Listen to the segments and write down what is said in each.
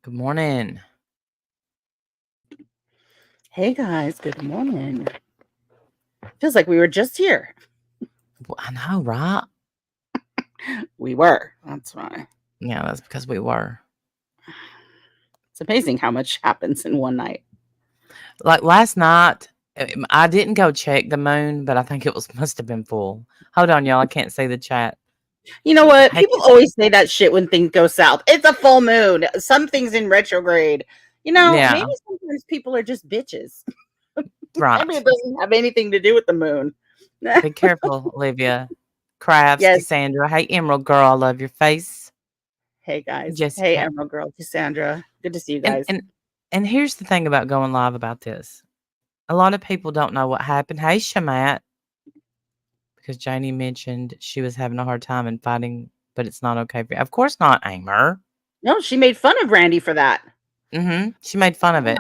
Good morning. Hey guys, good morning. Feels like we were just here. I know, right? We were. That's why. Yeah, that's because we were. It's amazing how much happens in one night. Like last night, I didn't go check the moon, but I think it was must have been full. Hold on, y'all. I can't see the chat. You know what? Hey, People always say that shit when things go south. It's a full moon. Something's in retrograde. Maybe yeah, sometimes people are just bitches. Maybe right. it doesn't have anything to do with the moon. Be careful, Olivia. Crafts, Yes. Cassandra. Hey, Emerald Girl, I love your face. Hey guys. Hey Jessica. Emerald Girl, Cassandra. Good to see you And guys. and and here's the thing about going live about this. A lot of people don't know what happened. Hey, Shamat, because Jaynie mentioned she was having a hard time and fighting, but it's not okay for you. Of course not, Amer. No, she made fun of Randy for that. She made fun of Yeah, it.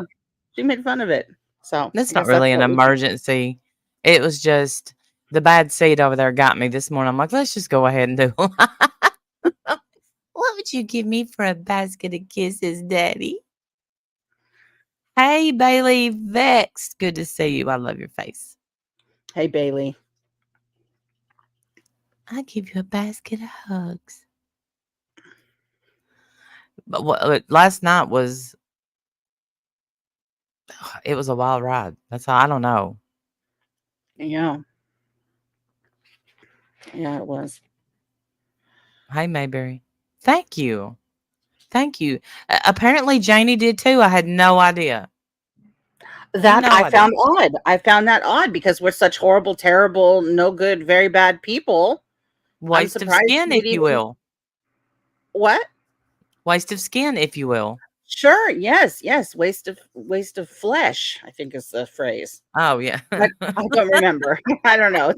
she made fun of it. So That's I not guess that's really an what we should. emergency. It was just the bad seed over there got me this morning. I'm like, let's just go ahead and do what would you give me for a basket of kisses, Daddy? Hey, Bailey Vex. Good to see you. I love your face. Hey Bailey. I give you a basket of hugs. But what last night was it was a wild ride. That's all. I don't know. Yeah. Yeah, it was. Hey, Mayberry. Thank you. Thank you. Apparently, Janie did too. I had no idea. That No I idea. found odd. I found that odd because we're such horrible, terrible, no good, very bad people. I'm Waste of surprised skin, you'd if you even will. what? Waste of skin, if you will. Sure, yes, yes. Waste of flesh, I think is the phrase. Oh, yeah. But I don't remember. I don't know.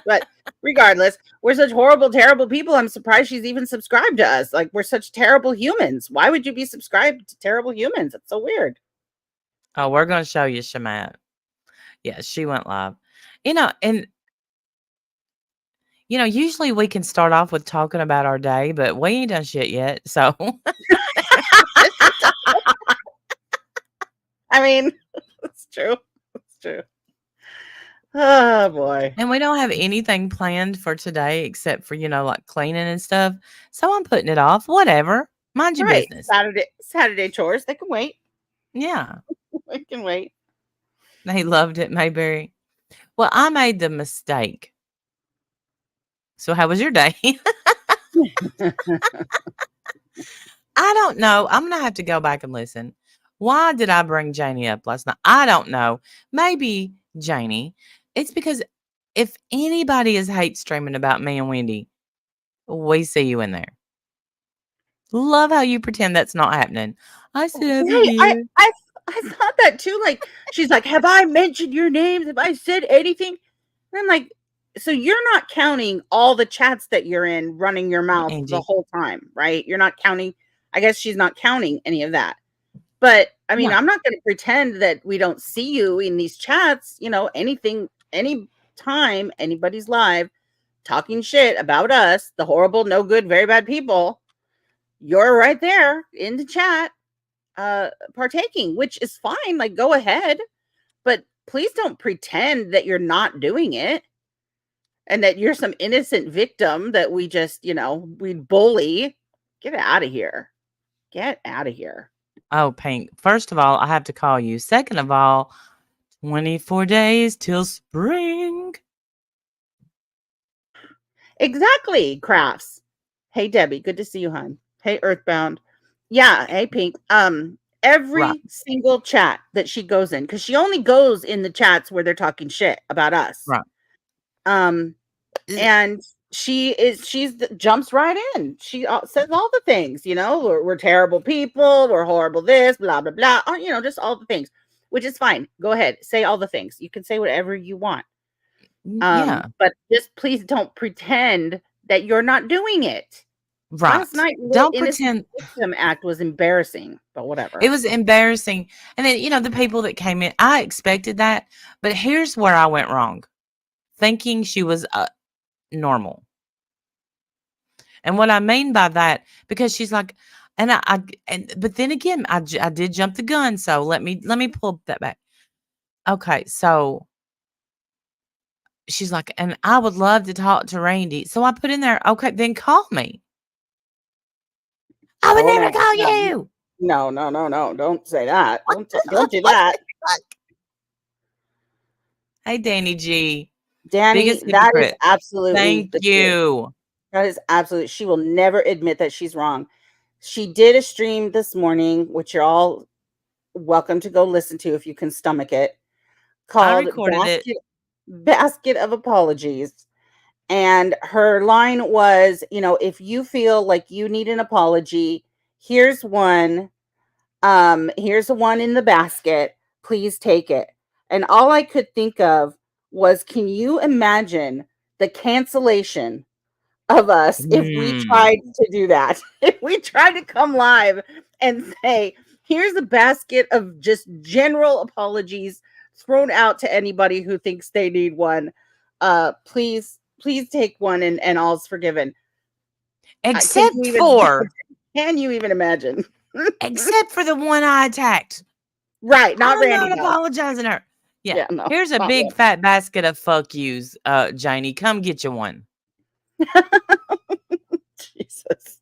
But regardless, we're such horrible, terrible people. I'm surprised she's even subscribed to us. Like we're such terrible humans. Why would you be subscribed to terrible humans? It's so weird. Oh, we're gonna show you Shamat. Yeah, she went live. And usually we can start off with talking about our day, but we ain't done shit yet. So I mean, it's true. It's true. Oh boy. and we don't have anything planned for today except for, like cleaning and stuff. So I'm putting it off. Whatever. Mind your Right. business. Saturday chores. They can wait. Yeah. They can wait. They loved it, Mayberry. Well, I made the mistake. So how was your day? I don't know. I'm gonna have to go back and listen. Why did I bring Janie up last night? I don't know. Maybe Janie. It's because if anybody is hate streaming about me and Wendy, we see you in there. Love how you pretend that's not happening. I sit over Right. I, here. I I thought that too. Like she's like, have I mentioned your names? Have I said anything? And I'm like, so you're not counting all the chats that you're in running your mouth the Angie. whole time, right? You're not counting. I guess she's not counting any of that. But I mean, No. I'm not going to pretend that we don't see you in these chats, anything, any time anybody's live talking shit about us, the horrible, no good, very bad people, you're right there in the chat partaking, which is fine. Like, go ahead, but please don't pretend that you're not doing it and that you're some innocent victim that we just, we bully. Get out of here. Get out of here. Oh, Pink. First of all, I have to call you. Second of all, 24 days till spring. Exactly, crafts. Hey, Debbie, good to see you, hon. Hey, Earthbound. Yeah, hey, Pink. Right. Every single chat that she goes in, because she only goes in the chats where they're talking shit about us. Right. Um, and jumps right in. She says all the things, we're terrible people, we're horrible this, blah blah blah, just all the things, which is fine. Go ahead, say all the things. You can say whatever you want. Yeah. But just please don't pretend that you're not doing it. Last Right. night, little Don't innocent pretend. victim act was embarrassing, but whatever. It was embarrassing. And then, the people that came in, I expected that. But here's where I went wrong, thinking she was normal. And what I mean by that, because she's like, And but then again, I did jump the gun. So let me pull that back. Okay, so she's like, and I would love to talk to Randy. So I put in there, okay, then call me. I would Oh never no, call no, you. no, no, no, no! Don't say that. What the, Don't do what that, the fuck? Hey, Danny G, Danny. biggest That is hypocrite. absolutely Thank the truth. you. That is absolute. She will never admit that she's wrong. She did a stream this morning, which you're all welcome to go listen to if you can stomach it, I called recorded it. Basket of Apologies. And her line was, if you feel like you need an apology, here's one. Here's the one in the basket. Please take it. And all I could think of was, can you imagine the cancellation of us if we Hmm. tried to do that? If we tried to come live and say, here's a basket of just general apologies thrown out to anybody who thinks they need one. Please take one, and all's forgiven. Can you Except even for, can you even imagine? except for the one I attacked. Right, not I'm Randy not though. apologizing to her. Yeah. Yeah, no, Here's a not big fat basket of fuck yous, Janie. Come get you one. Jesus.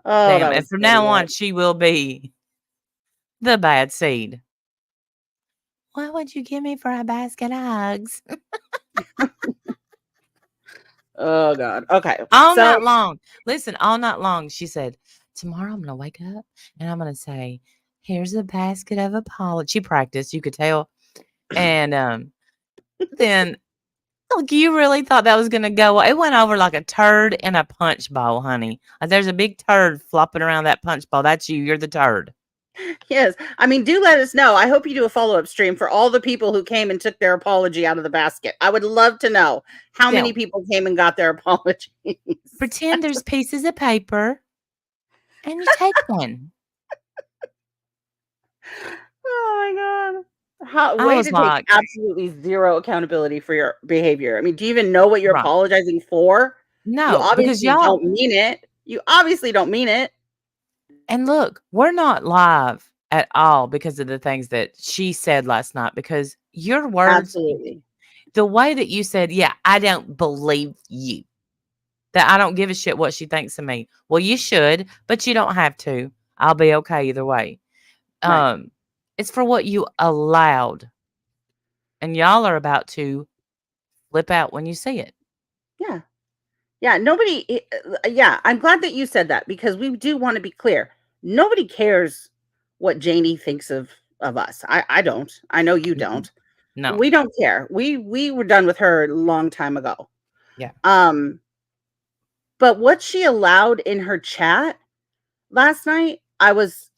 Oh, Damn. that And was from pretty now on, good. she will be the bad seed. What would you give me for a basket of hugs? Oh God. Okay. All So night long. Listen, all night long, she said, tomorrow I'm going to wake up and I'm going to say, here's a basket of apology. She practiced, you could tell. And then, like, you really thought that was going to go? It went over like a turd in a punch bowl, honey. Like, there's a big turd flopping around that punch bowl. That's you. You're the turd. yes, I mean, do let us know. I hope you do a follow-up stream for all the people who came and took their apology out of the basket. I would love to know how Yeah. many people came and got their apologies. Pretend there's pieces of paper and you take one. Oh my God. How I way was to take like, absolutely zero accountability for your behavior. I mean, do you even know what you're right. apologizing for? You No, because obviously y'all, don't mean it. You obviously don't mean it. and look, we're not live at all because of the things that she said last night, because your words, Absolutely. the way that you said, yeah, I don't believe you, that I don't give a shit what she thinks of me. Well, you should, but you don't have to. I'll be okay either way. Right. Um, it's for what you allowed, and y'all are about to flip out when you see it. Yeah. Yeah, yeah, I'm glad that you said that because we do want to be clear. Nobody cares what Janie thinks of us. I don't. I know you Mm-mm. don't. No, We don't care. We were done with her a long time ago. yeah, Um, but what she allowed in her chat last night, I was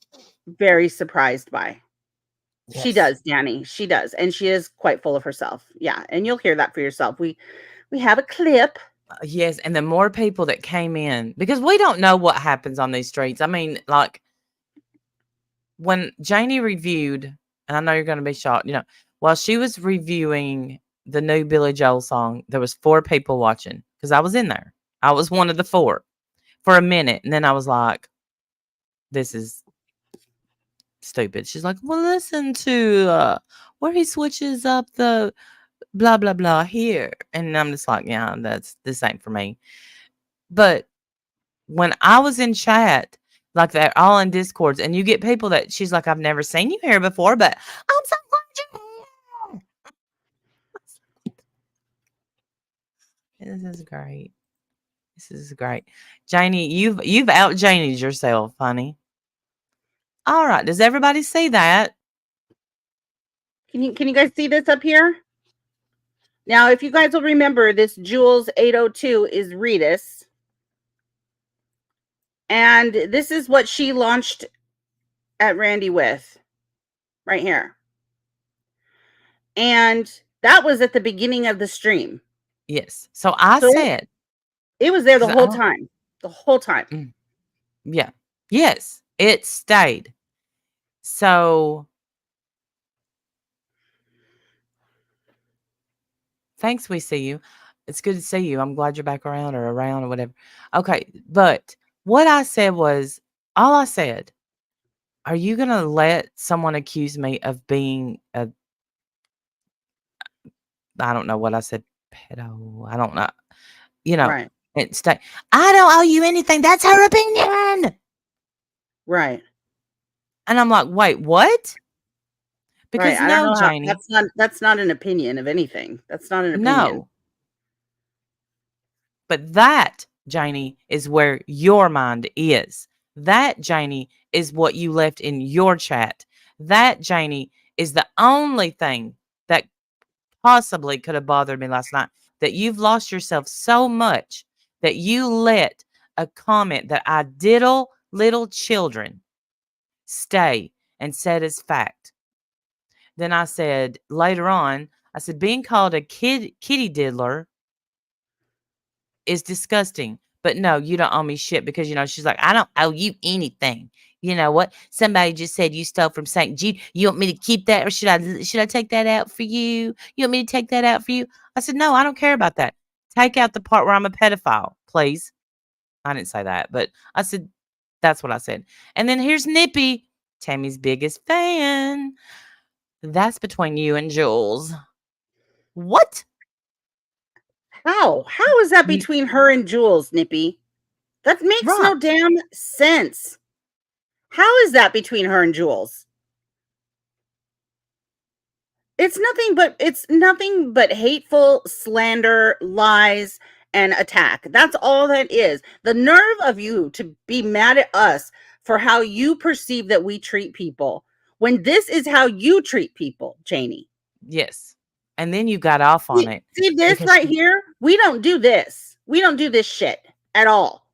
very surprised by. She yes. does, Danny. She does, and she is quite full of herself. Yeah, and you'll hear that for yourself. We have a clip. Yes, and the more people that came in, because we don't know what happens on these streets. I mean, like, when Janie reviewed, and I know you're gonna be shocked, while she was reviewing the new Billy Joel song, there was 4 people watching because I was in there. I was one of the 4 for a minute, and then I was like, "This is stupid." She's like, "Well, listen to, where he switches up the blah, blah, blah here," and I'm just like, "Yeah, this ain't for me." But when I was in chat, like, they're all in Discords, and you get people that she's like, "I've never seen you here before, but I'm so glad you're here." This is great. This is great. Janie, you've out Janied yourself, honey. All right. Does everybody see that? Can you guys see this up here? Now, if you guys will remember, this Jules 802 is Redis. And this is what she launched at Randy with right here. And that was at the beginning of the stream. Yes. So I So said, it was there the because I whole don't, time. The whole time. yeah. Yes, it stayed. So thanks, we see you. It's good to see you. I'm glad you're back around or whatever. Okay. But What I said was, all I said, are you going to let someone accuse me of being a, I don't know what I said, pedo? I don't know. You know, Right. it's I don't owe you anything. That's her opinion. Right. And I'm like, wait, what? Right. Because I don't no, know how Janie, that's not an opinion of anything. That's not an opinion. no. But that, Janie, is where your mind is. That, Janie, is what you left in your chat. That, Janie, is the only thing that possibly could have bothered me last night. That you've lost yourself so much that you let a comment that I diddle little children stay and said as fact. Then I said later on, I said, being called a kitty diddler is disgusting. But no, you don't owe me shit because, she's like, I don't owe you anything. You know what? Somebody just said you stole from St. Jude. You want me to keep that or should I take that out for you? You want me to take that out for you? I said, no, I don't care about that. Take out the part where I'm a pedophile, please. I didn't say that, but I said, that's what I said. And then here's Nippy, Tammy's biggest fan. That's between you and Jules. What? How? How is that You, between her and Jules, Nippy? That makes right. no damn sense. How is that between her and Jules? It's nothing but hateful slander, lies, and attack. That's all that is. The nerve of you to be mad at us for how you perceive that we treat people when this is how you treat people, Jaynie. Yes. And then you got off on it See this because right here? We don't do this. We don't do this shit at all.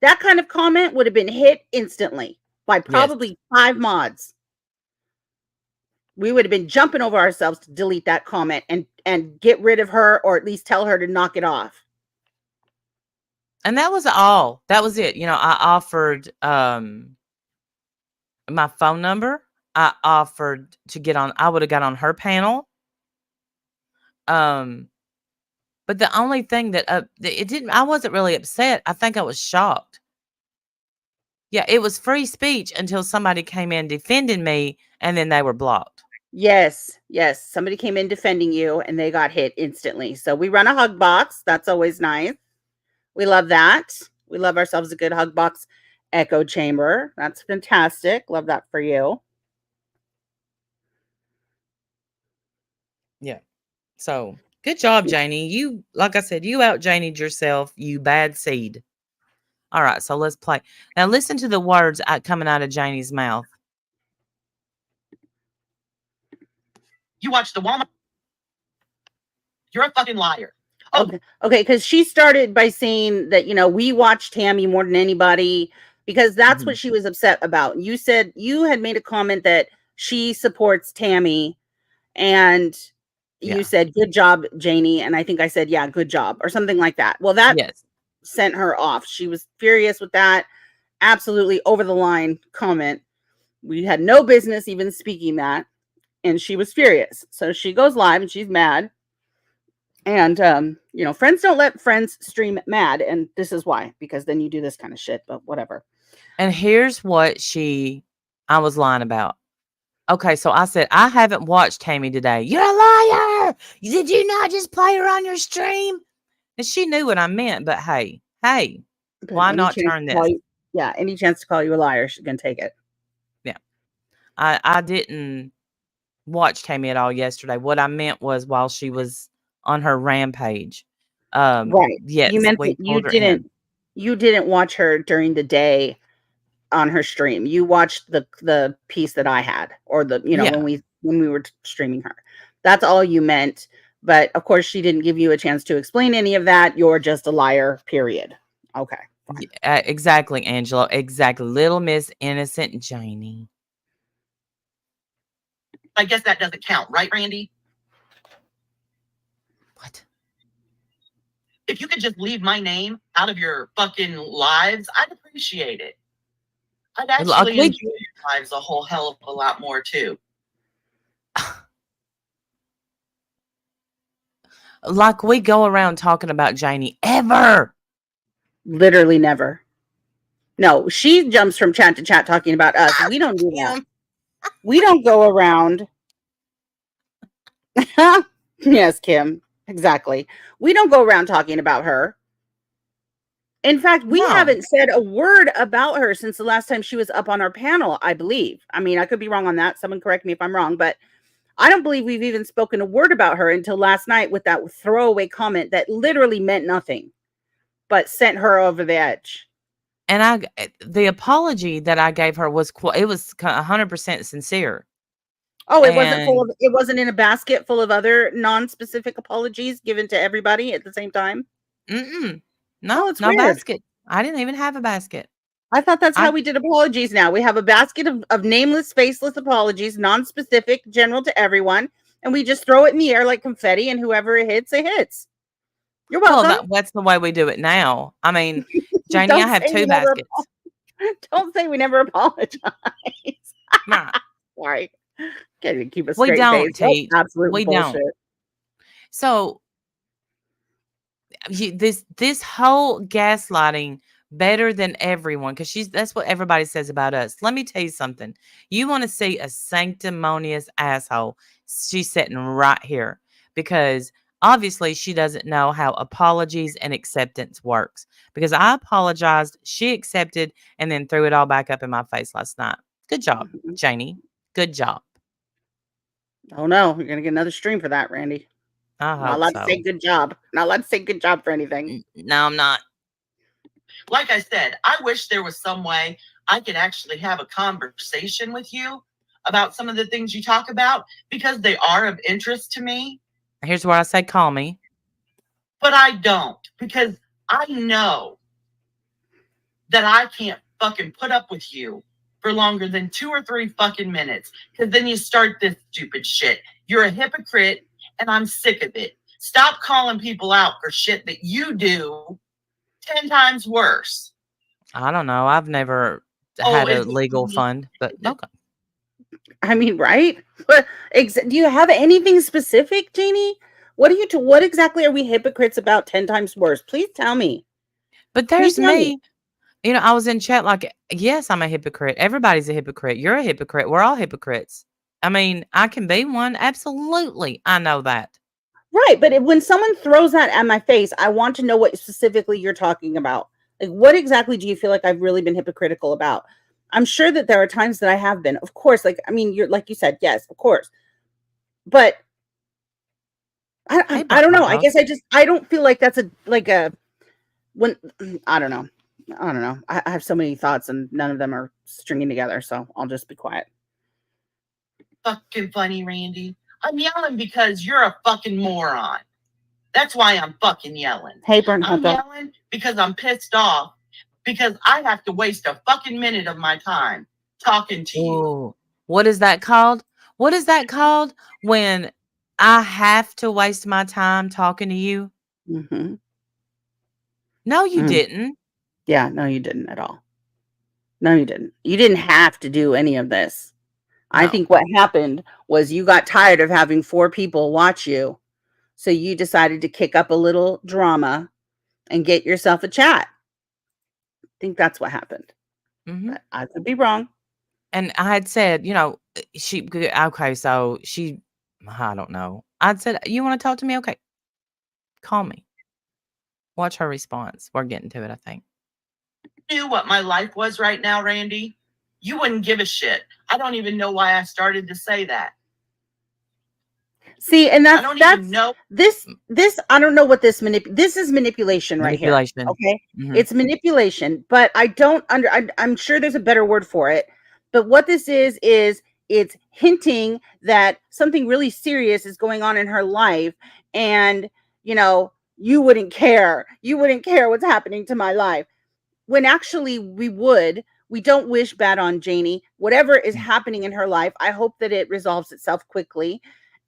That kind of comment would have been hit instantly by yes. probably 5 mods. We would have been jumping over ourselves to delete that comment and get rid of her, or at least tell her to knock it off. And that was all. That was it. I offered my phone number. I offered to get on, I would have got on her panel. Um but the only thing that it didn't, I wasn't really upset. I think I was shocked. Yeah, it was free speech until somebody came in defending me and then they were blocked. Yes, yes. Somebody came in defending you and they got hit instantly. So we run a hug box. That's always nice. We love that. We love ourselves a good hug box echo chamber. That's fantastic. Love that for you. Yeah. So, good job, Janie. You, like I said, you out Janied yourself, you bad seed. All right, so let's play. Now listen to the words coming out of Janie's mouth. You watch the Walmart. You're a fucking liar. Oh, Okay, because she started by saying that, we watch Tammy more than anybody because that's Mhm. what she was upset about. You said you had made a comment that she supports Tammy, and you Yeah. said, "Good job, Jaynie." And I think I said, "Yeah, good job," or something like that. Well, that Yes. sent her off. She was furious with that. Absolutely over the line comment. We had no business even speaking that. And she was furious. So she goes live and she's mad. And friends don't let friends stream mad, and this is why, because then you do this kind of shit, but whatever. And here's what I was lying about. Okay, so I said, I haven't watched Tammy today. You're a liar. Did you not just play her on your stream? And she knew what I meant, but hey, But why any not chance turn to call this? you, yeah, any chance to call you a liar, she's gonna take it. Yeah. I didn't watch Tammy at all yesterday. What I meant was while she was on her rampage. Right. You Yes, meant we that pulled her in. you didn't watch her during the day on her stream. You watched the piece that I had, or the Yeah. when we were streaming her. That's all you meant. But of course, she didn't give you a chance to explain any of that. You're just a liar. Period. Okay, fine. Exactly, Angela. Exactly. Little Miss Innocent Janie. I guess that doesn't count, right, Randy? What? If you could just leave my name out of your fucking lives, I'd appreciate it. I'd Like actually we enjoy your lives a whole hell of a lot more too. go around talking about Janie ever. Literally never. No, she jumps from chat to chat talking about us. We don't do that. Kim. We don't go around. Yes, Kim. Exactly. We don't go around talking about her. In fact, we No. haven't said a word about her since the last time she was up on our panel, I believe. I mean, I could be wrong on that. Someone correct me if I'm wrong, but I don't believe we've even spoken a word about her until last night with that throwaway comment that literally meant nothing, but sent her over the edge. And the apology that I gave her was it was 100% sincere. Oh, it wasn't full And of, it wasn't in a basket full of other non-specific apologies given to everybody at the same time. no, Oh, it's no weird. basket. I didn't even have a basket. I thought that's I how we did apologies now. We have a basket of nameless, faceless apologies, non-specific, general to everyone, and we just throw it in the air like confetti, and whoever it hits, it hits. You're well, welcome. that's the way we do it now. I mean, Jaynie, I Don't have say we 2 never baskets. don't say we never apologize. Nah, Sorry. Can't even keep a we straight face. don't, That's Teach. absolute We bullshit. don't. So this whole gaslighting better than everyone, because that's what everybody says about us. Let me tell you something. You want to see a sanctimonious asshole, she's sitting right here, because obviously she doesn't know how apologies and acceptance works, because I apologized, she accepted, and then threw it all back up in my face last night. Good job, Mhm. Jaynie. Good job. Oh no, you're gonna get another stream for that, Randy. I Not hope allowed to say so. good job. Not allowed to say good job for anything. No, I'm not. Like I said, I wish there was some way I could actually have a conversation with you about some of the things you talk about because they are of interest to me, Here's where I say call me. but I don't because I know that I can't fucking put up with you for longer than 2 or 3 fucking minutes because then you start this stupid shit. You're a hypocrite and I'm sick of it. Stop calling people out for shit that you do 10 times worse. I don't know. I've never Oh, had a is it legal me? fund, but okay. I mean, right? But do you have anything specific, Jaynie? What exactly are we hypocrites about 10 times worse? Please tell me. But Please there's tell me. me. You know, I was in chat like, yes, I'm a hypocrite. Everybody's a hypocrite. You're a hypocrite. We're all hypocrites. I mean, I can be one. Absolutely. I know that. Right, but when someone throws that at my face, I want to know what specifically you're talking about. Like, what exactly do you feel like I've really been hypocritical about? I'm sure that there are times that I have been. Of course, like I mean, you're like you said, yes, of course. But Hey, I don't know. I dog. guess I don't feel like that's a when I don't know. I don't know. I have so many thoughts and none of them are stringing together, so I'll just be quiet. Fucking funny, Randy. I'm yelling because you're a fucking moron. That's why I'm fucking yelling. Hey, burnt hot I'm dog. yelling because I'm pissed off because I have to waste a fucking minute of my time talking to you. Ooh. What is that called? What is that called when I have to waste my time talking to you? Mm-hmm. No, you Mm. didn't. Yeah, no, you didn't at all. No, you didn't. You didn't have to do any of this. I No. think what happened was you got tired of having 4 people watch you. So you decided to kick up a little drama and get yourself a chat. I think that's what happened. Mm-hmm. But I could be wrong. And I had said, you know, okay, so I don't know. I'd said, you want to talk to me? Okay, call me. Watch her response. We're getting to it, I think. Knew what my life was right now, Randy, you wouldn't give a shit. I don't even know why I started to say that. See, and I don't even know. This I don't know what this is manipulation right here. Manipulation. Okay? Mhm. It's manipulation, but I don't I'm sure there's a better word for it. But what this is it's hinting that something really serious is going on in her life and, you know, you wouldn't care. You wouldn't care what's happening to my life. When actually we don't wish bad on Jaynie. Whatever is happening in her life, I hope that it resolves itself quickly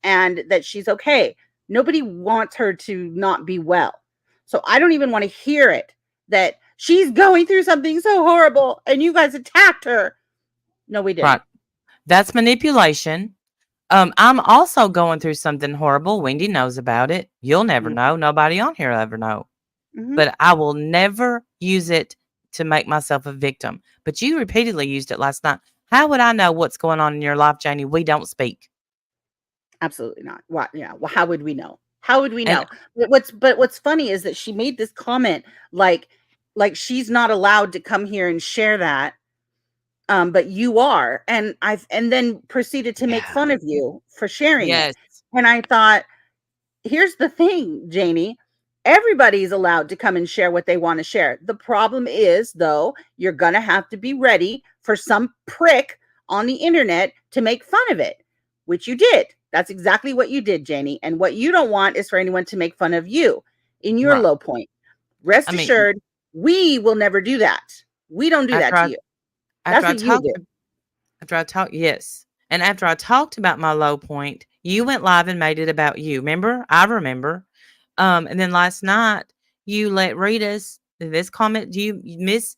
and that she's okay. Nobody wants her to not be well. So I don't even want to hear it that she's going through something so horrible and you guys attacked her. No, we didn't. Right. That's manipulation. I'm also going through something horrible. Wendy knows about it. You'll never know. Nobody on here will ever know. Mhm. But I will never use it to make myself a victim. But you repeatedly used it last night. How would I know what's going on in your life, Jaynie? We don't speak. Absolutely not. What? Yeah. Well, how would we know? How would we And know? But what's funny is that she made this comment like she's not allowed to come here and share that. But you are, and then proceeded to make yeah. fun of you for sharing it. Yes. And I thought, here's the thing, Jaynie. Everybody's allowed to come and share what they want to share. The problem is, though, you're going to have to be ready for some prick on the internet to make fun of it, which you did. That's exactly what you did, Jaynie. And what you don't want is for anyone to make fun of you in your Right. low point. Rest I mean, assured, we will never do that. We don't do after that to I you. after That's I what you talked do. after I talked yes. And after I talked about my low point, you went live and made it about you. Remember? I remember. And then last night you let read us this comment. You miss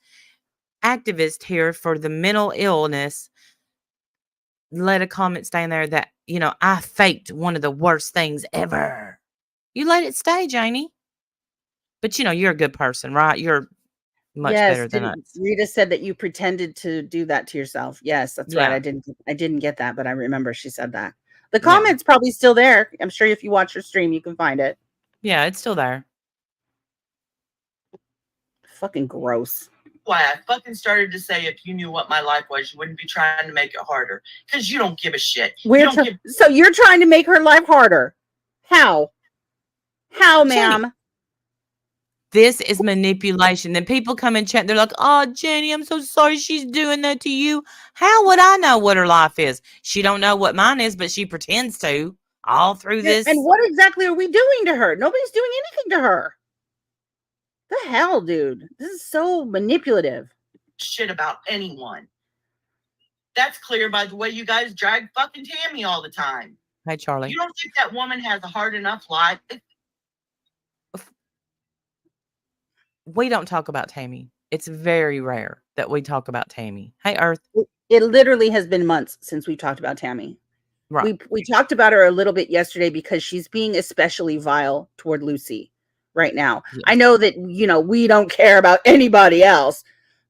activist here for the mental illness let a comment stay in there that, I faked one of the worst things ever. You let it stay, Jaynie. But you're a good person, right? You're much Yes, better than didn't us. Rita said that you pretended to do that to yourself. Yes, that's right. Yeah. I didn't get that, but I remember she said that. The Yeah. comment's probably still there. I'm sure if you watch her stream, you can find it. Yeah, it's still there. Fucking gross. Why I fucking started to say if you knew what my life was, you wouldn't be trying to make it harder. Because you don't give a shit. So you're trying to make her life harder. How? How, Jaynie, ma'am? this is manipulation. Then people come in chat, they're like, oh, Jaynie, I'm so sorry she's doing that to you. How would I know what her life is? She don't know what mine is, but she pretends to all through And this. what exactly are we doing to her? Nobody's doing anything to her. The hell, dude? This is so manipulative. Shit about anyone. That's clear by the way you guys drag fucking Tammy all the time. Hey, Charlie. You don't think that woman has a hard enough life? We don't talk about Tammy. It's very rare that we talk about Tammy. Hey, Earth. It literally has been months since we talked about Tammy. Right. We talked about her a little bit yesterday because she's being especially vile toward Lucy right now. Yes. I know that we don't care about anybody else,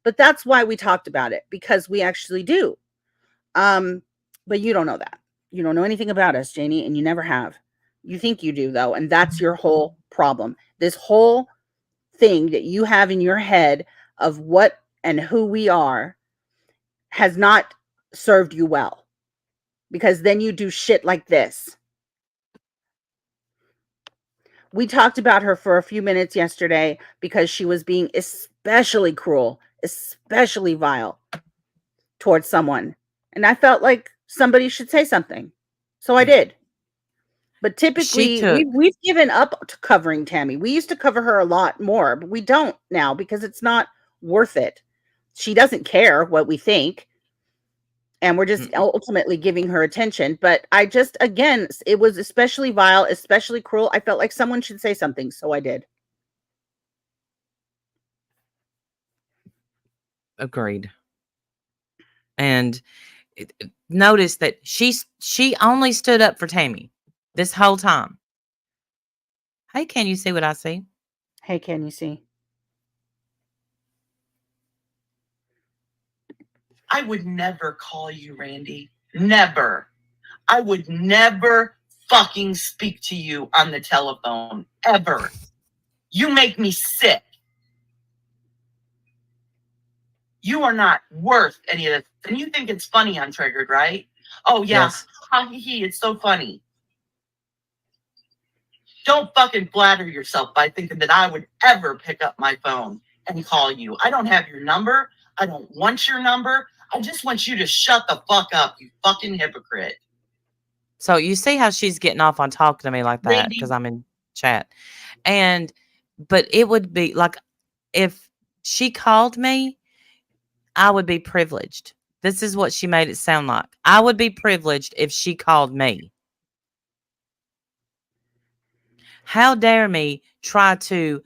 but that's why we talked about it, because we actually do. But you don't know that. You don't know anything about us, Jaynie, and you never have. You think you do, though, and that's your whole problem. This whole thing that you have in your head of what and who we are has not served you well, because then you do shit like this. We talked about her for a few minutes yesterday because she was being especially cruel, especially vile towards someone. And I felt like somebody should say something. So I did. But She typically took we've given up to covering Tammy. We used to cover her a lot more, but we don't now because it's not worth it. She doesn't care what we think, and we're just ultimately giving her attention. But I just, again, it was especially vile, especially cruel. I felt like someone should say something, so I did. agreed. And notice that she only stood up for Tammy this whole time. Hey, can you see what I see? Hey, can you see? I would never call you Randy. Never. I would never fucking speak to you on the telephone. Ever. You make me sick. You are not worth any of this. And you think it's funny I'm triggered, right? Oh, yeah. Yes. Ha, he, he, it's so funny. Don't fucking flatter yourself by thinking that I would ever pick up my phone and call you. I don't have your number. I don't want your number. I just want you to shut the fuck up, you fucking hypocrite. So you see how she's getting off on talking to me like that Randy, because I'm in chat. But it would be like if she called me, I would be privileged. This is what she made it sound like. I would be privileged if she called me. How dare me try to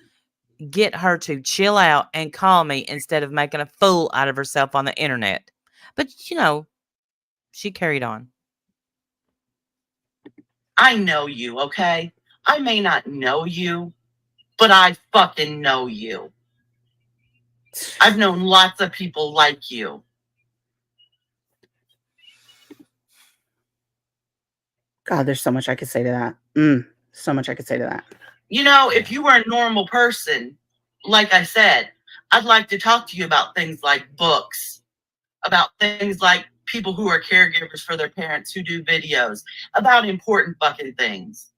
get her to chill out and call me instead of making a fool out of herself on the internet. But, she carried on. I know you, okay? I may not know you, but I fucking know you. I've known lots of people like you. God, there's so much I could say to that. So much I could say to that. You know, if you were a normal person, like I said, I'd like to talk to you about things like books, about things like people who are caregivers for their parents who do videos, about important fucking things.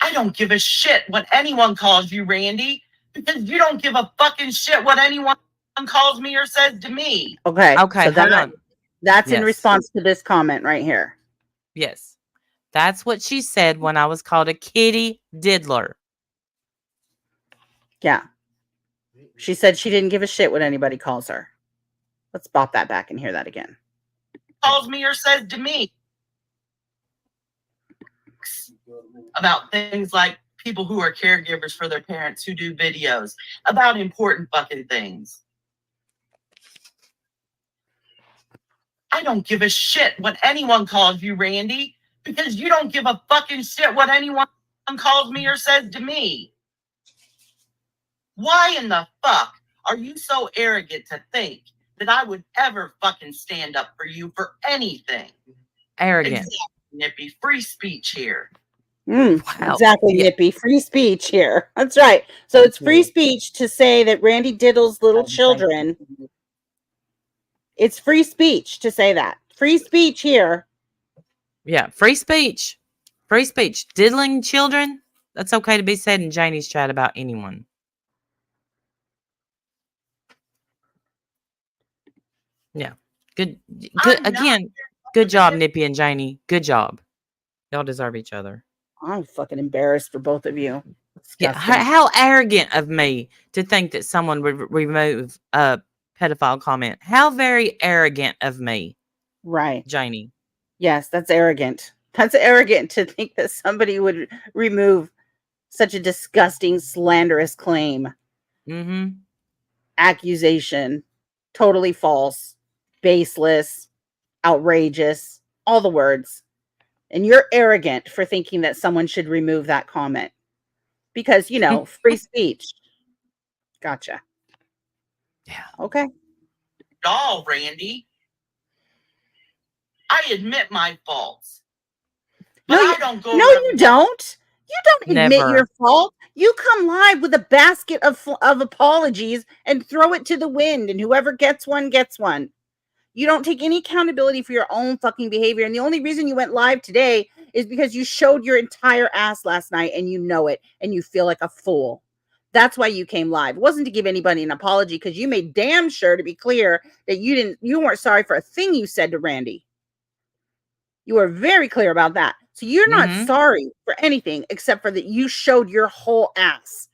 I don't give a shit what anyone calls you, Randy, because you don't give a fucking shit what anyone calls me or says to me. Okay. Okay, So hold on. that's in Yes. response to this comment right here. Yes. That's what she said when I was called a kitty diddler. Yeah. She said she didn't give a shit what anybody calls her. Let's bop that back and hear that again. Calls me or says to me about things like people who are caregivers for their parents who do videos, about important fucking things. I don't give a shit what anyone calls you, Randy, because you don't give a fucking shit what anyone calls me or says to me. Why in the fuck are you so arrogant to think that I would ever fucking stand up for you for anything? Arrogant. Exactly, Nippy. Free speech here. Wow. Exactly, Yeah. Nippy. Free speech here. That's right. So it's free speech to say that Randy diddles little children. It's free speech to say that. Free speech here. Yeah. Free speech. Free speech. Diddling children. That's okay to be said in Jaynie's chat about anyone. Yeah. Good. I'm not Again, good job, Nippy and Jaynie. Good job. Y'all deserve each other. I'm fucking embarrassed for both of you. Yeah. Disgusting. How arrogant of me to think that someone would remove a pedophile comment. How very arrogant of me, Right. Jaynie. Yes, that's arrogant. That's arrogant to think that somebody would remove such a disgusting, slanderous claim, Mm-hmm. accusation, totally false, baseless, outrageous, all the words. And you're arrogant for thinking that someone should remove that comment because, you know, free speech. Gotcha. Yeah. Okay. all, Randy. I admit my faults. But No, I you, don't go no, you don't. You don't admit Never. your fault. You come live with a basket of apologies and throw it to the wind, and whoever gets one gets one. You don't take any accountability for your own fucking behavior. And the only reason you went live today is because you showed your entire ass last night and you know it and you feel like a fool. That's why you came live. It wasn't to give anybody an apology because you made damn sure to be clear that you weren't sorry for a thing you said to Randy. You were very clear about that. So you're not Mm-hmm. sorry for anything except for that you showed your whole ass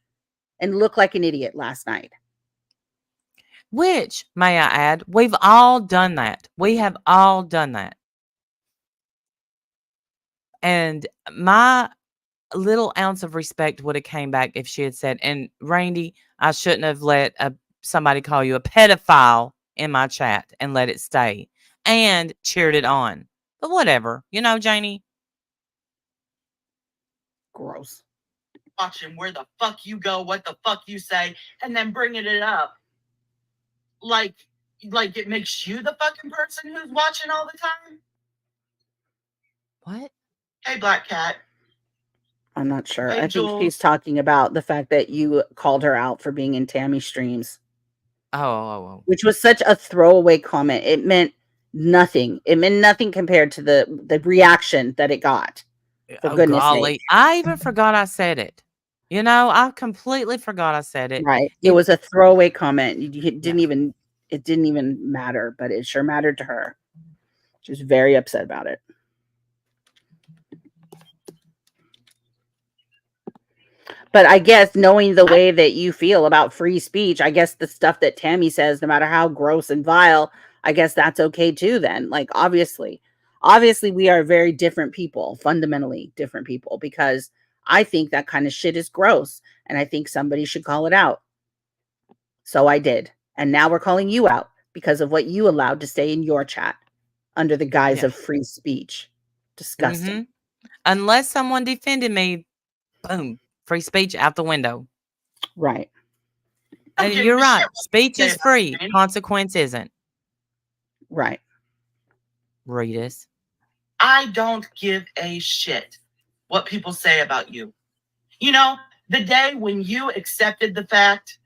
and looked like an idiot last night. Which, may I add, we've all done that. We have all done that. And my little ounce of respect would have came back if she had said, and Randy, I shouldn't have let somebody call you a pedophile in my chat and let it stay and cheered it on. But whatever, Jaynie. Gross. Watching where the fuck you go, what the fuck you say, and then bringing it up like it makes you the fucking person who's watching all the time. What? Hey, Black Cat. I'm not sure. Hey, I think Jules. she's talking about the fact that you called her out for being in Tammy's streams. Oh. Which was such a throwaway comment. It meant nothing. It meant nothing compared to the reaction that it got. For goodness golly. sake. I even forgot I said it. I completely forgot I said it. Right. It was a throwaway comment. It didn't even matter, but it sure mattered to her. She was very upset about it. But I guess knowing the way that you feel about free speech, I guess the stuff that Tammy says, no matter how gross and vile, I guess that's okay too then. Like, obviously we are very different people, fundamentally different people, because I think that kind of shit is gross and I think somebody should call it out. So I did. And now we're calling you out because of what you allowed to say in your chat under the guise of free speech. Disgusting. Mm-hmm. Unless someone defended me, boom, free speech out the window. Right. I don't give You're a right. shit what Speech they say is about free. me. Consequence isn't. Right. Readus. I don't give a shit what people say about you. You know, the day when you accepted the fact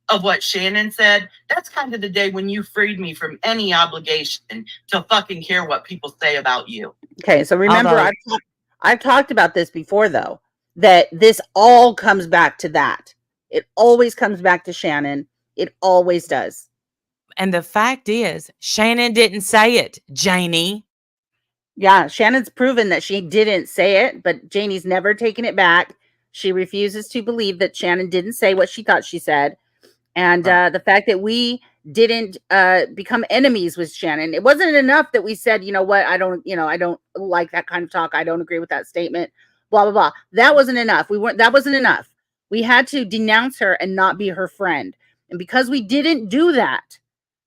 of what Shannon said, that's kind of the day when you freed me from any obligation to fucking care what people say about you. Okay, so remember, Although, I've talked about this before, though, that this all comes back to that. It always comes back to Shannon. It always does. and the fact is, Shannon didn't say it, Jaynie. Yeah, Shannon's proven that she didn't say it, but Jaynie's never taken it back. She refuses to believe that Shannon didn't say what she thought she said. And Right. the fact that we didn't become enemies with Shannon, it wasn't enough that we said, you know what, I don't like that kind of talk. I don't agree with that statement. Blah blah blah. That wasn't enough. That wasn't enough. We had to denounce her and not be her friend. And because we didn't do that,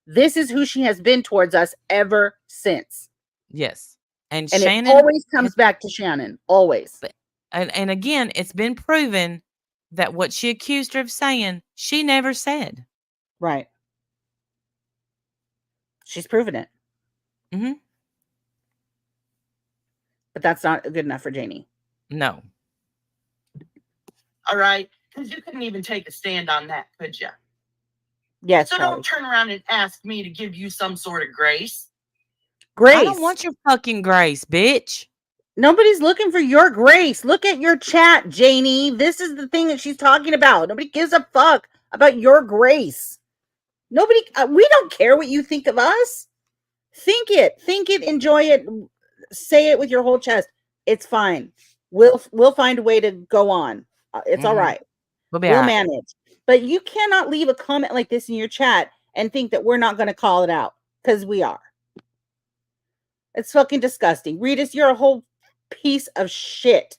this is who she has been towards us ever since. Yes. And And it Shannon, always comes back to Shannon. Always. and again, it's been proven that what she accused her of saying, she never said. Right. She's proven it. Mm-hmm. But that's not good enough for Jaynie. No. All right? Because you couldn't even take a stand on that, could you? Yes, So Charlie. don't turn around and ask me to give you some sort of grace. Grace. I don't want your fucking grace, bitch. Nobody's looking for your grace. Look at your chat, Jaynie. This is the thing that she's talking about. Nobody gives a fuck about your grace. Nobody, we don't care what you think of us. Think it, enjoy it, say it with your whole chest. It's fine. We'll find a way to go on. It's all right. We'll be We'll all right. manage. But you cannot leave a comment like this in your chat and think that we're not going to call it out, because we are. It's fucking disgusting. Reedus, you're a whole piece of shit.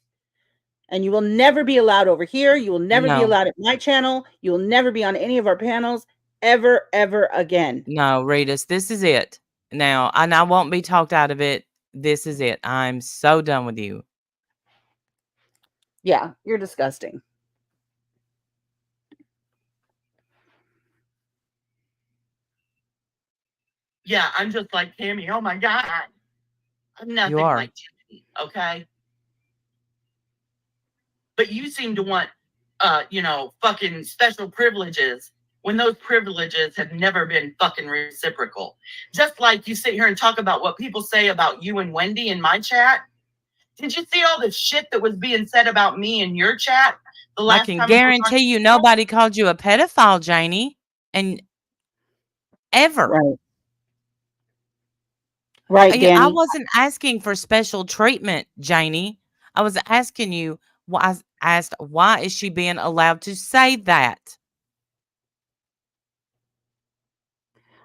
And you will never be allowed over here. You will never be No. allowed at my channel. You will never be on any of our panels ever, ever again. No, Reedus, this is it. Now, and I won't be talked out of it. This is it. I'm so done with you. Yeah, you're disgusting. Yeah, I'm just like Tammy. Oh my God. I'm nothing are. like Tammy, okay? But you seem to want, fucking special privileges when those privileges have never been fucking reciprocal. Just like you sit here and talk about what people say about you and Wendy in my chat. Did you see all the shit that was being said about me in your chat the I last can time we were on guarantee you the show? nobody called you a pedophile, Jaynie. And ever. Right. Right, I Danny. wasn't asking for special treatment, Jaynie. I was asking you, I asked, why is she being allowed to say that?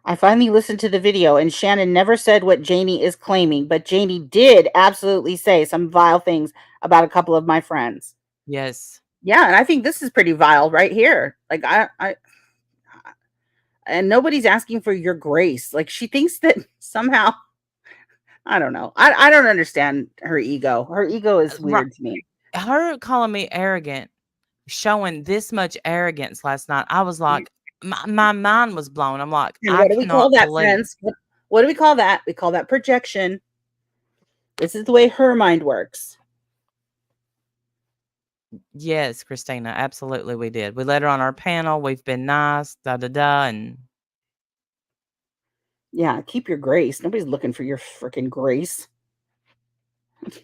I finally listened to the video, and Shannon never said what Jaynie is claiming, but Jaynie did absolutely say some vile things about a couple of my friends. Yes. Yeah, and I think this is pretty vile right here. Like and nobody's asking for your grace. Like, she thinks that somehow, I don't know. I don't understand her ego. Her ego is weird to me. Her calling me arrogant, showing this much arrogance last night, I was like, my mind was blown. I'm like, And I what do we call cannot that, believe. friends? What do we call that? We call that projection. This is the way her mind works. Yes, Christina, absolutely we did. We let her on our panel. We've been nice, and Yeah, keep your grace. Nobody's looking for your freaking grace.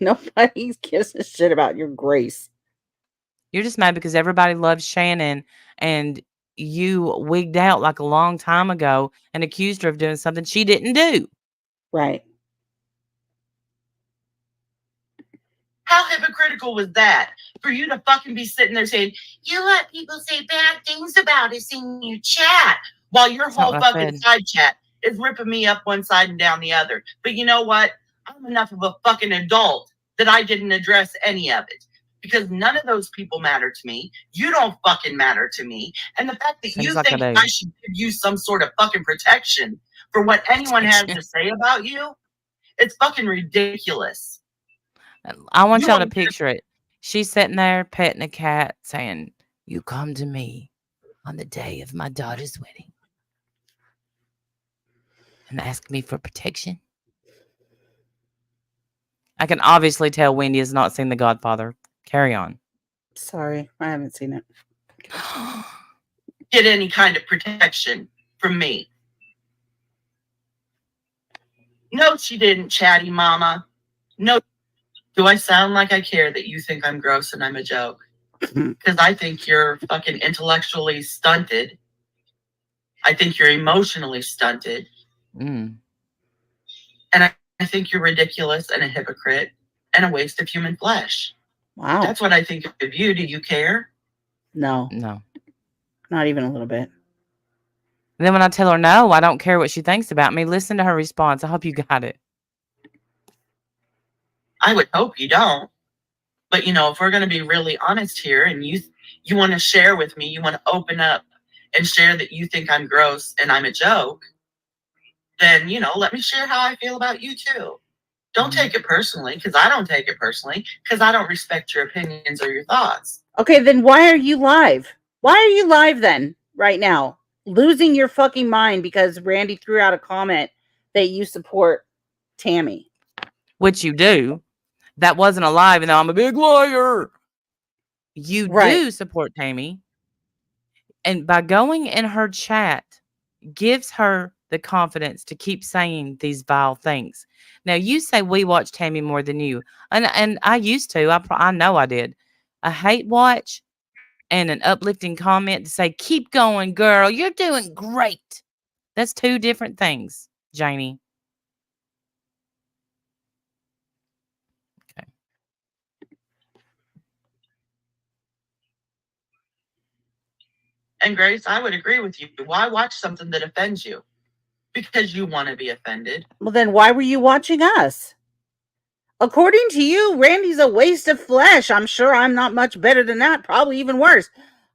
Nobody gives a shit about your grace. you're just mad because everybody loves Shannon and you wigged out like a long time ago and accused her of doing something she didn't do. Right. How hypocritical was that for you to fucking be sitting there saying, you let people say bad things about us in your chat while your That's not whole what I fucking said. side chat is ripping me up one side and down the other. But you know what? I'm enough of a fucking adult that I didn't address any of it because none of those people matter to me. You don't fucking matter to me. And the fact that Seems you like I think do. I should give you some sort of fucking protection for what anyone has to say about you, it's fucking ridiculous. I want You y'all to want picture it. She's sitting there petting a cat saying, you come to me on the day of my daughter's wedding and ask me for protection? I can obviously tell Wendy has not seen The Godfather. Carry on. Sorry, I haven't seen it. Get any kind of protection from me. No, she didn't, chatty mama. No. Do I sound like I care that you think I'm gross and I'm a joke? Because I think you're fucking intellectually stunted. I think you're emotionally stunted. Mm. And I think you're ridiculous and a hypocrite and a waste of human flesh. Wow. That's what I think of you. Do you care? No, No. not even a little bit. And then when I tell her no, I don't care what she thinks about me, listen to her response. I hope you got it. I would hope you don't. But if we're going to be really honest here, and you want to share with me, you want to open up and share that you think I'm gross and I'm a joke, then let me share how I feel about you too. Don't take it personally, because I don't take it personally, because I don't respect your opinions or your thoughts. Okay, then why are you live? Why are you live then, right now? Losing your fucking mind because Randy threw out a comment that you support Tammy. Which you do. That wasn't a lie, even though I'm a big liar. You do support Tammy. And by going in her chat, gives her the confidence to keep saying these vile things. Now, you say we watch Tammy more than you. And I used to. I know I did. A hate watch and an uplifting comment to say, keep going, girl. You're doing great. That's two different things, Jaynie. Okay. And Grace, I would agree with you. Why watch something that offends you? Because you want to be offended. Well, then why were you watching us? According to you, Randy's a waste of flesh. I'm sure I'm not much better than that. Probably even worse.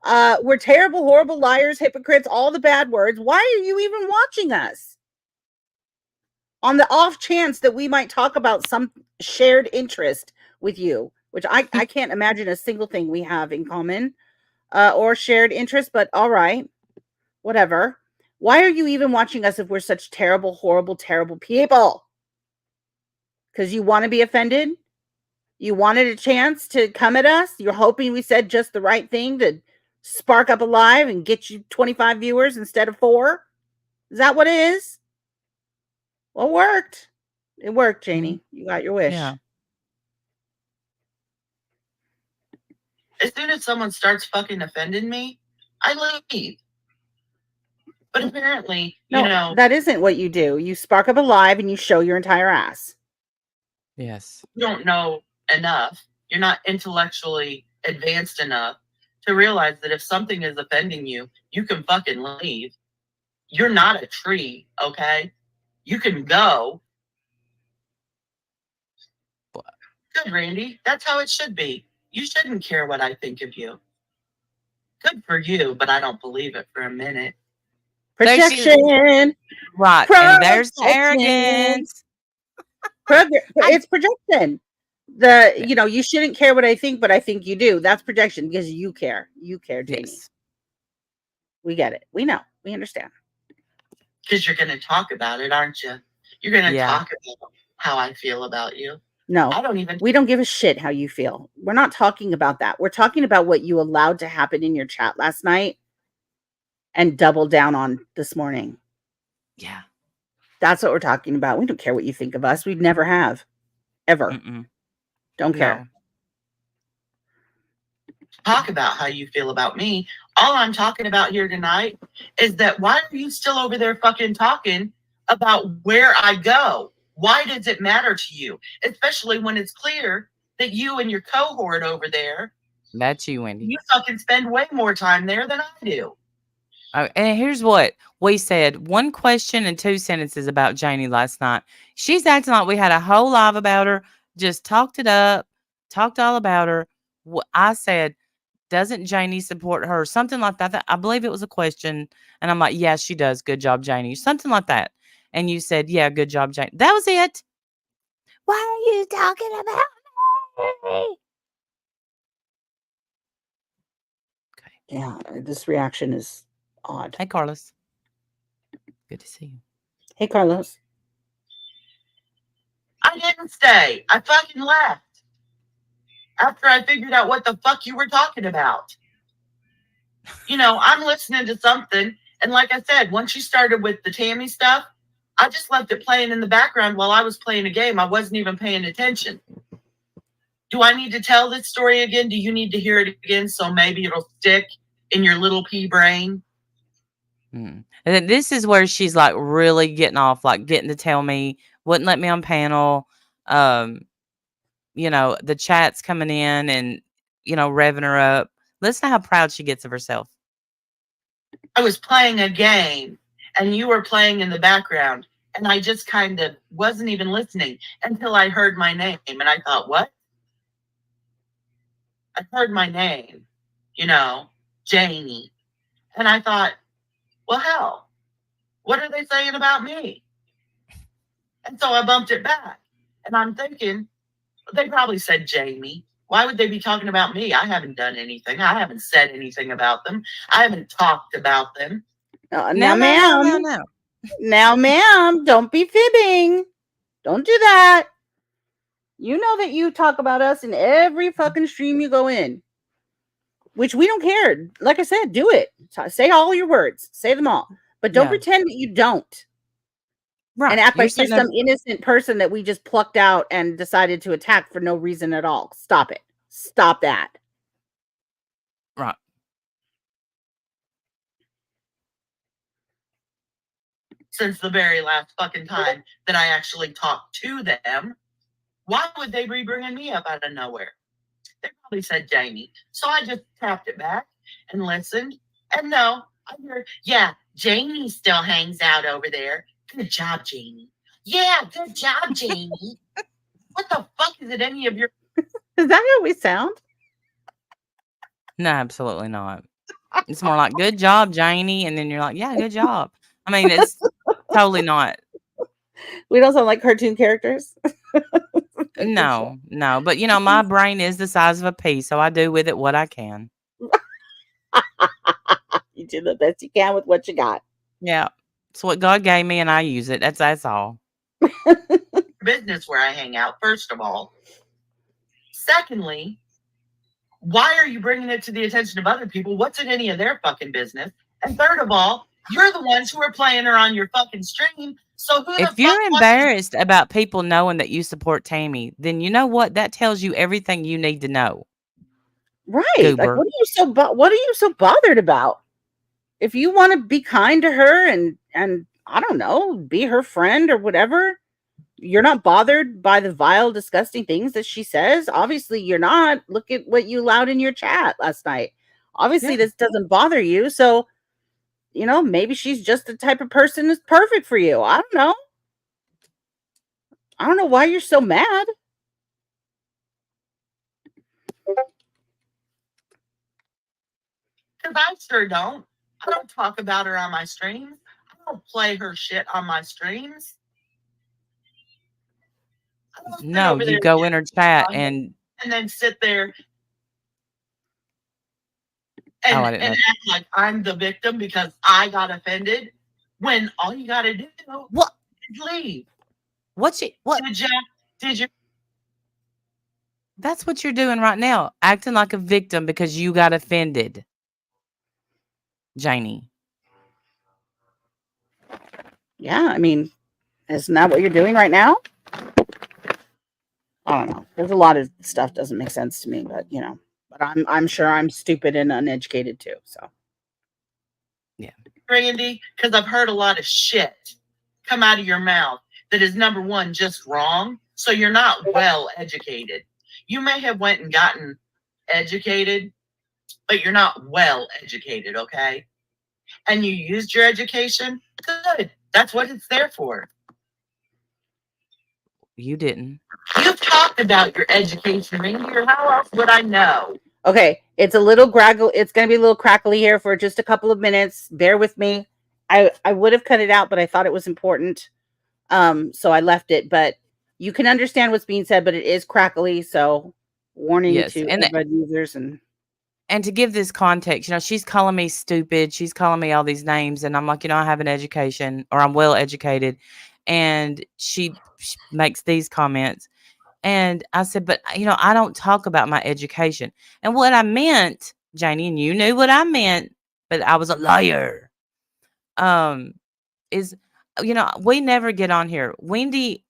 We're terrible, horrible liars, hypocrites, all the bad words. Why are you even watching us? On the off chance that we might talk about some shared interest with you, which I can't imagine a single thing we have in common or shared interest, but all right, whatever. Why are you even watching us if we're such terrible, horrible, terrible people? Because you want to be offended? You wanted a chance to come at us? You're hoping we said just the right thing to spark up a live and get you 25 viewers instead of 4? Is that what it is? Well, it worked. It worked, Jaynie. You got your wish. Yeah. As soon as someone starts fucking offending me, I leave. But apparently, no, that isn't what you do. You spark up a live and you show your entire ass. Yes. You don't know enough. You're not intellectually advanced enough to realize that if something is offending you, you can fucking leave. You're not a tree, okay? You can go. Good, Randy. That's how it should be. You shouldn't care what I think of you. Good for you, but I don't believe it for a minute. Projection. Right. And there's arrogance. It's projection. You shouldn't care what I think, but I think you do. That's projection because you care. You care, Jaynie. Yes. We get it. We know. We understand. Because you're going to talk about it, aren't you? You're going to talk about how I feel about you. No, we don't give a shit how you feel. We're not talking about that. We're talking about what you allowed to happen in your chat last night and doubled down on this morning. Yeah. That's what we're talking about. We don't care what you think of us. We never have. Ever. Don't care. Talk about how you feel about me. All I'm talking about here tonight is that why are you still over there fucking talking about where I go? Why does it matter to you? Especially when it's clear that you and your cohort over there. That's you, Wendy. You fucking spend way more time there than I do. And here's what we said. 1 question and 2 sentences about Jaynie last night. She's acting like we had a whole live about her. Just talked it up. Talked all about her. I said, doesn't Jaynie support her? Something like that. I believe it was a question. And I'm like, yeah, she does. Good job, Jaynie. Something like that. And you said, yeah, good job, Jaynie. That was it. Why are you talking about me? Okay. Yeah, this reaction is odd. Hey, Carlos. Good to see you. Hey, Carlos. I didn't stay. I fucking left after I figured out what the fuck you were talking about. I'm listening to something, and like I said, once you started with the Tammy stuff, I just left it playing in the background while I was playing a game. I wasn't even paying attention. Do I need to tell this story again? Do you need to hear it again so maybe it'll stick in your little pea brain? And then this is where she's like really getting off, like getting to tell me, wouldn't let me on panel. The chat's coming in and, revving her up. Listen to how proud she gets of herself. I was playing a game and you were playing in the background, and I just kind of wasn't even listening until I heard my name, and I thought, what? I heard my name, Jaynie. And I thought, well, hell, what are they saying about me? And so I bumped it back. And I'm thinking, they probably said Jamie. Why would they be talking about me? I haven't done anything. I haven't said anything about them. I haven't talked about them. Now, No. Now, ma'am, don't be fibbing. Don't do that. You know that you talk about us in every fucking stream you go in, which we don't care. Like I said, do it. Say all your words. Say them all. But don't pretend that you don't. Right. And act like you're some innocent person that we just plucked out and decided to attack for no reason at all. Stop it. Stop that. Right. Since the very last fucking time that I actually talked to them, why would they be bringing me up out of nowhere? They probably said Jamie. So I just tapped it back and listened. And no, I hear, yeah, Jaynie still hangs out over there. Good job, Jaynie. Yeah, good job, Jaynie. What the fuck is it any of your... Is that how we sound? No, absolutely not. It's more like, good job, Jaynie. And then you're like, yeah, good job. I mean, it's totally not. We don't sound like cartoon characters. No. But, my brain is the size of a pea, so I do with it what I can. You do the best you can with what you got. Yeah. It's what God gave me, and I use it. That's all. Business where I hang out, first of all. Secondly, why are you bringing it to the attention of other people? What's in any of their fucking business? And third of all, you're the ones who are playing her on your fucking stream. So if you're embarrassed about people knowing that you support Tammy, then you know what? That tells you everything you need to know. Right. Goober. Like, what are you so bothered about? If you want to be kind to her and I don't know, be her friend or whatever, you're not bothered by the vile, disgusting things that she says. Obviously, you're not. Look at what you allowed in your chat last night. Obviously, this doesn't bother you. So, maybe she's just the type of person that's perfect for you. I don't know. I don't know why you're so mad. Because I sure don't. I don't talk about her on my streams. I don't play her shit on my streams. No, you go in her chat and then sit there and act like I'm the victim because I got offended, when all you got to do is leave. What? Did you? That's what you're doing right now, acting like a victim because you got offended, Jaynie. Yeah, I mean, isn't that what you're doing right now? I don't know. There's a lot of stuff doesn't make sense to me, but I'm sure I'm stupid and uneducated too. So, yeah, Randy, because I've heard a lot of shit come out of your mouth that is, number one, just wrong. So you're not well educated. You may have went and gotten educated, but you're not well educated, okay? And you used your education. Good. That's what it's there for. You didn't. You've talked about your education, Randy, or how else would I know? Okay, it's a little graggle. It's going to be a little crackly here for just a couple of minutes. Bear with me. I would have cut it out, but I thought it was important. So I left it, but you can understand what's being said, but it is crackly. So warning to everybody users and And to give this context, she's calling me stupid. She's calling me all these names. And I'm like, I have an education, or I'm well educated. And she makes these comments. And I said, but, I don't talk about my education. And what I meant, Jaynie, and you knew what I meant, but I was a liar, is, we never get on here. Wendy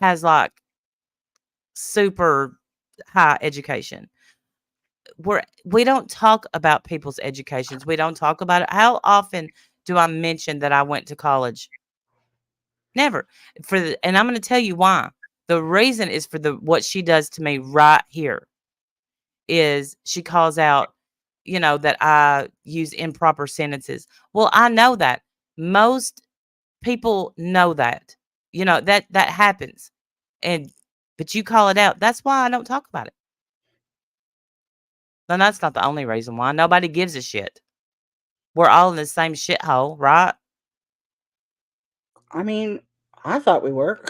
has like super high education. We don't talk about people's educations. We don't talk about it. How often do I mention that I went to college? Never. And I'm going to tell you why. The reason is for what she does to me right here is she calls out, that I use improper sentences. Well, I know that. Most people know that. That happens. But you call it out. That's why I don't talk about it. And that's not the only reason why. Nobody gives a shit. We're all in the same shithole, right? I mean, I thought we were.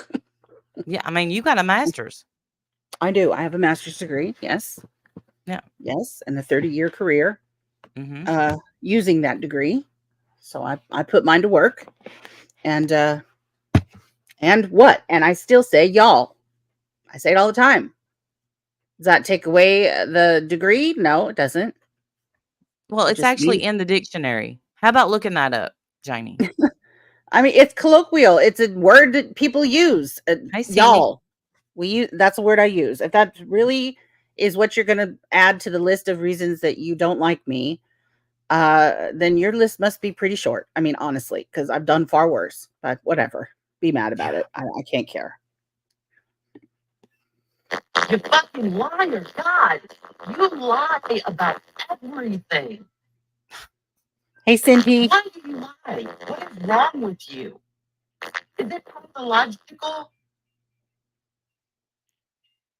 Yeah, you got a master's. I do. I have a master's degree. Yes. Yeah. Yes, and a 30-year career Mm-hmm. using that degree. So I put mine to work, and what? And I still say y'all. I say it all the time. Does that take away the degree? No, it doesn't. Well, It it's just actually means, in the dictionary. How about looking that up, Jaynie? it's colloquial. It's a word that people use. Hey, Cindy. Y'all. That's a word I use. If that really is what you're going to add to the list of reasons that you don't like me, then your list must be pretty short. Honestly, because I've done far worse. But whatever. Be mad about it. I can't care. You fucking liar. God, you lie about everything. Hey, Cindy. Why do you lie? What is wrong with you? Is it pathological?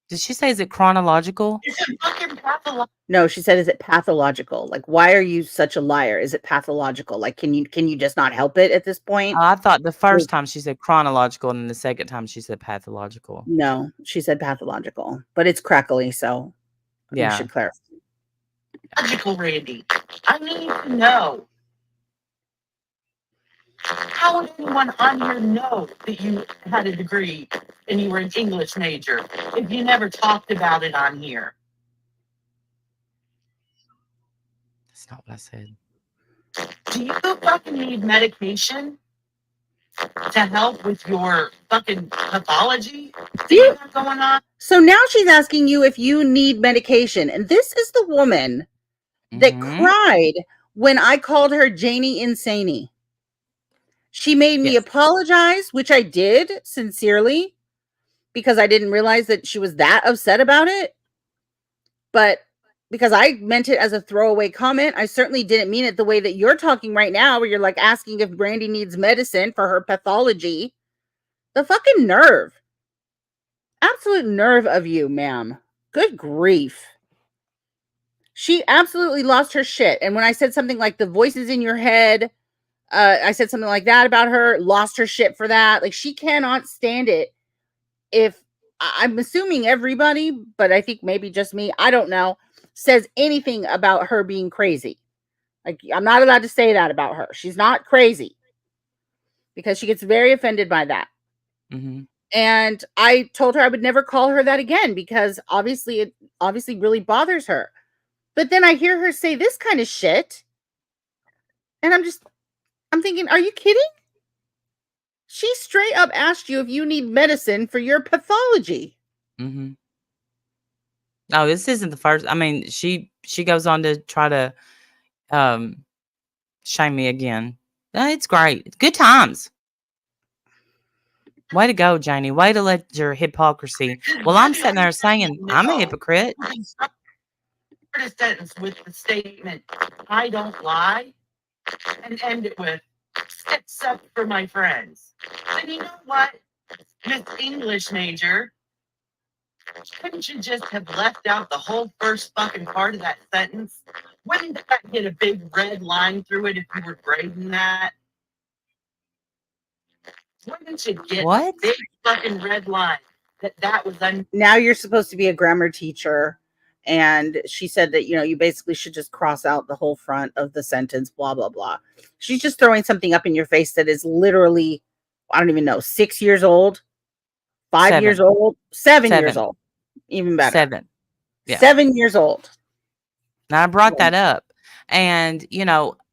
Did she say, is it chronological? Is it fucking pathological? No, she said, is it pathological? Like, why are you such a liar? Is it pathological? Like, can you just not help it at this point? I thought the first time she said chronological, and then the second time she said pathological. No, she said pathological, but it's crackly, so we Yeah. should clarify. Pathological, Randy. I need to know. How would anyone on here know that you had a degree and you were an English major if you never talked about it on here? That's not what I said. Do you fucking need medication to help with your fucking pathology that you have going on? So now she's asking you if you need medication. And this is the woman that cried when I called her Jaynie Insaney. She made me apologize, which I did sincerely, because I didn't realize that she was that upset about it. But because I meant it as a throwaway comment, I certainly didn't mean it the way that you're talking right now, where you're like asking if Brandy needs medicine for her pathology. The fucking nerve. Absolute nerve of you, ma'am. Good grief. She absolutely lost her shit. And when I said something like the voices in your head, I said something like that about her, lost her shit for that. Like, she cannot stand it. If I'm assuming everybody, but I think maybe just me, I don't know, says anything about her being crazy. Like, I'm not allowed to say that about her. She's not crazy, because she gets very offended by that. Mm-hmm. And I told her I would never call her that again, because it really bothers her. But then I hear her say this kind of shit, and I'm thinking, are you kidding? She straight up asked you if you need medicine for your pathology. Mm-hmm. No, this isn't the first. She goes on to try to shame me again. It's great. It's good times. Way to go, Jaynie. Way to let your hypocrisy. Well, I'm sitting there saying I'm a hypocrite. Start a sentence with the statement, I don't lie, and end it with, except for my friends. And you know what, Miss English major, couldn't you just have left out the whole first fucking part of that sentence? Wouldn't that get a big red line through it if you were grading that? Wouldn't you get a big fucking red line that was now you're supposed to be a grammar teacher, And she said that, you basically should just cross out the whole front of the sentence, blah, blah, blah. She's just throwing something up in your face that is literally, I don't even know, 6 years old, 5 years 7. old, 7 years 7. old, even better. 7. Yeah. 7 years old. Now I brought that up, and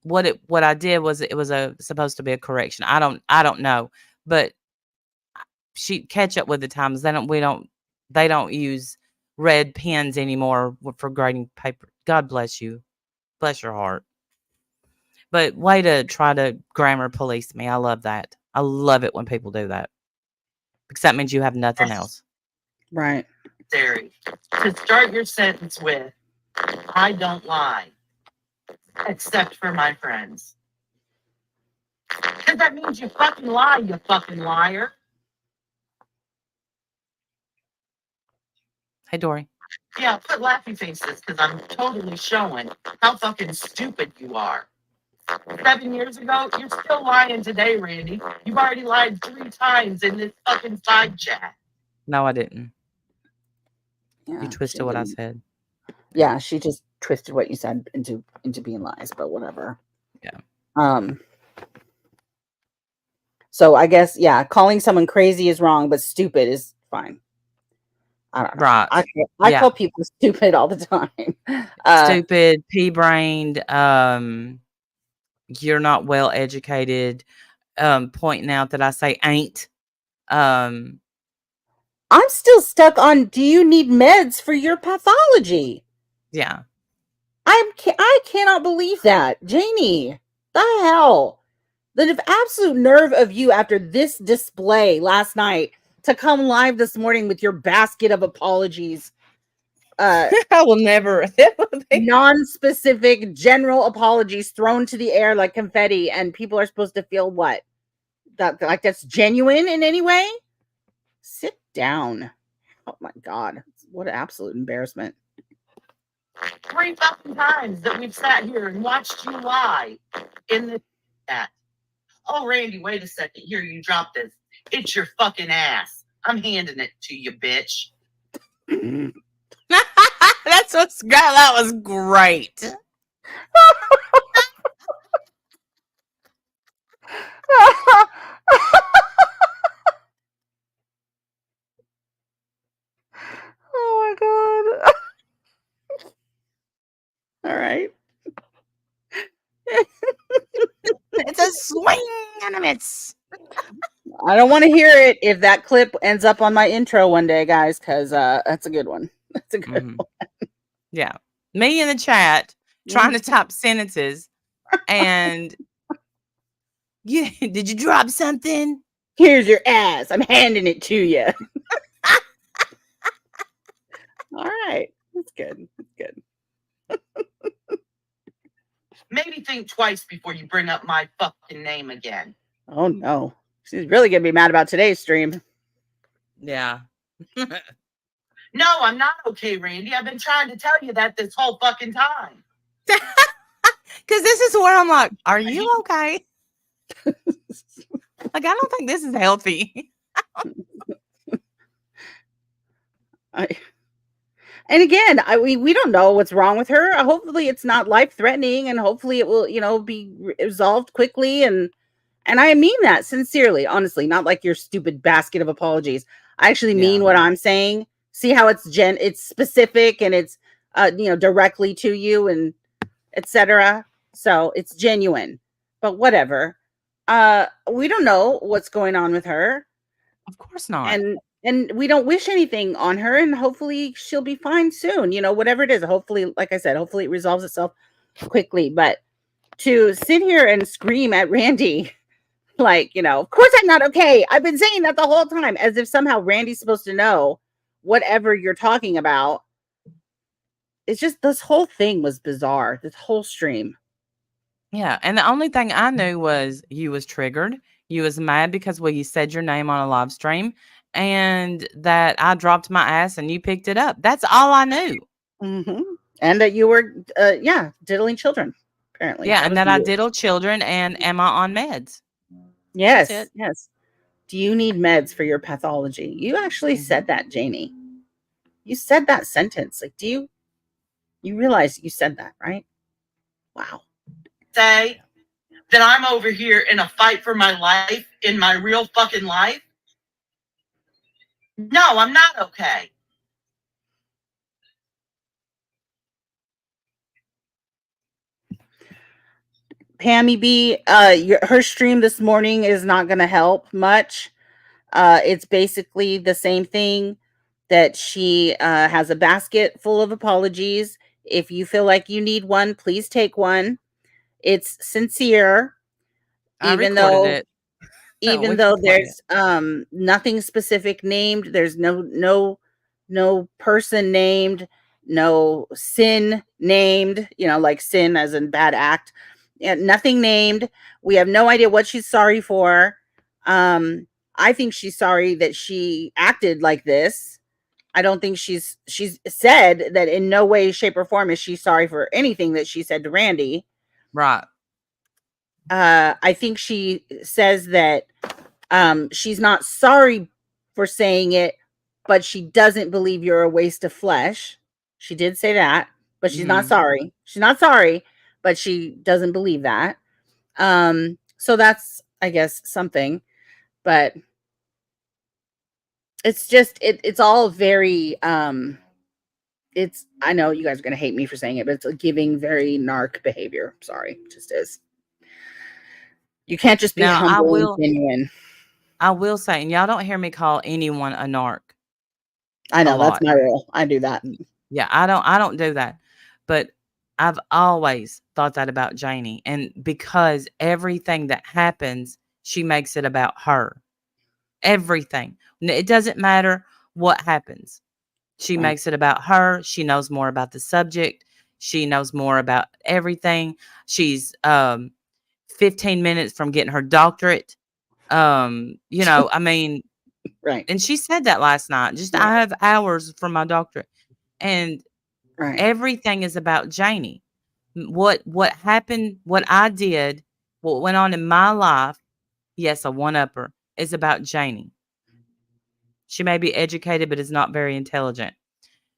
what I did was it was supposed to be a correction. I don't know, but she catch up with the times. They don't use red pens anymore for grading paper. God bless you, bless your heart. But way to try to grammar police me. I love that. I love it when people do that, because that means you have nothing else. Right. Necessary to start your sentence with, I don't lie, except for my friends. Because that means you fucking lie, you fucking liar. Hey, Dory. Yeah, put laughing faces, because I'm totally showing how fucking stupid you are. 7 years ago, you're still lying today, Randy. You've already lied 3 times in this fucking side chat. No, I didn't. Yeah, You twisted what I said. Yeah, she just twisted what you said into being lies, but whatever. Yeah. So I guess, yeah, calling someone crazy is wrong, but stupid is fine. I don't know. Right. I call people stupid all the time. Stupid, pea-brained, you're not well educated, pointing out that I say ain't. I'm still stuck on, do you need meds for your pathology? Yeah. I cannot believe that. Jaynie, the hell? The absolute nerve of you after this display last night to come live this morning with your basket of apologies. I will never. Non-specific general apologies thrown to the air like confetti, and people are supposed to feel what? That like that's genuine in any way? Sit down. Oh my God. What an absolute embarrassment. 3 fucking times that we've sat here and watched you lie in the chat. Oh, Randy, wait a second. Here, you drop this. It's your fucking ass. I'm handing it to you, bitch. That was great. Oh my God. All right. It's a swing and a miss. I don't want to hear it if that clip ends up on my intro one day, guys, because that's a good one. That's a good one. Yeah. Me in the chat trying to type sentences, and did you drop something? Here's your ass. I'm handing it to you. All right. That's good. That's good. Maybe think twice before you bring up my fucking name again. Oh, no. She's really going to be mad about today's stream. Yeah. No, I'm not okay, Randy. I've been trying to tell you that this whole fucking time. Because this is where I'm like, are you okay? Like, I don't think this is healthy. And again, we don't know what's wrong with her. Hopefully it's not life-threatening, and hopefully it will, be resolved quickly. And I mean that sincerely, honestly, not like your stupid basket of apologies. I actually mean what I'm saying. See how it's specific, and it's directly to you, and etc. So it's genuine. But whatever. We don't know what's going on with her. Of course not. And we don't wish anything on her, and hopefully she'll be fine soon. Whatever it is, hopefully, like I said, hopefully it resolves itself quickly. But to sit here and scream at Randy, like, of course I'm not okay. I've been saying that the whole time, as if somehow Randy's supposed to know whatever you're talking about. It's just, this whole thing was bizarre, this whole stream. Yeah, and the only thing I knew was you was triggered. You was mad because you said your name on a live stream, and that I dropped my ass and you picked it up. That's all I knew. Mm-hmm. And that you were, diddling children, apparently. Yeah, and that I diddle children, and am I on meds? Yes, yes. Do you need meds for your pathology? You actually said that, Jaynie. You said that sentence. Like, do you? You realize you said that, right? Wow. Say that I'm over here in a fight for my life in my real fucking life? No, I'm not okay. Pammy B, her stream this morning is not going to help much. It's basically the same thing that she has a basket full of apologies. If you feel like you need one, please take one. It's sincere, I even recorded though it. even We though can play it. there's nothing specific named, there's no person named, no sin named, like sin as in bad act. Yeah, nothing named. We have no idea what she's sorry for. um I think she's sorry that she acted like this. I don't think she's said that in no way, shape, or form is she sorry for anything that she said to Randy. Right. I think she says that she's not sorry for saying it, but she doesn't believe you're a waste of flesh. She did say that, but she's not Hmm. sorry. She's not sorry, but she doesn't believe that. So that's, I guess, something. But it's just it's all very it's, I know you guys are gonna hate me for saying it, but it's giving very narc behavior. Sorry, it just is. You can't just be Now humble and genuine. I will say, and y'all don't hear me call anyone a narc I a know that's lot. my rule. I do that. Yeah, I don't do that. But I've always thought that about Janie. And because everything that happens, she makes it about her. Everything. It doesn't matter what happens. She Right. makes it about her. She knows more about the subject. She knows more about everything. She's 15 minutes from getting her doctorate. I mean, Right. and she said that last night. Just Right. I have hours from my doctorate. And Right. everything is about Janie. What happened, what I did, what went on in my life, yes, a one-upper, is about Janie. She may be educated, but is not very intelligent.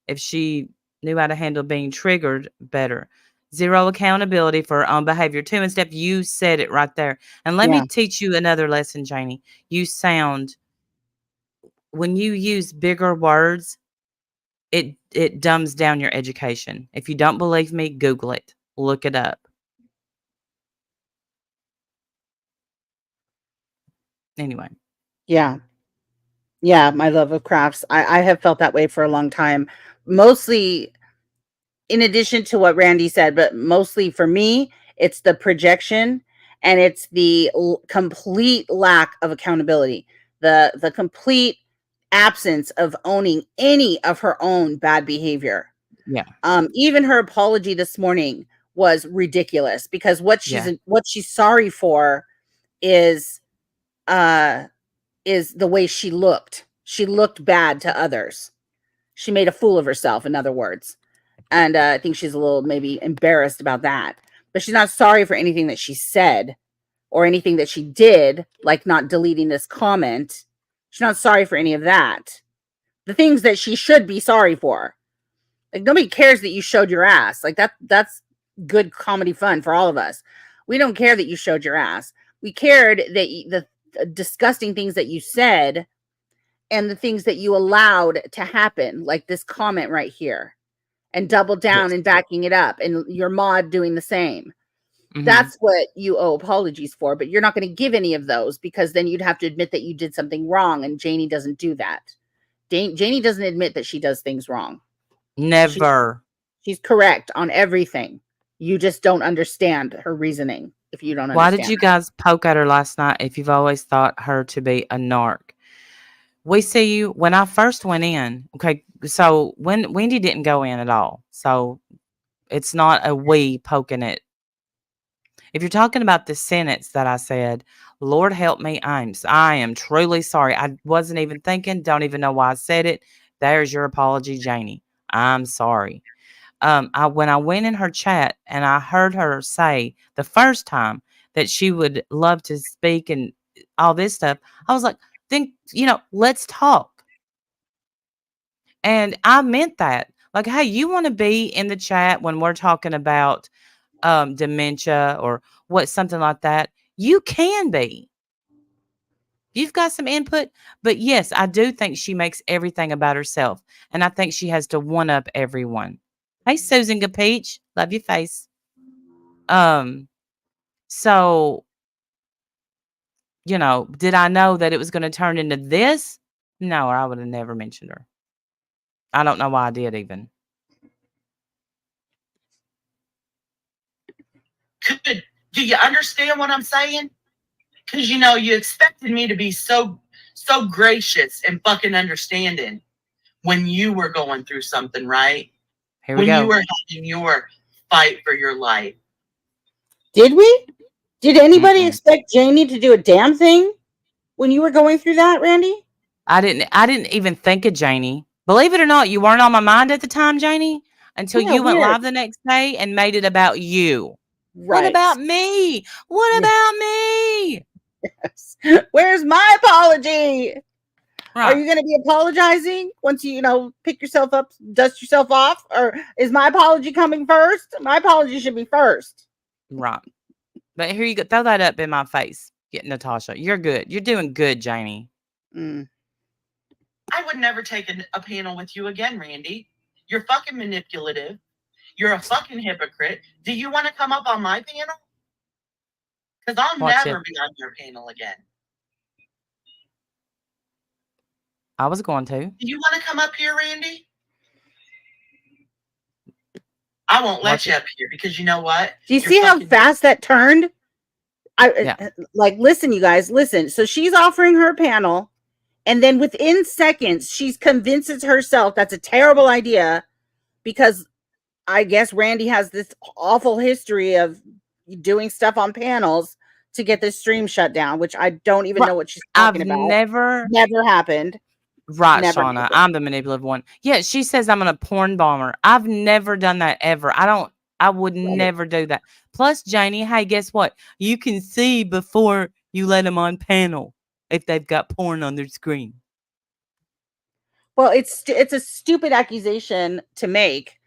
If she knew how to handle being triggered better. Zero accountability for her own behavior. Too, and Steph, you said it right there. And let me Yeah. teach you another lesson, Janie. You sound, when you use bigger words, it dumbs down your education. If you don't believe me, Google it. Look it up. Anyway. Yeah. Yeah. My love of crafts. I have felt that way for a long time. Mostly in addition to what Randy said, but mostly for me, it's the projection and it's the complete lack of accountability, the complete absence of owning any of her own bad behavior. Yeah. Even her apology this morning was ridiculous because Yeah. what she's sorry for is uh is the way she looked. She looked bad to others. She made a fool of herself, in other words. And I think she's a little maybe embarrassed about that. But she's not sorry for anything that she said or anything that she did, like not deleting this comment. She's not sorry for any of that. The things that she should be sorry for. Like nobody cares that you showed your ass. Like that's good comedy fun for all of us. We don't care that you showed your ass. We cared that the disgusting things that you said and the things that you allowed to happen, like this comment right here, and double down Yes. and backing it up, and your mod doing the same. Mhm. That's what you owe apologies for, but you're not going to give any of those because then you'd have to admit that you did something wrong, and Jaynie doesn't do that. Jaynie doesn't admit that she does things wrong. She's Never. she's correct on everything. You just don't understand her reasoning if you don't Why did understand you guys poke at her last night if you've always thought her to be a narc? We see you when I first went in. Okay, so when Wendy didn't go in at all. So it's not a we poking it. If you're talking about the sentence that I said, Lord help me, I am truly sorry. I wasn't even thinking, don't even know why I said it. There's your apology, Janie. I'm sorry. When I went in her chat and I heard her say the first time that she would love to speak and all this stuff, I was like, then, let's talk. And I meant that. Like, hey, you want to be in the chat when we're talking about dementia or what, something like that? You can be. You've got some input, but yes, I do think she makes everything about herself, and I think she has to one up everyone. Hey, Susan Peach, love your face. Um, so did I know that it was going to turn into this? No, or I would have never mentioned her. I don't know why I did even. Could do you understand what I'm saying? Because you expected me to be so gracious and fucking understanding when you were going through something, right? Here we When you go. were having your fight for your life. Did we? Did anybody Mm-mm. expect Jaynie to do a damn thing when you were going through that, Randy? I didn't even think of Jaynie. Believe it or not, you weren't on my mind at the time, Jaynie, until Yeah, you went weird. live the next day and made it about you. What Right. about me? What Yeah. about me? Yes. Where's my apology? Are Right, you going to be apologizing once you pick yourself up, dust yourself off? Or is my apology coming first? My apology should be first. right. But here you go. Throw that up in my face. Get Natasha. You're good. You're doing good, Jaynie. Mm. I would never take a panel with you again, Randy. You're fucking manipulative. You're a fucking hypocrite. Do you want to come up on my panel? Because I'll Watch never it. be on your panel again. I was going to. Do you want to come up here, Randy? I won't let Watch you it. up here because you know what? Do you You're see how fucking fast that turned? Yeah. Listen, you guys, listen. So she's offering her panel, and then within seconds, she convinces herself that's a terrible idea because I guess Randy has this awful history of doing stuff on panels to get this stream shut down, which I don't even Right. know what she's talking I've about. never. Never happened. Right, Never Shauna. happened. I'm the manipulative one. Yeah, she says I'm gonna porn bomber. I've never done that ever. I would Right. never do that. Plus, Jaynie, hey, guess what? You can see before you let them on panel if they've got porn on their screen. Well, it's a stupid accusation to make.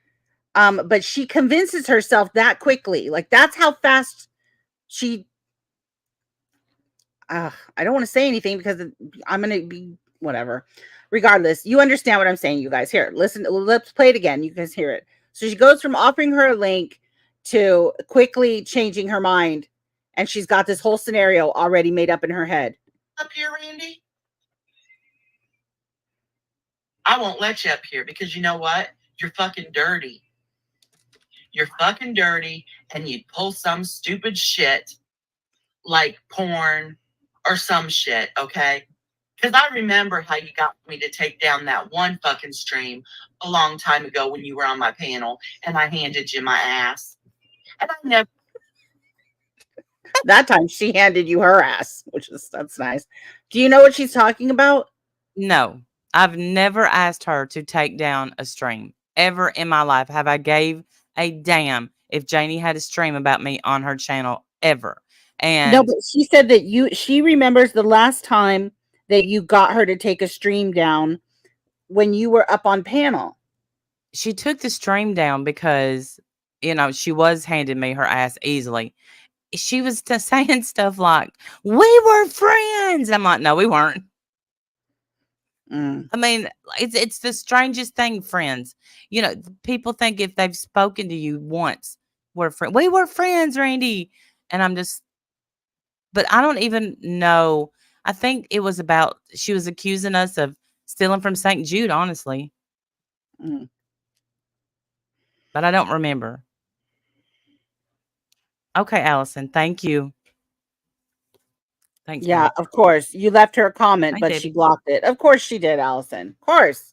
But she convinces herself that quickly. Like that's how fast she I don't want to say anything because I'm going to be whatever. Regardless, you understand what I'm saying, you guys. Here, listen, let's play it again. You guys hear it. So she goes from offering her a link to quickly changing her mind, and she's got this whole scenario already made up in her head. up here, Randy. I won't let you up here because you know what? You're fucking dirty. You're fucking dirty, and you'd pull some stupid shit like porn or some shit, okay? Because I remember how you got me to take down that one fucking stream a long time ago when you were on my panel and I handed you my ass. And I never. That time she handed you her ass, that's nice. Do you know what she's talking about? No, I've never asked her to take down a stream ever in my life. Have I gave a damn if Jaynie had a stream about me on her channel ever? No, And but she said that she remembers the last time that you got her to take a stream down when you were up on panel. she took the stream down because she was handing me her ass easily. She was saying stuff like, "We were friends." I'm like, "No, we weren't." Mm. I mean, it's the strangest thing, friends. People think if they've spoken to you once, we're friends. We were friends, Randy. And I'm just, but I don't even know. I think it was about, she was accusing us of stealing from St. Jude, honestly. Mm. But I don't remember. Okay, Allison, thank you. Thanks, Yeah, babe. of course. You left her a comment, Thanks, but she Debbie. blocked it. Of course she did, Allison. Of course.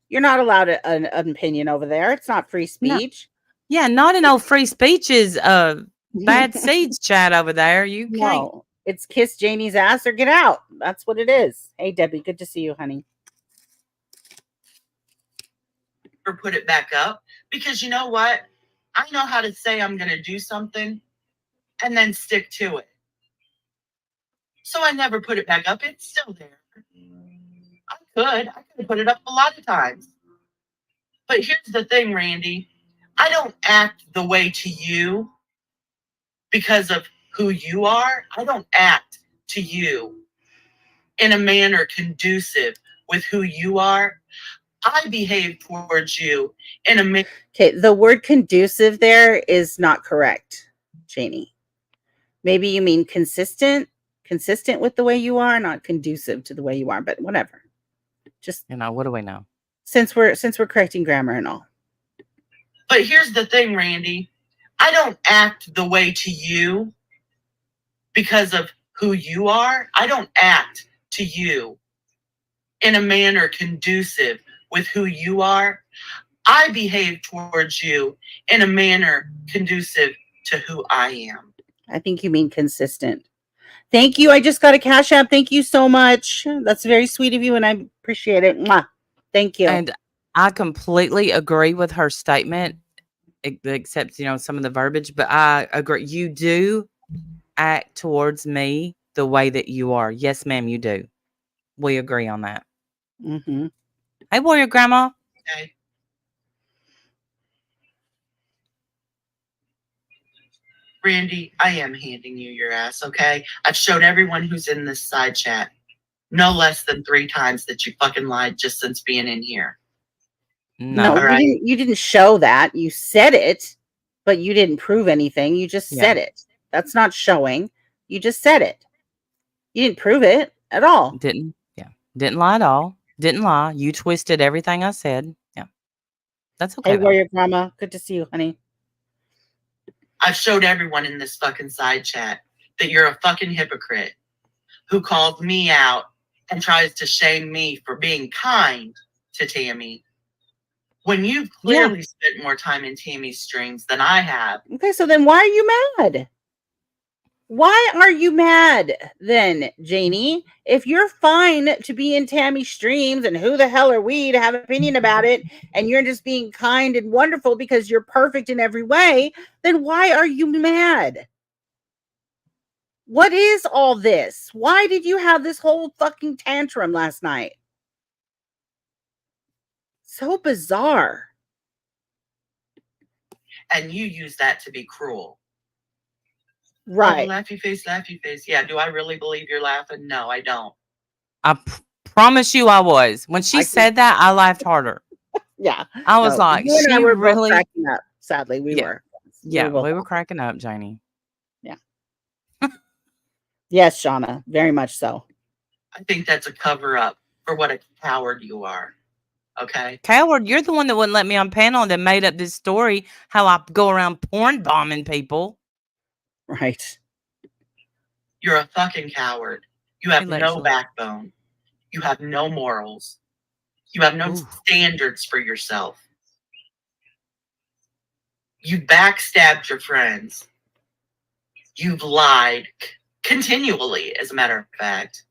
You're not allowed an opinion over there. It's not free No, speech. yeah, not in old free speeches, bad seeds chat over there. You can't. No, it's kiss Janie's ass or get out. That's what it is. Hey, Debbie, good to see you, honey. Or put it back up because you know what? I know how to say I'm going to do something and then stick to it. So I never put it back up. It's still there. I could have put it up a lot of times. But here's the thing, Randy. I don't act the way to you because of who you are. I don't act to you in a manner conducive with who you are. I behave towards you in a manner. Okay, the word conducive there is not correct, Jaynie. Maybe you mean consistent with the way you are, not conducive to the way you are, but whatever. Just what do we know? Since we're correcting grammar and all. But here's the thing, Randy. I don't act the way to you because of who you are. I don't act to you in a manner conducive with who you are. I behave towards you in a manner conducive to who I am. I think you mean consistent. Thank you. I just got a Cash App. Thank you so much. That's very sweet of you, and I appreciate it. Mwah. Thank you. And I completely agree with her statement, except, some of the verbiage, but I agree. You do act towards me the way that you are. Yes, ma'am, you do. We agree on that. Mm-hmm. Hey, Warrior Grandma. Okay. Randy, I am handing you your ass, okay? I've showed everyone who's in this side chat no less than 3 times that you fucking lied just since being in here. No, right. you didn't show that. You said it, but you didn't prove anything. You just said it. That's not showing. You just said it. You didn't prove it at all. Didn't lie at all. Didn't lie. You twisted everything I said. Yeah. That's okay. Hey, Warrior Grandma. Good to see you, honey. I've showed everyone in this fucking side chat that you're a fucking hypocrite who calls me out and tries to shame me for being kind to Tammy when you've clearly spent more time in Tammy's streams than I have. Okay, so then why are you mad? Why are you mad then, Jaynie? If you're fine to be in Tammy's streams, and who the hell are we to have an opinion about it, and you're just being kind and wonderful because you're perfect in every way, then why are you mad? What is all this? Why did you have this whole fucking tantrum last night? So bizarre. And you use that to be cruel. Right. Oh, laughy face, laughy face. Yeah, do I really believe you're laughing? No, I don't. I promise you I was. When she said that, I laughed harder. Yeah. I was like, you and I were really both cracking up. Sadly, we were. Yeah, we were cracking up, Jaynie. Yeah. Yes, Shauna, very much so. I think that's a cover-up for what a coward you are. Okay? Coward, you're the one that wouldn't let me on panel that made up this story how I go around porn bombing people. Right. You're a fucking coward. You have no backbone. You have no morals. You have no standards for yourself. You backstabbed your friends. You've lied continually, as a matter of fact.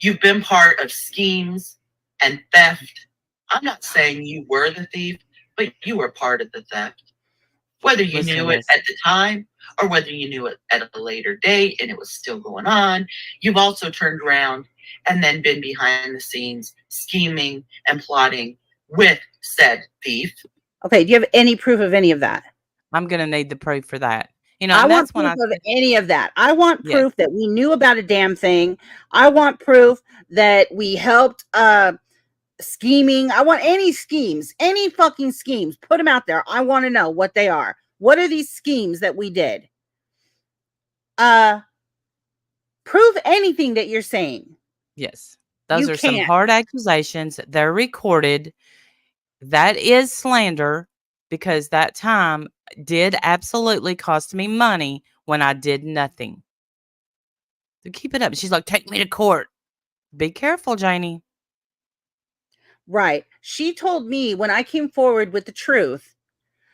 You've been part of schemes and theft. I'm not saying you were the thief, but you were part of the theft. Whether you knew it at the time or whether you knew it at a later date and it was still going on, you've also turned around and then been behind the scenes scheming and plotting with said thief. Okay, do you have any proof of any of that? I'm going to need the proof for that. I want proof of any of that. I want proof that we knew about a damn thing. I want proof that we helped scheming. I want any schemes, any fucking schemes. Put them out there. I want to know what they are. What are these schemes that we did? Prove anything that you're saying. Yes. Those are some hard accusations. They're recorded. That is slander because that time did absolutely cost me money when I did nothing. So keep it up. She's like, take me to court. Be careful, Jaynie. Right. She told me when I came forward with the truth,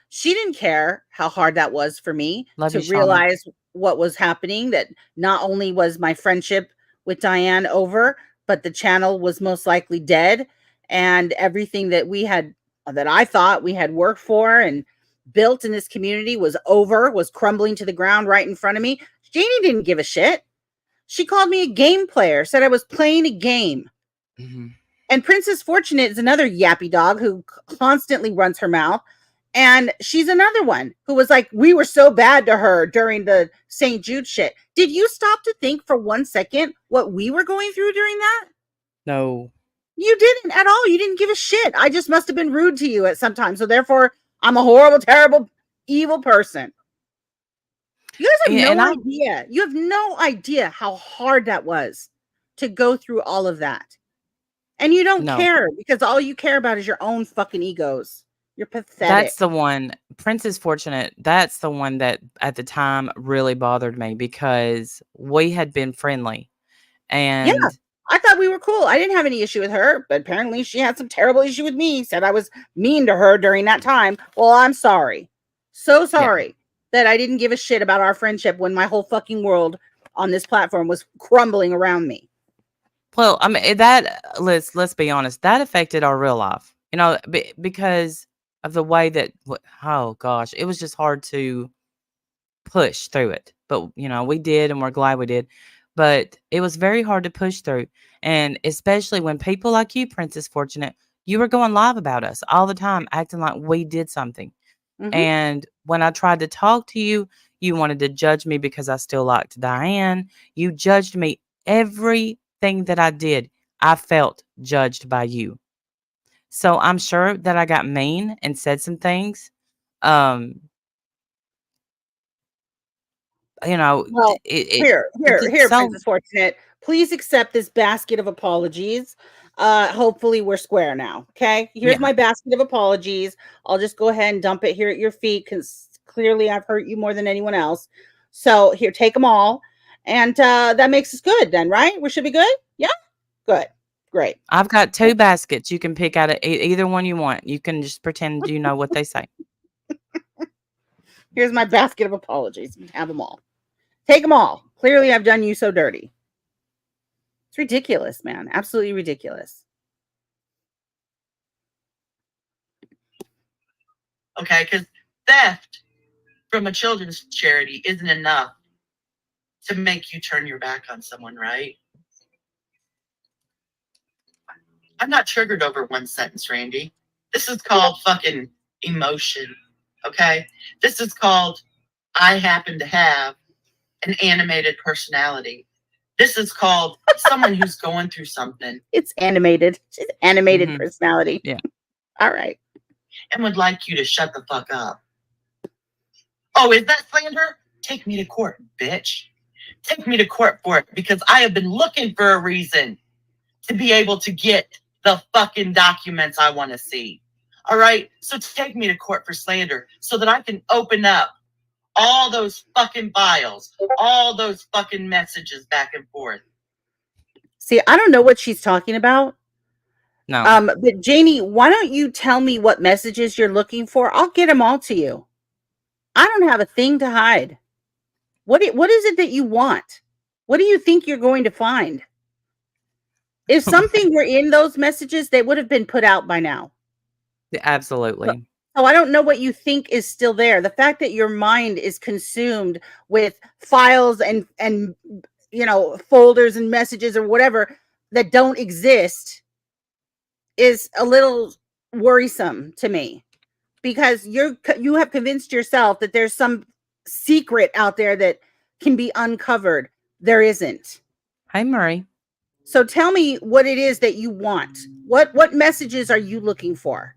she didn't care how hard that was for me to realize what was happening, that not only was my friendship with Diane over, but the channel was most likely dead, and everything that we had, that I thought we had worked for and built in this community was over, was crumbling to the ground right in front of me. Jaynie didn't give a shit. She called me a game player, said I was playing a game. Mm-hmm. And Princess Fortunate is another yappy dog who constantly runs her mouth. And she's another one who was like, we were so bad to her during the St. Jude shit. Did you stop to think for 1 second what we were going through during that? No. You didn't at all. You didn't give a shit. I just must have been rude to you at some time. So therefore, I'm a horrible, terrible, evil person. You guys have no idea. You have no idea how hard that was to go through all of that. And you don't care because all you care about is your own fucking egos. You're pathetic. That's the one, Princess Fortunate, that's the one that at the time really bothered me because we had been friendly. And yeah, I thought we were cool. I didn't have any issue with her, but apparently she had some terrible issue with me. Said I was mean to her during that time. Well, I'm sorry. So sorry that I didn't give a shit about our friendship when my whole fucking world on this platform was crumbling around me. Well, I mean, that let's be honest, that affected our real life, you know, because of the way that, oh gosh, it was just hard to push through it. But, you know, we did, and we're glad we did. But it was very hard to push through. And especially when people like you, Princess Fortunate, you were going live about us all the time, acting like we did something. Mhm. And when I tried to talk to you, you wanted to judge me because I still liked Diane. You judged me. Everything that I did, I felt judged by you. So I'm sure that I got mean and said some things. You know, Well, here, it's so Princess Fortunate. Please accept this basket of apologies. Hopefully we're square now. Okay. Here's yeah. my basket of apologies. I'll just go ahead and dump it here at your feet because clearly I've hurt you more than anyone else. So here, take them all. And that makes us good then, right? We should be good? Yeah? Good. Great. I've got 2 baskets. You can pick out either one you want. You can just pretend you know what they say. Here's my basket of apologies. You can have them all. Take them all. Clearly I've done you so dirty. It's ridiculous, man. Absolutely ridiculous. Okay, because theft from a children's charity isn't enough to make you turn your back on someone, right? I'm not triggered over one sentence, Randy. This is called fucking emotion, okay? This is called I happen to have an animated personality. This is called someone who's going through something. It's animated. She's animated personality. Yeah. All right. And would like you to shut the fuck up. Oh, is that slander? Take me to court, bitch. Take me to court for it because I have been looking for a reason to be able to get the fucking documents I want to see. All right? So take me to court for slander so that I can open up all those fucking files, all those fucking messages back and forth. See, I don't know what she's talking about. No. But Jaynie, why don't you tell me what messages you're looking for? I'll get them all to you. I don't have a thing to hide. What is it that you want? What do you think you're going to find? If something were in those messages, they would have been put out by now. Absolutely. So I don't know what you think is still there. The fact that your mind is consumed with files and you know, folders and messages or whatever that don't exist is a little worrisome to me, because you have convinced yourself that there's some secret out there that can be uncovered. There isn't. Hey, Murray. So tell me what it is that you want. What messages are you looking for?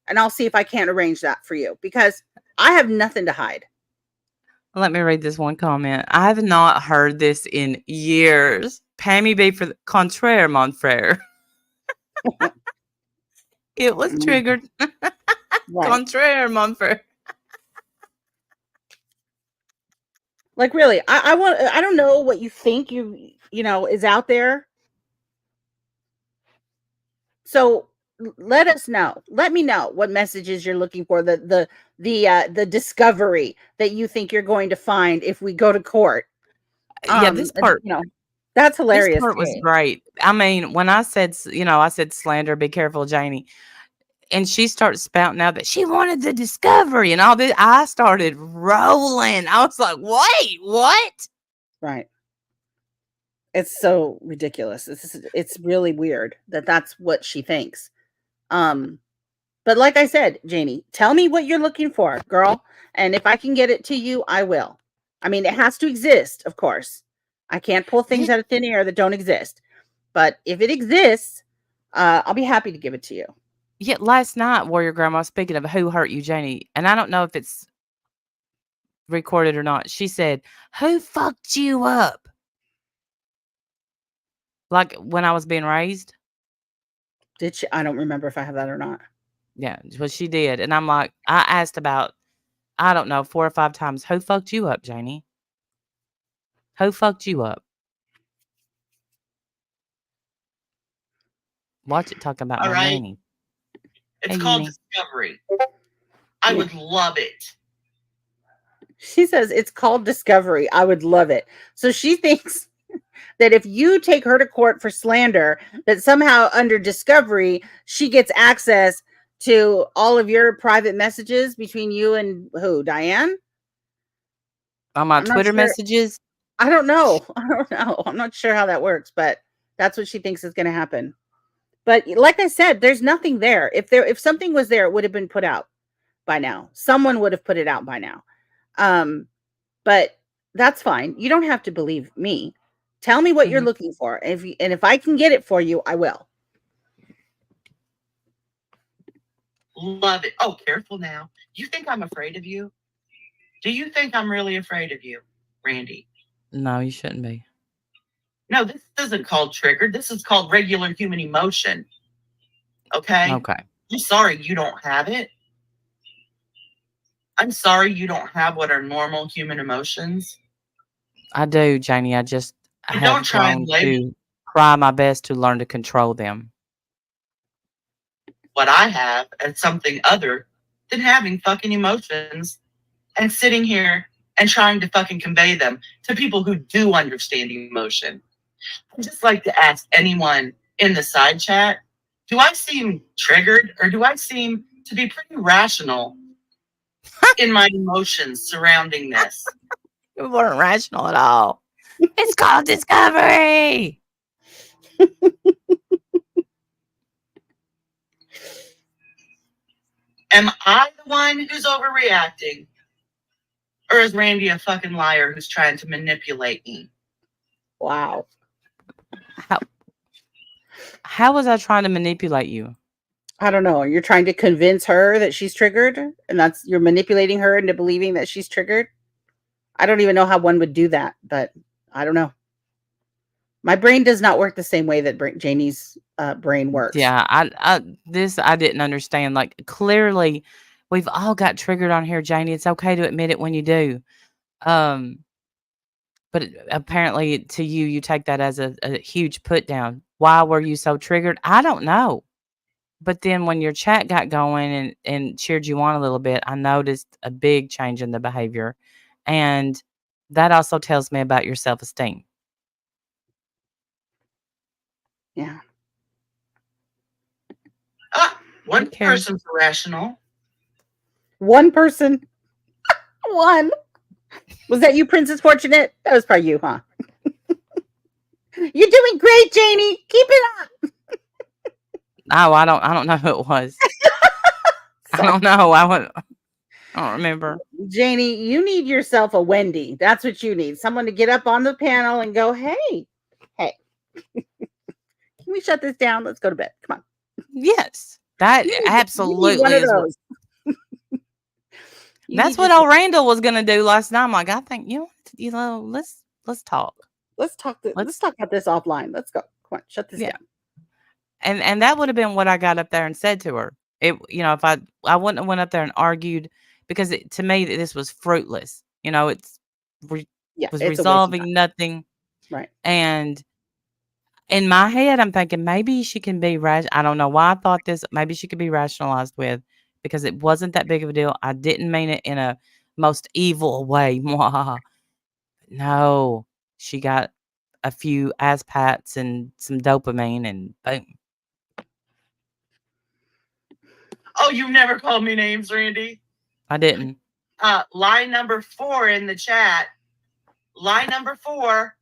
And I'll see if I can't arrange that for you, because I have nothing to hide. Let me read this one comment. I have not heard this in years. Pammy B for the contraire, mon frere. It was triggered. Right. Contraire, mon frere. Like, really, I don't know what you think you know is out there. So let us know. Let me know what messages you're looking for. The discovery that you think you're going to find if we go to court. Yeah, this part, you know, that's hilarious. This part was great. I mean, when I said, you know, I said slander, be careful, Jaynie. And she started spouting out that she wanted the discovery and all this. I started rolling. I was like, wait, what? Right. It's so ridiculous. It's really weird that that's what she thinks. Um, but like I said, Jaynie, tell me what you're looking for, girl, and if I can get it to you, I will. I mean, it has to exist, of course. I can't pull things Yet, out of thin air that don't exist. But if it exists, I'll be happy to give it to you. yet last night, Warrior Grandma, speaking of who hurt you, Jaynie, and I don't know if it's recorded or not, she said, "Who fucked you up?" Like when I was being raised. Did she? I don't remember if I have that or not. Yeah, well, she did. And I'm like, I asked about, I don't know, 4 or 5 times, who fucked you up, Jaynie? Who fucked you up? Watch it talking about All my right. nanny. It's Hey, called Uni. Discovery. I Yeah. would love it. She says it's called Discovery. I would love it. So she thinks that if you take her to court for slander, that somehow under Discovery, she gets access to all of your private messages between you and who, Diane? On my I'm not Twitter sure. messages, I don't know. I don't know. I'm not sure how that works, but that's what she thinks is going to happen. But like I said, there's nothing there. If something was there, it would have been put out by now. Someone would have put it out by now. Um, but that's fine. You don't have to believe me. Tell me what you're Mhm. looking for. And if I can get it for you, I will. Love it. Oh, careful now. You think I'm afraid of you? Do you think I'm really afraid of you, Randy? No, you shouldn't be. No, this isn't called triggered. This is called regular human emotion. Okay? Okay. I'm sorry you don't have it. I'm sorry you don't have what are normal human emotions. I do, Janie. I just And don't have try and grown label to try my best to learn to control them. what I have as something other than having fucking emotions and sitting here and trying to fucking convey them to people who do understand emotion. I'd just like to ask anyone in the side chat, do I seem triggered or do I seem to be pretty rational in my emotions surrounding this? You weren't rational at all. It's called Discovery. Am I the one who's overreacting? Or is Randy a fucking liar who's trying to manipulate me? Wow. How was I trying to manipulate you? I don't know. You're trying to convince her that she's triggered, and that's you're manipulating her into believing that she's triggered. I don't even know how one would do that, but I don't know. My brain does not work the same way that Janie's brain works. Yeah, I didn't understand. Like clearly, we've all got triggered on here, Janie. It's okay to admit it when you do. But apparently to you, you take that as a huge put down. Why were you so triggered? I don't know. But then when your chat got going and cheered you on a little bit, I noticed a big change in the behavior. And that also tells me about your self-esteem. Yeah. One It carries. person's irrational. One person. One. Was that you, Princess Fortunate? That was probably you, huh? You're doing great, Jaynie. Keep it up. Oh, I don't know who it was. I don't know. I don't remember. Jaynie, you need yourself a Wendy. That's what you need. Someone to get up on the panel and go, hey, can we shut this down? Let's go to bed. Come on. Yes. That You need absolutely one of is what those. that's what old Randall was gonna do last night. I'm like, I think let's talk. Let's talk about this offline. Let's go. Come on, shut this Yeah. down. And that would have been what I got up there and said to her. If I wouldn't have went up there and argued because to me this was fruitless. It's was Yeah, it's a waste of resolving time. nothing. Right. And in my head, I'm thinking maybe she can be I don't know why I thought this. Maybe she could be rationalized with because it wasn't that big of a deal. I didn't mean it in a most evil way. No, she got a few ass pats and some dopamine and boom. Oh, you never called me names, Randy. I didn't. Line number 4 in the chat. Line number 4.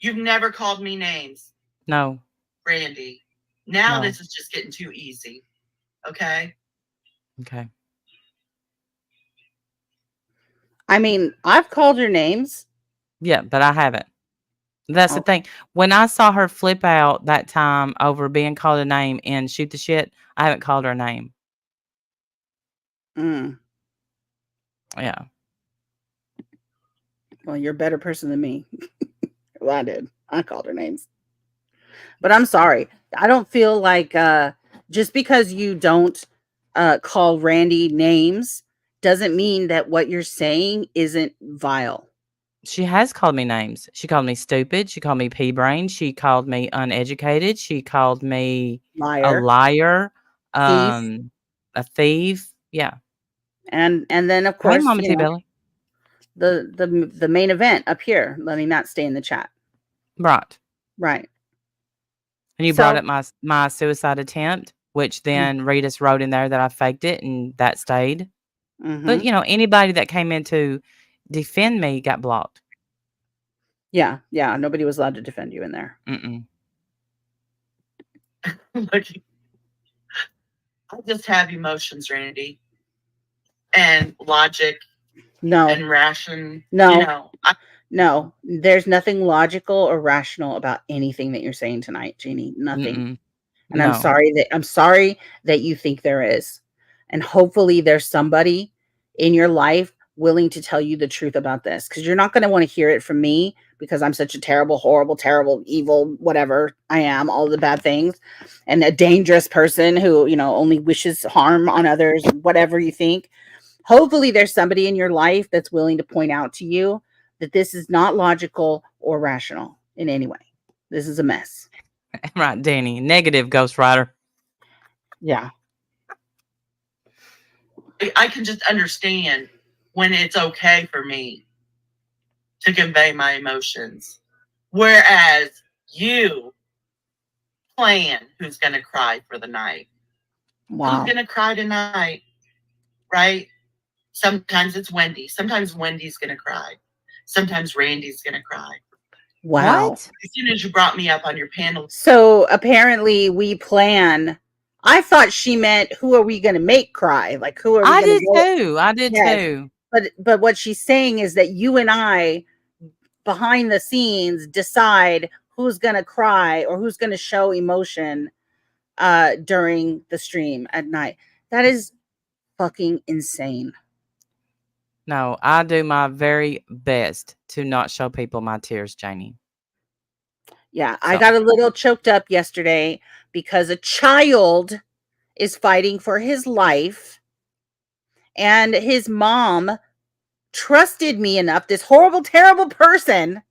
You've never called me names, No. Randy. Now No. this is just getting too easy. Okay? Okay. I mean, I've called her names. Yeah, but I haven't. That's the Oh, thing. When I saw her flip out that time over being called a name in Shoot the Shit, I haven't called her a name. mm. Yeah. Well, you're a better person than me. Well, I did. I called her names. But I'm sorry. I don't feel like just because you don't call Randy names doesn't mean that what you're saying isn't vile. She has called me names. She called me stupid. She called me pea brain. She called me uneducated. She called me a Liar, liar, thief, a thief. Yeah. and then of Hey, course, Mama T Belly. the main event up here, letting that stay in the chat. Right. Right. And you brought So, up my suicide attempt, which mm, then Regis wrote in there that I faked it and that stayed. But, mhm. anybody that came in to defend me got blocked. Yeah, nobody was allowed to defend you in there. Mm-mm. Look, I just have emotions, Randy, and logic No. and ration. No. No, there's nothing logical or rational about anything that you're saying tonight, Jaynie. Nothing. Mm-mm. And No. I'm sorry that you think there is. And hopefully there's somebody in your life willing to tell you the truth about this, because you're not going to want to hear it from me, because I'm such a terrible, horrible, terrible, evil, whatever I am, all the bad things, and a dangerous person who, only wishes harm on others, whatever you think. Hopefully there's somebody in your life that's willing to point out to you that this is not logical or rational in any way. This is a mess. Right, Danny. Negative Ghost Rider. Yeah. I can just understand when it's okay for me to convey my emotions. Whereas you plan who's going to cry for the night. Wow. Who's going to cry tonight, right? Sometimes it's Wendy. Sometimes Wendy's going to cry. Sometimes Randy's going to cry. Wow. What? As soon as you brought me up on your panel. So apparently we plan. I thought she meant, who are we going to make cry? Like, who are we I going did to go? too. I did Yes. too. But what she's saying is that you and I, behind the scenes, decide who's going to cry or who's going to show emotion during the stream at night. That is fucking insane. No, I do my very best to not show people my tears, Jaynie. Yeah, I So, got a little choked up yesterday because a child is fighting for his life, and his mom trusted me enough, this horrible, terrible person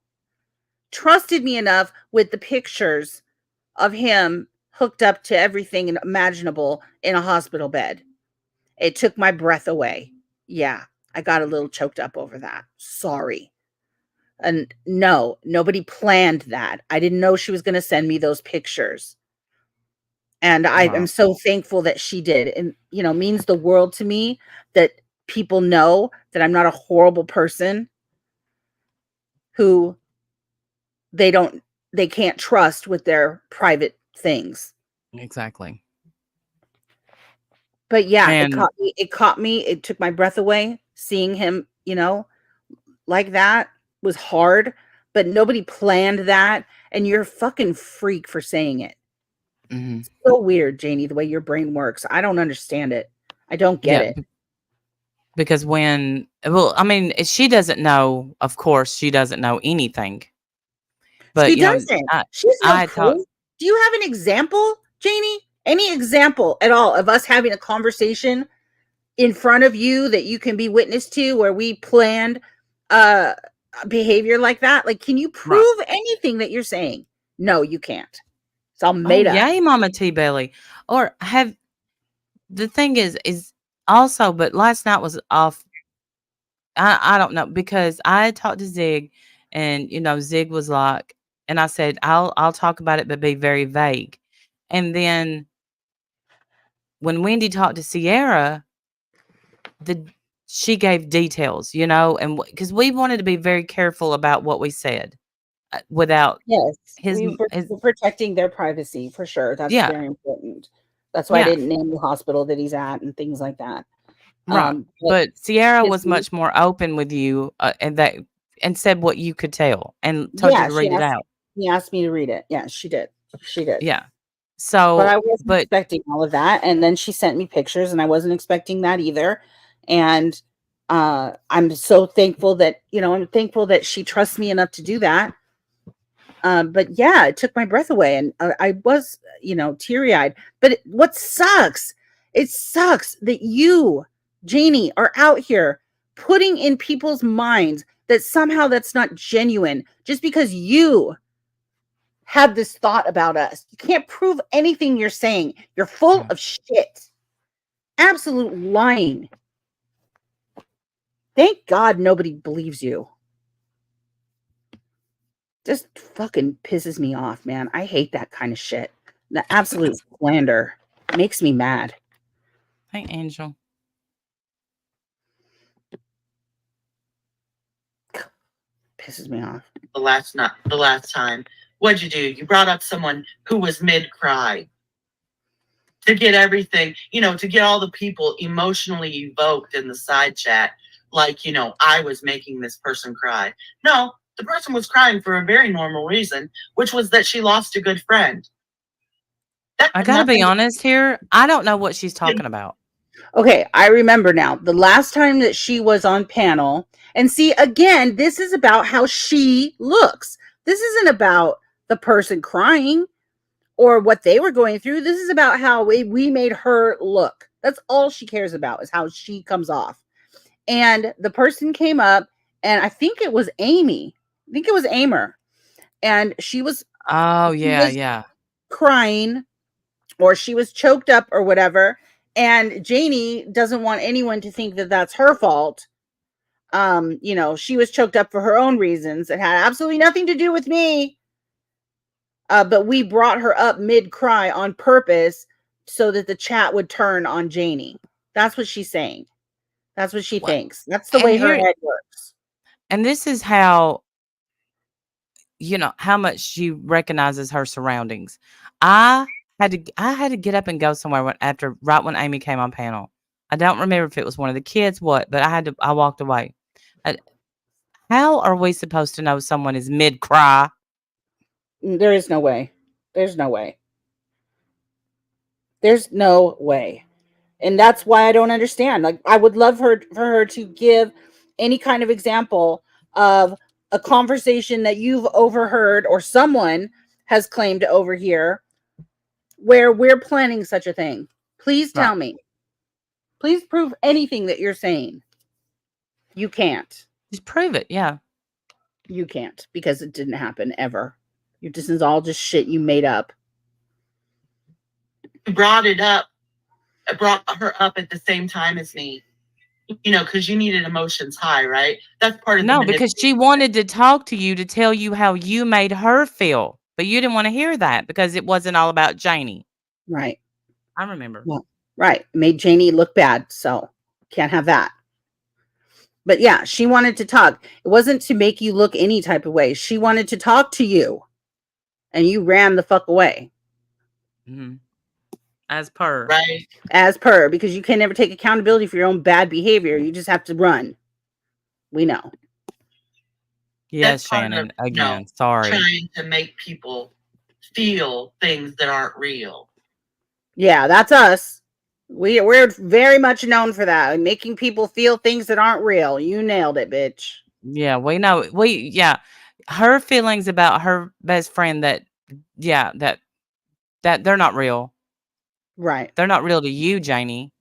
trusted me enough with the pictures of him hooked up to everything imaginable in a hospital bed. It took my breath away. Yeah, I got a little choked up over that. Sorry. And no, nobody planned that. I didn't know she was going to send me those pictures. And I am wow. so thankful that she did. And, means the world to me that people know that I'm not a horrible person who they can't trust with their private things. Exactly. But yeah, it And caught me. It took my breath away. Seeing him, like that was hard, but nobody planned that. And you're a fucking freak for saying it. mhm. It's so weird, Jaynie, the way your brain works. I don't understand it. I don't get Yeah, it. because she doesn't know, of course, she doesn't know anything. But, She doesn't. I She's no I thought, clue. Do you have an example, Jaynie? Any example at all of us having a conversation in front of you that you can be witness to where we planned uh behavior like that? Like, can you right. prove anything that you're saying? No, you can't. It's all Oh, made up. yay, Mama T Belly. Or the thing is also, but last night was off. I don't know, because I had talked to Zig, and Zig was like, and I said, I'll talk about it, but be very vague. And then when Wendy talked to Sierra, the she gave details, and because we wanted to be very careful about what we said. without Yes, his we're protecting their privacy for sure. That's yeah, very important. That's why I yeah, didn't name the hospital that he's at and things like that. right. But But Sierra his was much more open with you, and said what you could tell and told you yeah, to read it out. he asked me to read it. Yeah, she did. She did. Yeah. But So, I wasn't but expecting all of that, and then she sent me pictures, and I wasn't expecting that either. And I'm so thankful that I'm thankful that she trusts me enough to do that. But yeah, it took my breath away, and I was teary eyed. But what sucks? It sucks that you, Jaynie, are out here putting in people's minds that somehow that's not genuine just because you have this thought about us. You can't prove anything you're saying. You're full of shit. Absolute lying. Thank God nobody believes you. Just fucking pisses me off, man. I hate that kind of shit. The absolute slander makes me mad. hey, Angel. Pisses me off. The last time. What'd you do? You brought up someone who was mid-cry to get everything, to get all the people emotionally evoked in the side chat. Like, I was making this person cry. No, the person was crying for a very normal reason, which was that she lost a good friend. That I had gotta be nothing to honest here. I don't know what she's talking about. Okay, I remember now. The last time that she was on panel, and see, again, this is about how she looks. This isn't about the person crying or what they were going through. This is about how we made her look. That's all she cares about, is how she comes off. And the person came up, and I think it was Amy. I think it was Amer. And she was Oh, yeah, yeah. crying, or she was choked up or whatever. And Jaynie doesn't want anyone to think that that's her fault. She was choked up for her own reasons. It had absolutely nothing to do with me. But we brought her up mid-cry on purpose so that the chat would turn on Jaynie. That's what she's saying. That's what she What? thinks. That's the And way her here, head works. and this is how how much she recognizes her surroundings. I I had to get up and go somewhere right when Amy came on panel. I don't remember if it was one of the kids, but I walked away. Uh, How are we supposed to know someone is mid cry? There is no way. There's no way. There's no way. And that's why I don't understand. Like, I would love for her to give any kind of example of a conversation that you've overheard or someone has claimed to overhear where we're planning such a thing. Please Right. tell me. Please prove anything that you're saying. You can't. Just prove it. Yeah. You can't, because it didn't happen ever. This is all just shit you made up. brought it up. I brought her up at the same time as me. Because you needed emotions high, right? That's part of No, because she wanted to talk to you to tell you how you made her feel. But you didn't want to hear that because it wasn't all about Jaynie. Right. I remember. Well, right. Made Jaynie look bad, so can't have that. But yeah, she wanted to talk. It wasn't to make you look any type of way. She wanted to talk to you, and you ran the fuck away. Mm-hmm. As per. Right. As per, because you can never take accountability for your own bad behavior. You just have to run. We know. Yes, Shannon. Again, sorry. Trying to make people feel things that aren't real. Yeah, that's us. We're very much known for that, making people feel things that aren't real. You nailed it, bitch. Yeah, we know. Her feelings about her best friend that they're not real. Right. They're not real to you, Jaynie.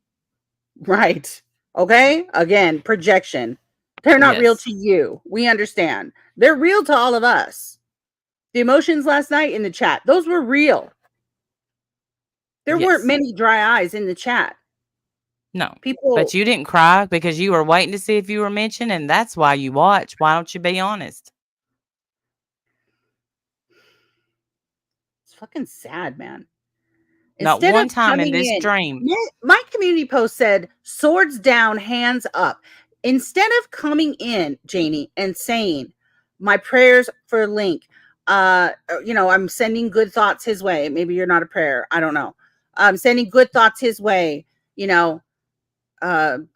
Right. Okay. Again, projection. They're not real to you. We understand. They're real to all of us. The emotions last night in the chat, those were real. There weren't many dry eyes in the chat. No. But you didn't cry because you were waiting to see if you were mentioned, and that's why you watch. Why don't you be honest? It's fucking sad, man. Not one time in this stream. My community post said, swords down, hands up. Instead of coming in, Jaynie, and saying, my prayers for Link, I'm sending good thoughts his way. Maybe you're not a prayer. I don't know. I'm sending good thoughts his way.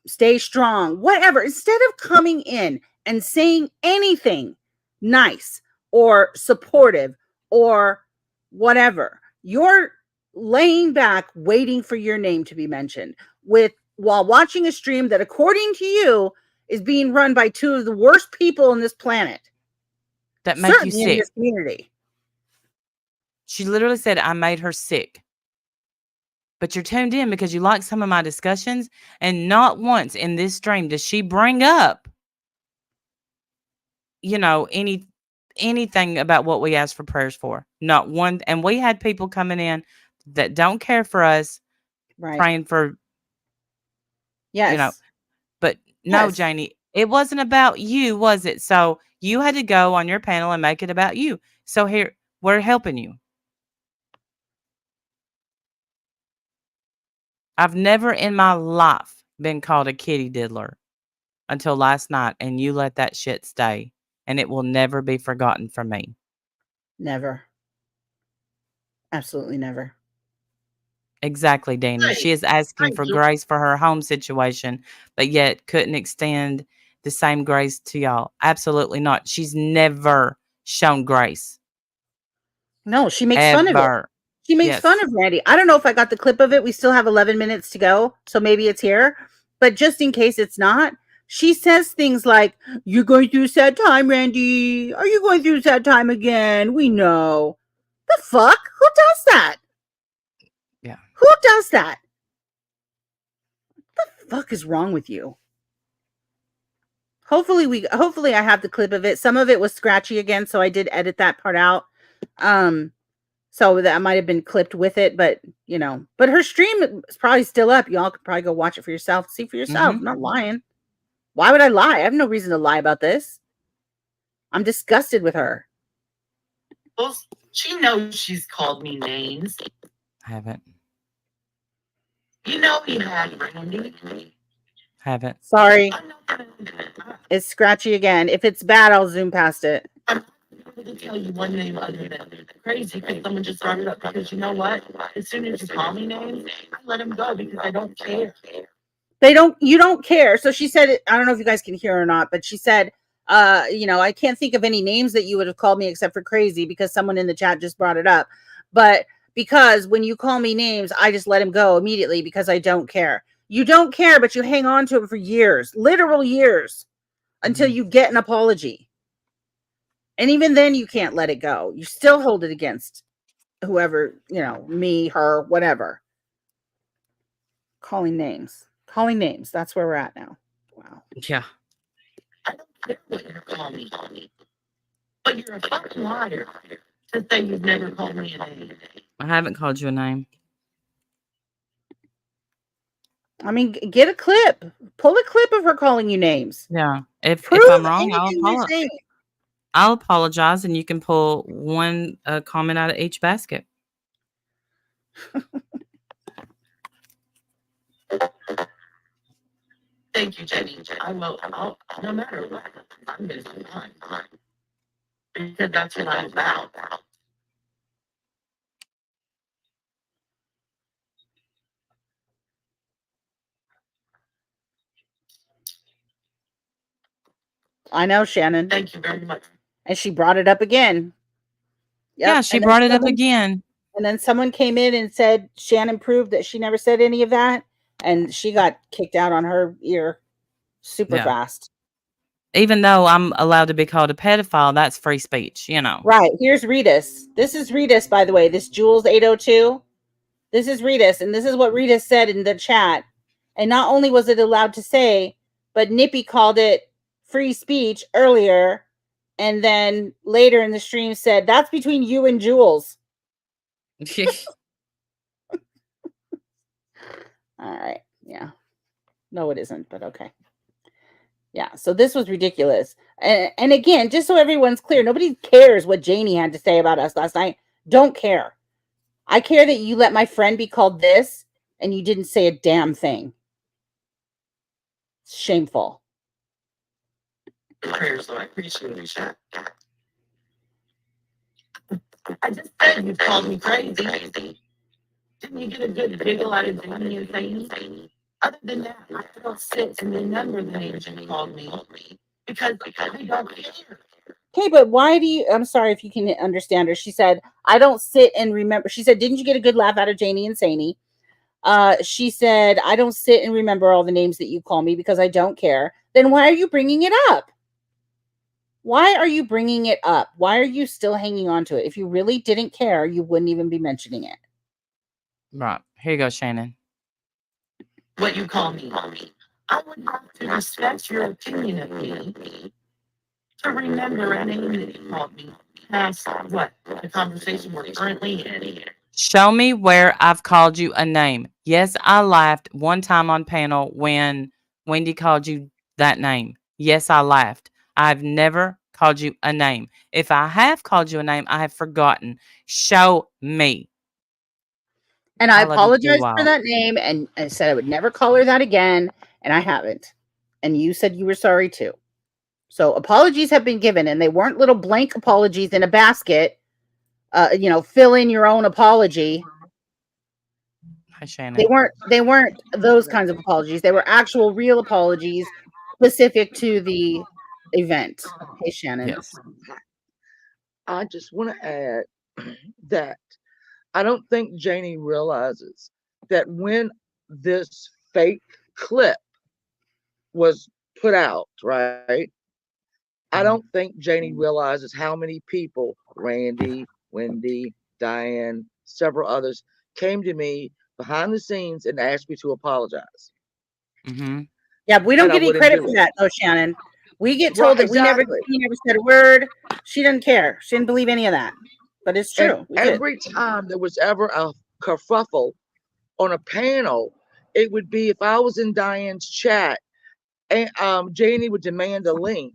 Stay strong, whatever. Instead of coming in and saying anything nice or supportive or whatever, you're laying back waiting for your name to be mentioned while watching a stream that, according to you, is being run by two of the worst people on this planet. That make you Certainly in sick. this community. She literally said, I made her sick. But you're tuned in because you like some of my discussions, and not once in this stream does she bring up, anything about what we asked for prayers for. Not one. And we had people coming in that don't care for us, Right. praying for, Yes. But no, Yes. Jaynie, it wasn't about you, was it? So you had to go on your panel and make it about you. So here, we're helping you. I've never in my life been called a kitty diddler until last night, and you let that shit stay, and it will never be forgotten from me. Never. Absolutely never. Exactly, Danny. She is asking for grace for her home situation, but yet couldn't extend the same grace to y'all. Absolutely not. She's never shown grace. No, she makes fun of it. Ever. She makes fun of Randy. I don't know if I got the clip of it. We still have 11 minutes to go, so maybe it's here. But just in case it's not, she says things like, "You're going through a sad time, Randy. Are you going through a sad time again? We know." The fuck? Who does that? Yeah. Who does that? What the fuck is wrong with you? Hopefully I have the clip of it. Some of it was scratchy again, so I did edit that part out. So that might have been clipped with it, but but her stream is probably still up. Y'all could probably go watch it for yourself, see for yourself. I'm not lying. Why would I lie? I have no reason to lie about this. I'm disgusted with her. Well, she knows she's called me names. I haven't. You know you had, Randy. Haven't. Sorry. It's scratchy again. If it's bad, I'll zoom past it. I'm not going to tell you one name other than crazy because someone just brought it up. Because you know what? As soon as you call me names, I let them go because I don't care. You don't care. So she said, I don't know if you guys can hear or not, but she said, I can't think of any names that you would have called me except for crazy because someone in the chat just brought it up. But because when you call me names, I just let him go immediately because I don't care. You don't care, but you hang on to it for years, literal years, until you get an apology. And even then you can't let it go. You still hold it against whoever, me, her, whatever. Calling names. That's where we're at now. Wow. Yeah. I don't care what you're calling me. But you're a fucking liar to say you've never called me a name. I haven't called you a name. I mean, get a clip. Pull a clip of her calling you names. Yeah. If Prove I'm wrong, anything I'll apologize, and you can pull one comment out of each basket. Thank you, Jaynie. I will. No matter what, I'm going to be fine. Because that's what I'm about. I know, Shannon. Thank you very much. And she brought it up again. Yep. Yeah, she brought it up again. And then someone came in and said Shannon proved that she never said any of that. And she got kicked out on her ear super fast. Even though I'm allowed to be called a pedophile, that's free speech, Right. Here's Ritas. This is Ritas, by the way. This Jules 802. This is Ritas. And this is what Ritas said in the chat. And not only was it allowed to say, but Nippy called it free speech earlier. And then later in the stream said, that's between you and Jules. All right. Yeah. No, it isn't, but okay. Yeah. So this was ridiculous. And again, just so everyone's clear, nobody cares what Jaynie had to say about us last night. Don't care. I care that you let my friend be called this and you didn't say a damn thing. It's shameful. Prayers, so I appreciate you. I just said you called me crazy. Didn't you get a good giggle out of Jaynie and Jaynie? Other than that, I don't sit and remember the names you called me because I don't care. Okay, but why do you? I'm sorry if you can understand her. She said, "I don't sit and remember." She said, "Didn't you get a good laugh out of Jaynie and Saney?" She said, "I don't sit and remember all the names that you call me because I don't care." Then why are you bringing it up? Why are you bringing it up? Why are you still hanging on to it? If you really didn't care, you wouldn't even be mentioning it. Right. Here you go, Shannon. What you call me. I would have to respect your opinion of me to remember a name that you called me past what the conversation we're currently in. Show me where I've called you a name. Yes, I laughed one time on panel when Wendy called you that name. Yes, I laughed. I've never called you a name. If I have called you a name, I have forgotten. Show me. And I I love you too, apologized for Wild. that name and I said I would never call her that again, and I haven't. And you said you were sorry too. So apologies have been given, and they weren't little blank apologies in a basket. Fill in your own apology. Hi, They Shannon. weren't they weren't those kinds of apologies. They were actual real apologies specific to the event. Hey Shannon. Yes. I just want to add that I don't think Janie realizes that when this fake clip was put out, right? I don't think Janie realizes how many people, Randy, Wendy, Diane, several others, came to me behind the scenes and asked me to apologize. Mm-hmm. Yeah, we don't And I get any wouldn't credit do for it. that though, Shannon. We get Right, told that exactly. we never said a word. She didn't care. She didn't believe any of that. But it's And true. We did. every time there was ever a kerfuffle on a panel, it would be if I was in Diane's chat, and Janie would demand a link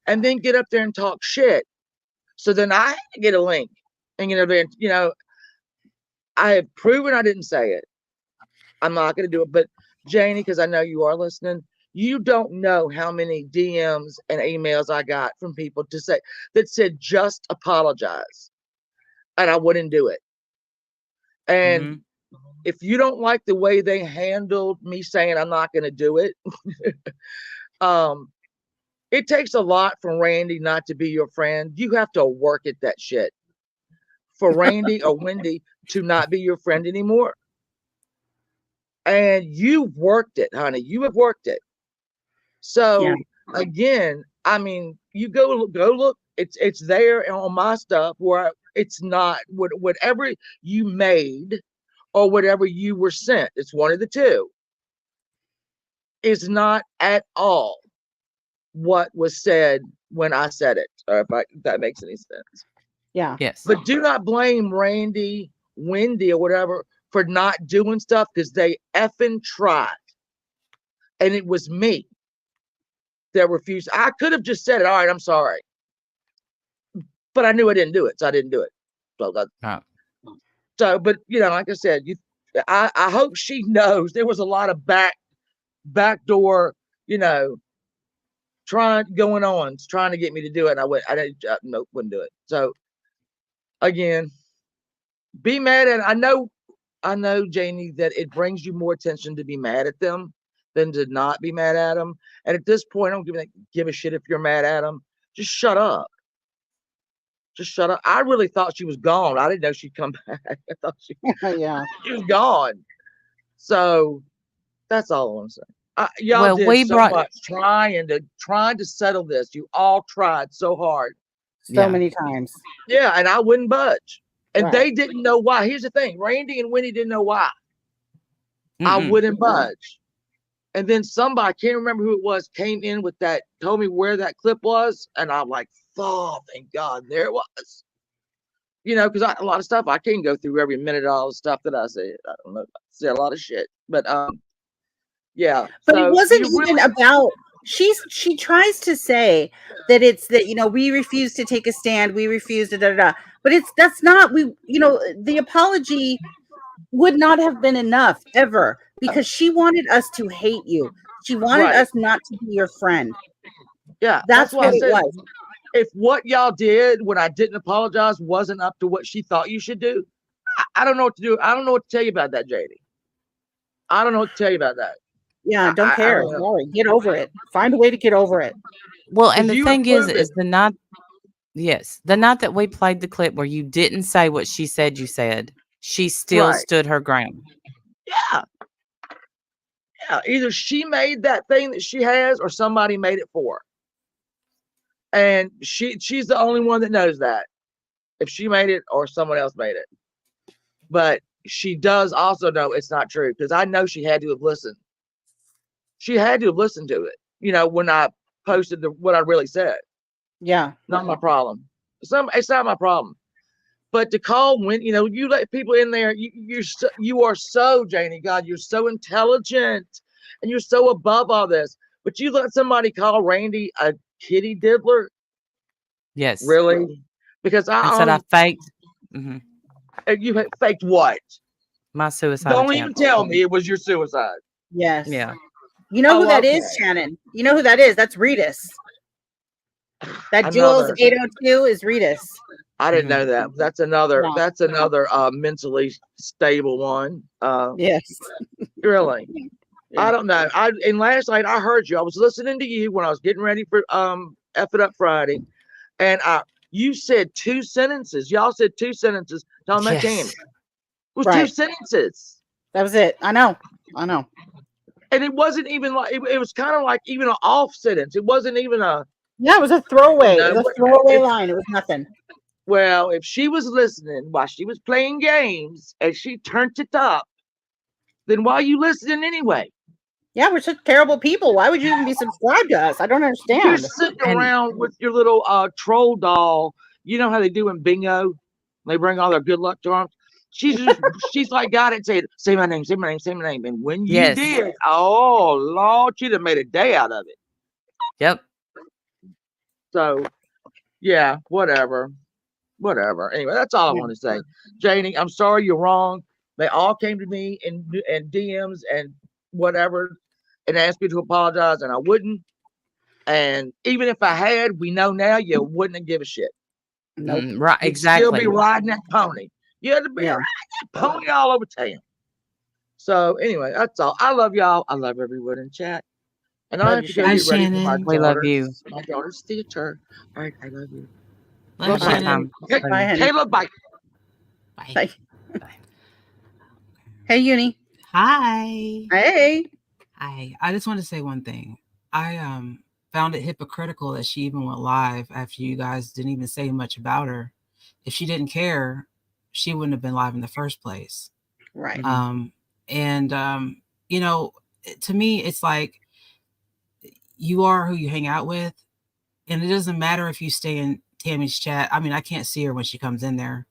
and then get up there and talk shit. So then I had to get a link and get up there. I have proven I didn't say it. I'm not going to do it. But Janie, because I know you are listening, you don't know how many DMs and emails I got from people to say that said just apologize, and I wouldn't do it. And Mm-hmm. if you don't like the way they handled me saying I'm not going to do it, um, it takes a lot for Randy not to be your friend. You have to work at that shit for Randy or Wendy to not be your friend anymore. And you've worked it, honey. You have worked it. Yeah. So again, I mean, you go look. It's there on my stuff where it's not whatever you made or whatever you were sent. It's one of the two. Is not at all what was said when I said it, or if that makes any sense. Yeah. Yes. But do not blame Randy, Wendy, or whatever for not doing stuff because they effing tried. And it was me that refused. I could have just said it, all right, I'm sorry. But I knew I didn't do it, so I didn't do it. So, Right. but like I said, I hope she knows there was a lot of backdoor, you know, going on, trying to get me to do it. And I didn't, nope, wouldn't do it. So again, be mad at. I know, Janie, that it brings you more attention to be mad at them than to not be mad at them. And at this point, I don't give a shit if you're mad at them. Just shut up. Just shut up. I really thought she was gone. I didn't know she'd come back. I thought Yeah. she was gone. So that's all I'm saying. Y'all Well, did we so brought. much trying to settle this. You all tried so hard. So Yeah. many times. Yeah, and I wouldn't budge. And Right. they didn't know why. Here's the thing: Randy and Winnie didn't know why. I Mm-mm. wouldn't budge. And then somebody, I can't remember who it was, came in with that, told me where that clip was, and I'm like, oh, thank God, there it was. Because a lot of stuff I can't go through every minute of all the stuff that I say. I don't know, I say a lot of shit, but yeah. But it So wasn't you even really, about she tries to say that it's that we refuse to take a stand, we refuse to da da da. But that's not the apology would not have been enough ever because she wanted us to hate you. She wanted right? us not to be your friend. Yeah, that's That's why I what it said was. if what y'all did when I didn't apologize wasn't up to what she thought you should do, I don't know what to do. I don't know what to tell you about that, Jaynie. I don't know what to tell you about that. Yeah, don't I care. don't know. Sorry. Get over it. Find a way to get over it. Well, and Because the you thing improve is it. the night, yes, the night that we played the clip where you didn't say what she said you said, she still Right. stood her ground. Yeah. Yeah. Either she made that thing that she has or somebody made it for her. And she's the only one that knows that. If she made it or someone else made it. But she does also know it's not true because I know she had to have listened. She had to have listened to it, when I posted what I really said. Yeah. Not my problem. It's not my problem. But to call when you let people in there, you are so Jaynie. God, you're so intelligent, and you're so above all this. But you let somebody call Randy a kitty diddler, Yes. really? Because And said I faked you faked what? my suicide Don't even attempt. tell me it was your suicide. Yes. Yeah. You know who that okay. is, Shannon? You know who that is? That's Ritas. That Jules Another. 802 is Ritas. I didn't know that. That's another. Yeah. That's another mentally stable one. Yes. Really. Yeah. I don't know. And last night I heard you. I was listening to you when I was getting ready for F It Up Friday, and you said two sentences. Y'all said two sentences talking about Tammy. Yes. It was two Right. sentences, That was it. I know. and it wasn't even like it was kind of like even an off sentence. It wasn't even a. Yeah, it was a throwaway. No, It was a throwaway line. It was nothing. Well, if she was listening while she was playing games and she turned it up, then why are you listening anyway? Yeah, we're such terrible people. Why would you even be subscribed to us? I don't You're understand. sitting And around with your little troll doll. You know how they do in bingo? They bring all their good luck charms. She's like got it. Say my name, say my name, say my name. And when you yes. did, oh Lord, she'd have made a day out of it. Yep. So yeah, whatever. Anyway, that's all I Yeah. want to say. Jaynie, I'm sorry you're wrong. They all came to me in DMs and whatever and asked me to apologize, and I wouldn't. And even if I had, we know now you wouldn't give a shit. Nope. Right. You'd still be Exactly. riding that pony. You had to be Yeah. riding that pony all over town. So anyway, that's all. I love y'all. I love everyone in chat. And I Love have you, to go Shannon. Hi, get ready for my Shannon. We love you. daughter's theater. All right, I love you. Bye, Love Bye, you. Shannon. Tom. Bye, honey. Caleb, bye. Bye. Bye. Bye. Hey, Uni. Hi. Hey. Hi. I just want to say one thing. I found it hypocritical that she even went live after you guys didn't even say much about her. If she didn't care, she wouldn't have been live in the first place. Right. And to me, it's like you are who you hang out with, and it doesn't matter if you stay in Tammy's chat. I mean, I can't see her when she comes in there,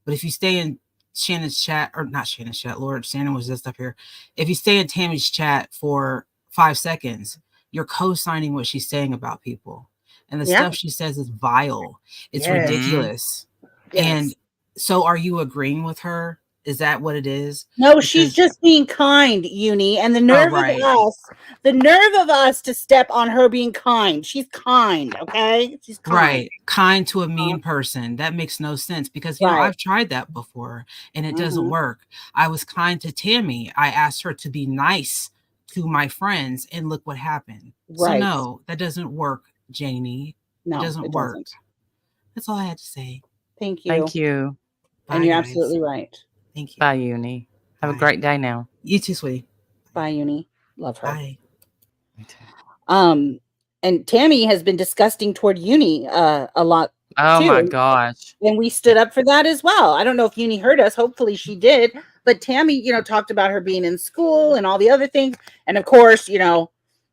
but if you stay in Shannon's chat, or not Shannon's chat, Lord, Shannon was just up here. If you stay in Tammy's chat for 5 seconds, you're co-signing what she's saying about people. And the Yeah. stuff she says is vile. It's Yes. ridiculous. Yes. And so are you agreeing with her? Is that what it is? No, she's Because- just being kind, Uni, and the nerve right. of us to step on her being kind. She's kind, okay? She's kind. Right. Kind to a mean person. That makes no sense because, Right. I've tried that before and it doesn't Mhm. work. I was kind to Tammy. I asked her to be nice to my friends and look what happened. So Right. no, that doesn't work, Jaynie. No, it doesn't it work. doesn't. That's all I had to say. Thank you. Thank you. Bye, And you're guys. absolutely right. Thank you. Bye, Uni. Have a Bye. great day now. You too, sweetie. Bye, Uni. Love her. Bye. And Tammy has been disgusting toward Uni a lot. Oh my too. gosh. And we stood up for that as well. I don't know if Uni heard us. Hopefully she did. But Tammy, talked about her being in school and all the other things. And of course,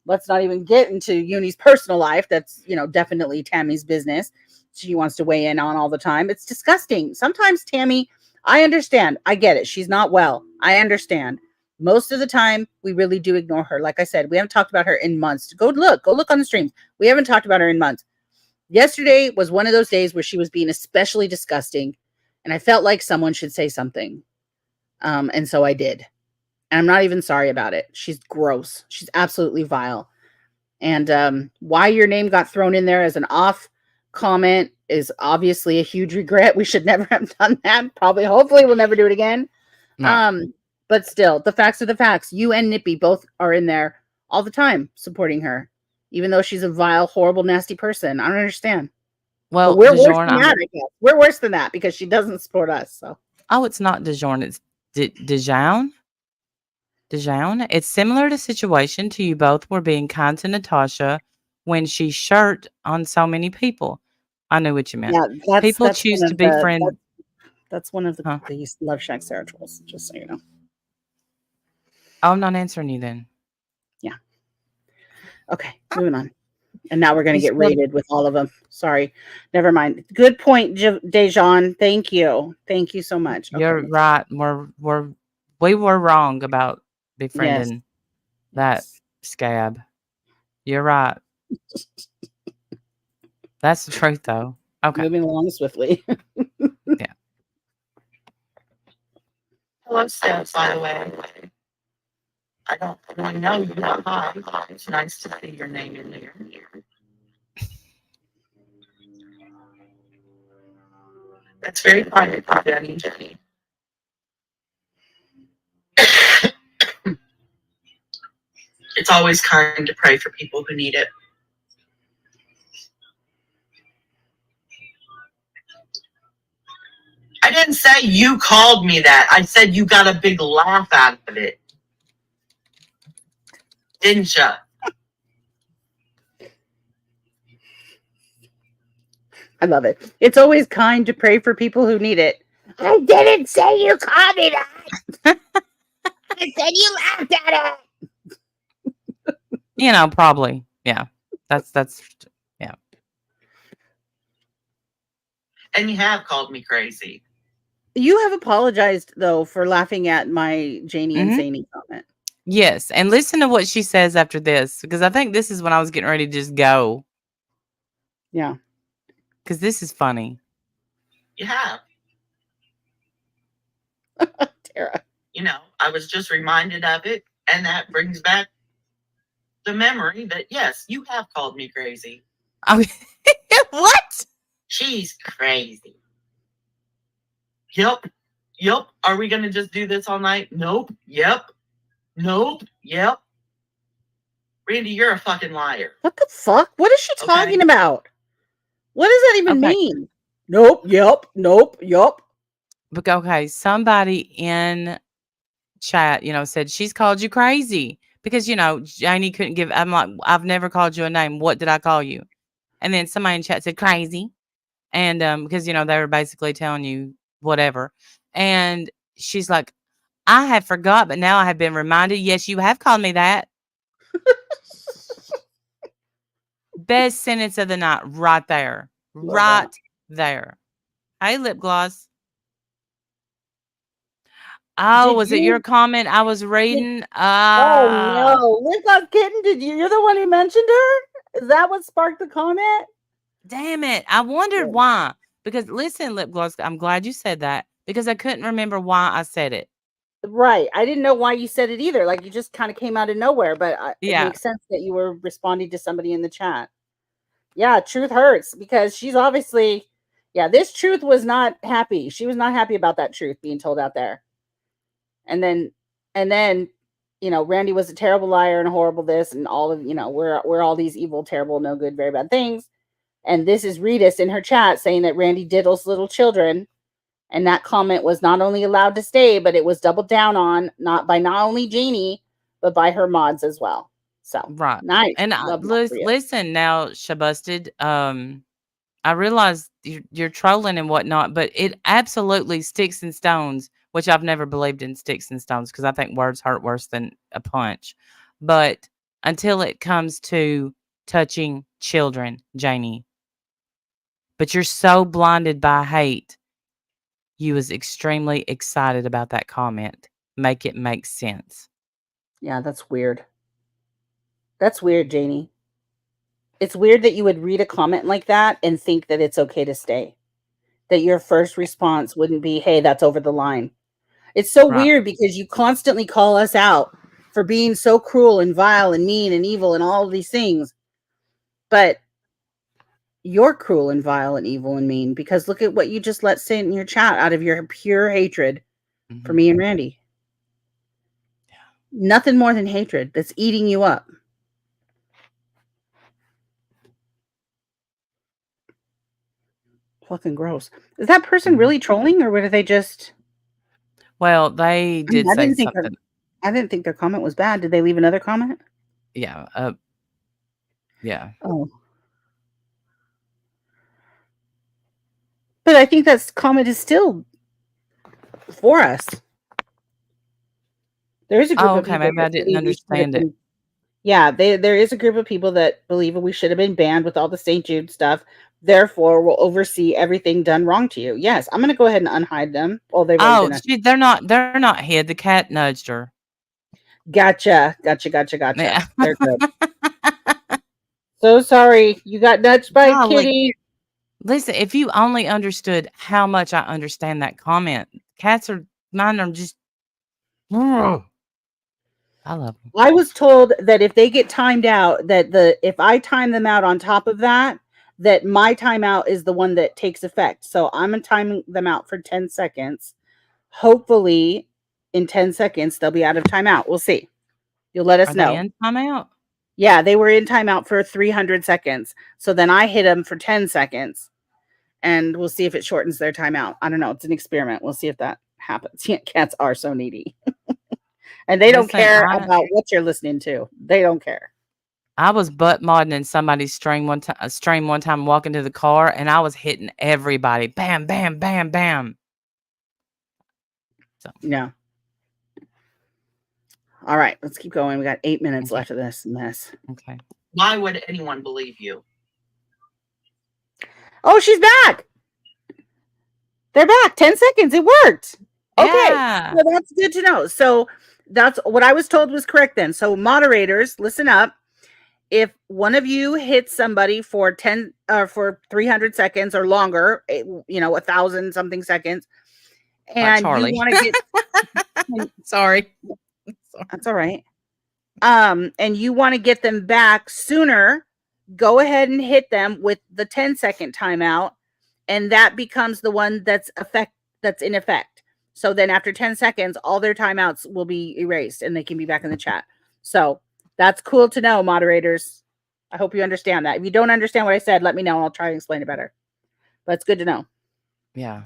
let's not even get into Uni's personal life. That's, definitely Tammy's business. She wants to weigh in on all the time. It's disgusting. Sometimes Tammy, I understand. I get it. She's not well. I understand. Most of the time, we really do ignore her. Like I said, we haven't talked about her in months. Go look on the streams. We haven't talked about her in months. Yesterday was one of those days where she was being especially disgusting, and I felt like someone should say something. And so I did. And I'm not even sorry about it. She's gross. She's absolutely vile. And why your name got thrown in there as an off comment is obviously a huge regret. We should never have done that. Probably, hopefully, we'll never do it again. No. But still, the facts are the facts. You and Nippy both are in there all the time supporting her, even though she's a vile, horrible, nasty person. I don't understand. But Well, we're worse DeJorn, than that, I guess. We're worse than that because she doesn't support us. So it's not DeJorn, it's DeJown. DeJown. It's similar to situation to you both were being kind to Natasha when she shirt on so many people. I knew what you meant. yeah, People that's choose one to of the befriend. that's one of the Huh? these Love Shack Sarah trolls. Just so you know. I'm not answering you then. Yeah. Okay, moving on. And now we're going to You get still, rated with all of them. Sorry. Never mind. Good point, Dejan. Thank you. Thank you so much. you're Okay. right. We were wrong about Yes. befriending that Yes. scab. You're right. That's the truth, though. Okay. Moving along swiftly. Yeah. Hello, Steph, by the way. I don't really know you, but hi. It's nice to see your name in there. That's very kind of you, Jenny. It's always kind to pray for people who need it. I didn't say you called me that. I said you got a big laugh out of it. Didn't you? I love it. It's always kind to pray for people who need it. I didn't say you called me that. I said you laughed at it. You know, probably. Yeah. That's yeah. And you have called me crazy. You have apologized though for laughing at my Jaynie and Mhm. Zany comment. Yes, and listen to what she says after this, because I think this is when I was getting ready to just go, Yeah. because this is funny. You have. Tara. You know, I was just reminded of it, and that brings back the memory that, yes, you have called me crazy. I mean, what? She's crazy. Yep. Yep. Are we going to just do this all night? Nope. Yep. Nope. Yep. Randy, you're a fucking liar. What the fuck? What is she Okay. talking about? What does that even Okay. mean? Nope. Yep. Nope. Yup. But okay, somebody in chat, said she's called you crazy because Jaynie couldn't give. I'm like, I've never called you a name. What did I call you? And then somebody in chat said crazy, and because they were basically telling you whatever, and she's like, I have forgot, but now I have been reminded. Yes, you have called me that. Best sentence of the night, right there, Love right that. there. Hey, lip gloss. Oh, Did was it your you? comment I was reading? Oh no, Lip Gloss Kitten. Did you? You're the one who mentioned her. Is that what sparked the comment? Damn it. I wondered Yeah. why. Because listen, lip gloss, I'm glad you said that because I couldn't remember why I said it. Right. I didn't know why you said it either. Like you just kind of came out of nowhere, but it Yeah. makes sense that you were responding to somebody in the chat. Yeah, truth hurts because she's obviously, yeah, this truth was not happy. She was not happy about that truth being told out there. And then, Randy was a terrible liar and a horrible this and all of, we're all these evil, terrible, no good, very bad things. And this is Reedus in her chat saying that Randy diddles little children. And that comment was not only allowed to stay, but it was doubled down on not only Jaynie, but by her mods as well. So Right. nice. And listen now, Shabusted. I realize you're trolling and whatnot, but it absolutely sticks and stones, which I've never believed in sticks and stones because I think words hurt worse than a punch. But until it comes to touching children, Jaynie, but you're so blinded by hate, you was extremely excited about that comment. Make it make sense. Yeah, that's weird. That's weird, Jaynie. It's weird that you would read a comment like that and think that it's okay to stay. That your first response wouldn't be, hey, that's over the line. It's so Right. weird because you constantly call us out for being so cruel and vile and mean and evil and all of these things. But you're cruel and vile and evil and mean, because look at what you just let sit in your chat out of your pure hatred for Mhm. me and Randy. Nothing more than hatred that's eating you up. Fucking gross. Is that person Mhm. really trolling, or were they just? Well, they I mean, did say something. I didn't think their comment was bad. Did they leave another comment? Yeah, yeah. Oh, but I think that comment is still for us. There is a group Oh, of okay, people maybe I that didn't believe we should have understand it. been. Yeah, there is a group of people that believe we should have been banned with all the St. Jude stuff. Therefore, will oversee everything done wrong to you. Yes, I'm going to go ahead and unhide them. Oh, they've already Oh, been. they're not hid. The cat nudged her. Gotcha. Yeah. They're good. So sorry, you got nudged by a Golly. kitty. Listen, if you only understood how much I understand that comment. Cats are mine are just I love them. I was told that if they get timed out, that if I time them out on top of that, that my timeout is the one that takes effect. So I'm gonna time them out for 10 seconds. Hopefully, in 10 seconds they'll be out of timeout. We'll see. You'll let us Are they know. in timeout? Yeah, they were in timeout for 300 seconds. So then I hit them for 10 seconds, and we'll see if it shortens their timeout. I don't know. It's an experiment. We'll see if that happens. Yeah, cats are so needy. And they don't Listen, care about what you're listening to. They don't care. I was butt modding in somebody's stream one time walking to the car, and I was hitting everybody. Bam, bam, bam, bam. So, No. All right, let's keep going. We got 8 minutes okay. left of this mess. Okay. Why would anyone believe you? Oh, she's back. They're back. 10 seconds. It worked. Okay. Yeah. So that's good to know. So that's what I was told was correct then. So moderators, listen up. If one of you hits somebody for 10 or for 300 seconds or longer, 1,000 something seconds, Like and Charlie. you want to get Sorry. that's all right. And you want to get them back sooner, go ahead and hit them with the 10-second timeout, and that becomes the one that's in effect. So then after 10 seconds, all their timeouts will be erased and they can be back in the chat. So that's cool to know, moderators. I hope you understand that. If you don't understand what I said, let me know and I'll try and explain it better. But it's good to know. Yeah.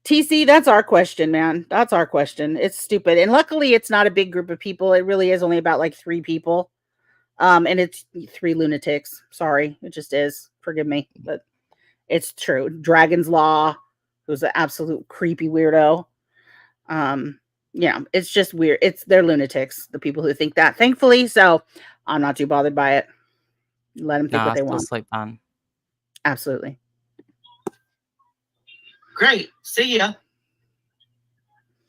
TC, that's our question, man. That's our question. It's stupid. And luckily it's not a big group of people. It really is only about like 3 people. And it's 3 lunatics. Sorry. It just is. Forgive me. But it's true. Dragon's Law, who's an absolute creepy weirdo. It's just weird. They're lunatics, the people who think that, thankfully. So I'm not too bothered by it. Let them think No, what I they still want. sleep fine. Absolutely. Great. See ya.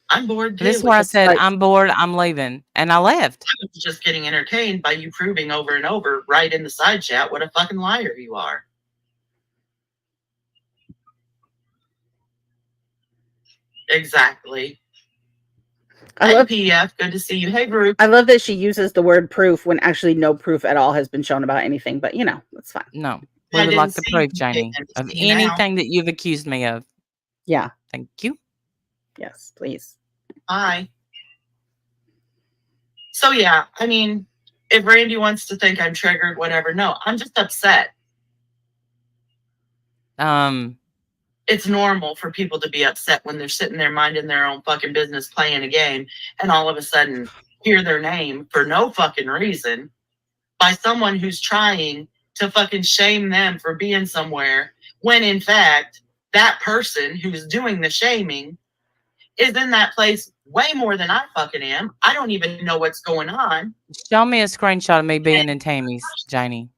I'm bored too. This is where I said, like- I'm bored, I'm leaving. And I left. I was just getting entertained by you proving over and over right in the side chat what a fucking liar you are. Exactly. Hey, PF, good to see you. Hey, group. I love that she uses the word proof when actually no proof at all has been shown about anything, but that's fine. No. I We would like didn't the see proof, you, Jaynie, and of see you now. anything that you've accused me of. Yeah. Thank you. Yes, please. Hi. So yeah, I mean, if Randy wants to think I'm triggered, whatever, no, I'm just upset. It's normal for people to be upset when they're sitting there minding their own fucking business playing a game and all of a sudden hear their name for no fucking reason by someone who's trying to fucking shame them for being somewhere when in fact that person who's doing the shaming is in that place way more than I fucking am. I don't even know what's going on. Show me a screenshot of me being in Tammy's, Jaynie.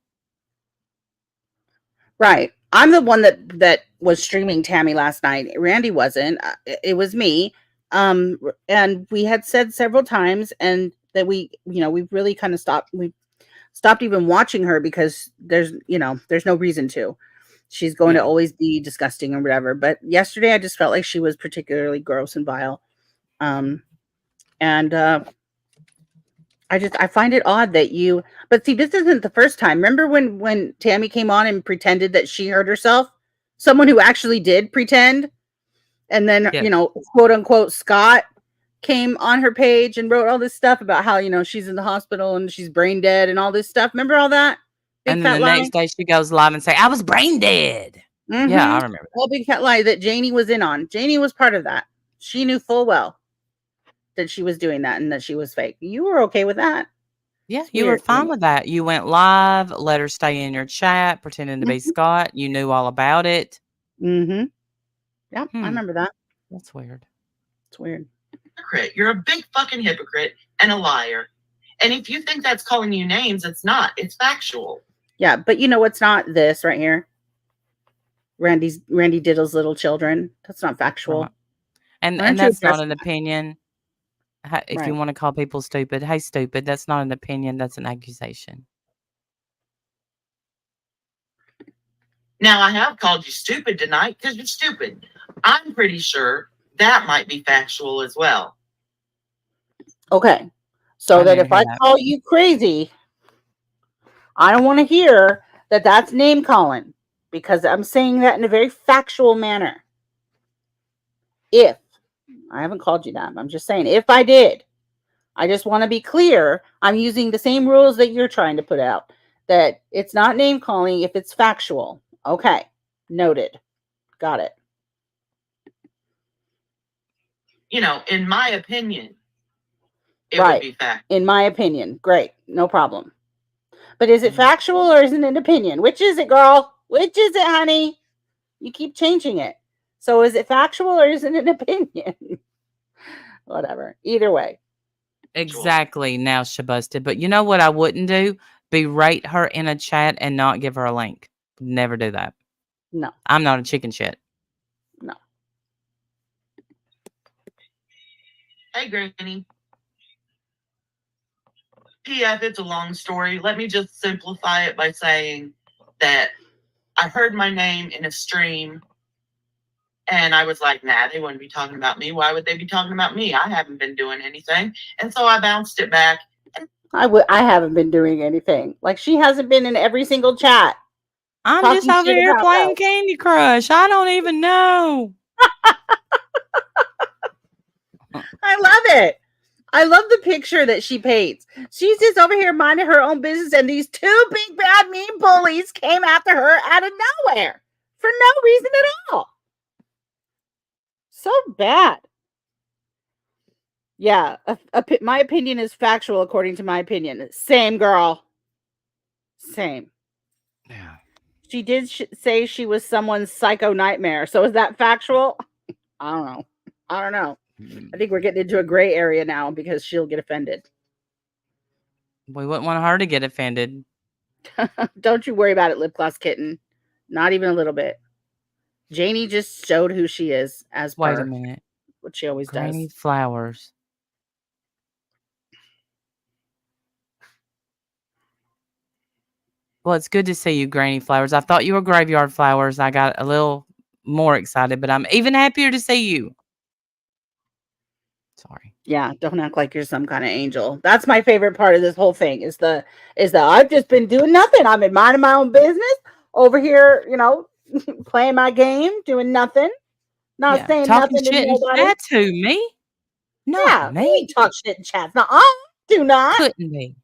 Right. I'm the one that was streaming Tammy last night. Randy wasn't. It was me. And we had said several times and that we really kind of stopped. We stopped even watching her because there's no reason to. She's going to always be disgusting or whatever. But yesterday I just felt like she was particularly gross and vile. And I find it odd that you. But see, this isn't the first time. Remember when Tammy came on and pretended that she hurt herself? Someone who actually did pretend, and then Yes. quote unquote Scott came on her page and wrote all this stuff about how she's in the hospital and she's brain dead and all this stuff. Remember all that? Big And then fat the lie. next day she goes live and say, I was brain dead. Yeah, I remember that. All big fat lie that Jaynie was in on. Jaynie was part of that. She knew full well that she was doing that and that she was fake. You were okay with that. Yeah, It's you were weird. fine with that. You went live, let her stay in your chat, pretending to be Scott. You knew all about it. Mm-hmm. Yep, I remember that. That's weird. It's weird. Hypocrite. You're a big fucking hypocrite and a liar. And if you think that's calling you names, it's not. It's factual. Yeah, but you know what's not this right here? Randy Diddle's little children. That's not factual. Right. And Why don't you that's not address an that? opinion. If you Right. want to call people stupid, hey, stupid. That's not an opinion. That's an accusation. Now, I have called you stupid tonight because you're stupid. I'm pretty sure that might be factual as well. Okay. So I that didn't if hear I that. call you crazy, I don't want to hear that that's name calling, because I'm saying that in a very factual manner. If I haven't called you that, I'm just saying if I did, I just want to be clear. I'm using the same rules that you're trying to put out, that it's not name calling if it's factual. Okay. Noted. Got it. In my opinion, it Right. would be fact. In my opinion. Great. No problem. But is it factual or is it an opinion? Which is it, girl? Which is it, honey? You keep changing it. So is it factual or is it an opinion? Whatever. Either way. Exactly. Now she busted. But you know what I wouldn't do? Berate her in a chat and not give her a link. Never do that. No. I'm not a chicken shit. No. Hey, Granny. PF, it's a long story. Let me just simplify it by saying that I heard my name in a stream and I was like, nah, they wouldn't be talking about me. Why would they be talking about me? I haven't been doing anything. And so I bounced it back. I haven't been doing anything. Like, she hasn't been in every single chat. I'm talking just over shit here about playing us. Candy Crush. I don't even know. I love it. I love the picture that she paints. She's just over here minding her own business, and these two big bad mean bullies came after her out of nowhere for no reason at all. So bad. Yeah, my opinion is factual according to my opinion. Same, girl. Same. Yeah. She did say she was someone's psycho nightmare. So is that factual? I don't know. I think we're getting into a gray area now because she'll get offended. We wouldn't want her to get offended. Don't you worry about it, lip gloss kitten. Not even a little bit. Jaynie just showed who she is as per. Wait a minute. What she always Granny does. Flowers. Well, it's good to see you, Granny Flowers. I thought you were Graveyard Flowers. I got a little more excited, but I'm even happier to see you. Sorry. Yeah, don't act like you're some kind of angel. That's my favorite part of this whole thing is the I've just been doing nothing. I've been minding my own business over here, playing my game, doing nothing, not saying talking nothing to shit in nobody. chat to me. Not Yeah, me. we talk shit in chats. No, I do not. Couldn't be.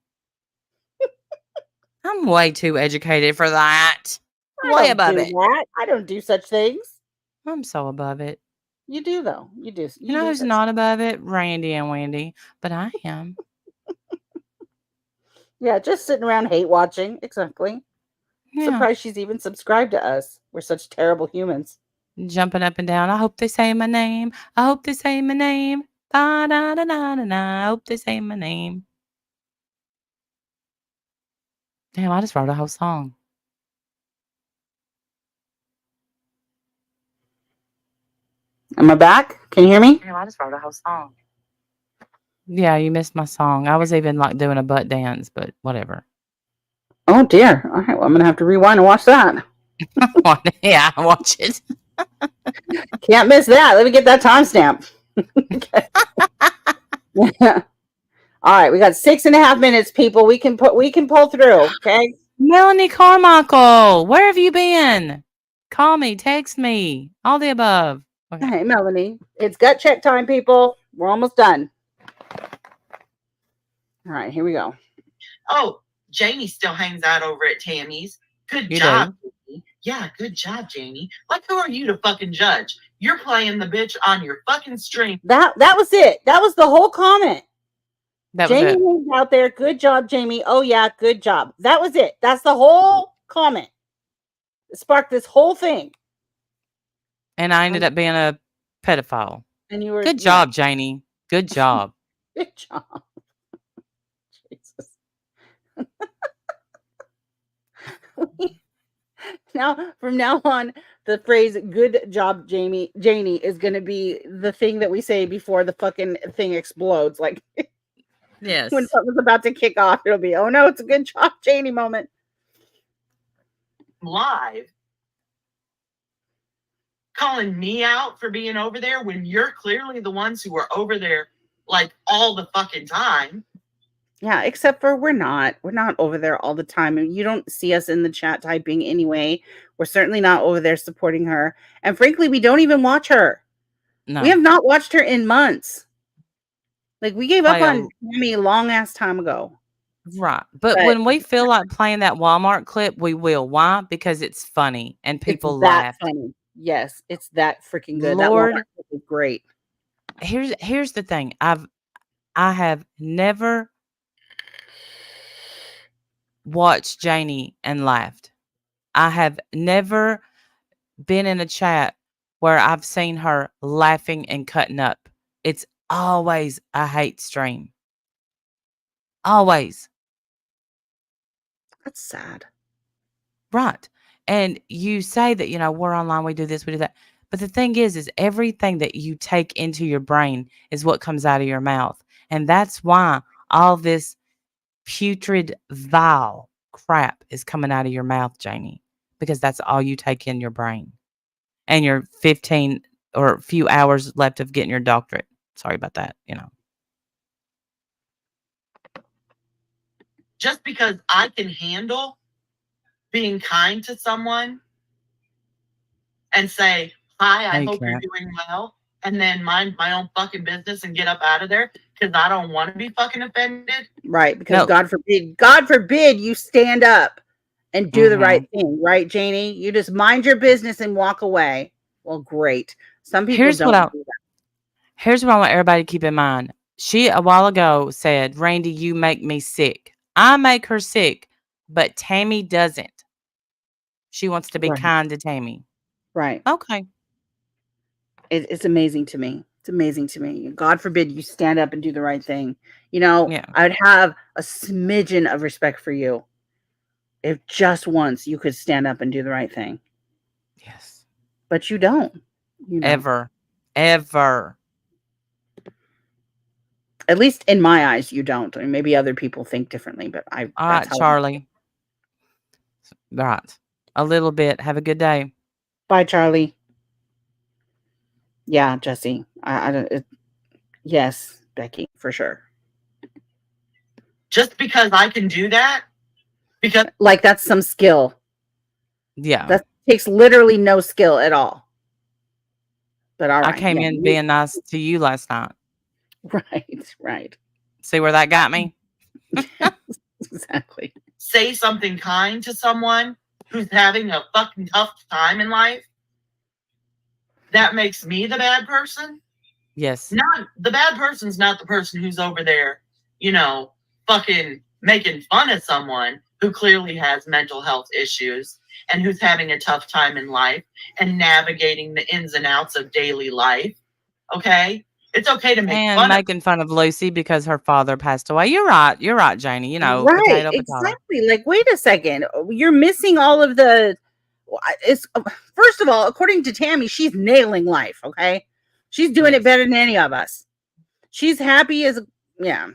I'm way too educated for that. Way above it. That. I don't do such things. I'm so above it. You do though. You do. You know who's not above it? Randy and Wendy. But I am. Yeah, just sitting around hate watching. Exactly. Yeah. Surprised she's even subscribed to us. We're such terrible humans. Jumping up and down. I hope they say my name. I hope they say my name. Da, da, da, da, da, da. I hope they say my name. Damn, I just wrote a whole song. Am I back? Can you hear me? Damn, I just wrote a whole song. Yeah, you missed my song. I was even like doing a butt dance, but whatever. Oh dear. All right, well, I'm gonna have to rewind and watch that. Yeah, watch it. Can't miss that. Let me get that timestamp. All right, we got 6.5 minutes, people. We can pull through. Okay. Melanie Carmichael, where have you been? Call me, text me, all the above. Okay. Hey, Melanie, it's gut check time, people. We're almost done. All right, here we go. Oh, Jaynie still hangs out over at Tammy's. Good You job, do? Jaynie. Yeah, good job, Jaynie. Like, who are you to fucking judge? You're playing the bitch on your fucking stream. That was it. That was the whole comment. That was Jamie it. was out there. Good job, Jamie. Oh yeah, good job. That was it. That's the whole comment. It sparked this whole thing. And I ended up being a pedophile. And you were Good job, Jaynie. Good job. Good job. Jesus. Now, from now on, the phrase "good job, Jaynie" is going to be the thing that we say before the fucking thing explodes. Like, Yes. when something's about to kick off, it'll be, "Oh no, it's a good job, Jaynie" moment. Live. Calling me out for being over there when you're clearly the ones who are over there like all the fucking time. Yeah, except for we're not over there all the time. And you don't see us in the chat typing anyway. We're certainly not over there supporting her. And frankly, we don't even watch her. No. We have not watched her in months. Like, we gave up Play a- on Tammy a long ass time ago. Right. But when we feel like playing that Walmart clip, we will. Why? Because it's funny and people It's that laugh. funny. Yes, it's that freaking good. Lord, that Walmart clip is great. Here's the thing. I have never watched Jaynie and laughed. I have never been in a chat where I've seen her laughing and cutting up. It's always a hate stream. Always. That's sad. Right. And you say that, we're online, we do this, we do that. But the thing is everything that you take into your brain is what comes out of your mouth. And that's why all this putrid, vile crap is coming out of your mouth, Jaynie, because that's all you take in your brain. And your 15 or a few hours left of getting your doctorate. Sorry about that, Just because I can handle being kind to someone and say, hi, I hope you're doing well, and then mind my own fucking business and get up out of there because I don't want to be fucking offended. Right, because God forbid you stand up and do the right thing, right, Jaynie? You just mind your business and walk away. Well, great. Some people don't do that. Here's what I want everybody to keep in mind. She, a while ago, said, Randy, you make me sick. I make her sick, but Tammy doesn't. She wants to be kind to Tammy. Right. Okay. It's amazing to me. It's amazing to me. God forbid you stand up and do the right thing. I'd have a smidgen of respect for you if just once you could stand up and do the right thing. Yes. But you don't. Ever. At least in my eyes, you don't. I mean, maybe other people think differently, but All right, Charlie. Right. A little bit. Have a good day. Bye, Charlie. Yeah, Jesse. Yes, Becky, for sure. Just because I can do that, because like that's some skill. Yeah. That takes literally no skill at all. But all right. I came in being nice to you last night. Right. See where that got me? Exactly. Say something kind to someone who's having a fucking tough time in life. That makes me the bad person. Yes. Not the bad person's not the person who's over there, fucking making fun of someone who clearly has mental health issues and who's having a tough time in life and navigating the ins and outs of daily life. Okay? It's okay to make fun of Lucy because her father passed away. You're right, Jaynie. Right, potato. Exactly. Like, wait a second. You're missing all of the. First of all, according to Tammy, she's nailing life. Okay, she's doing it better than any of us. She's happy as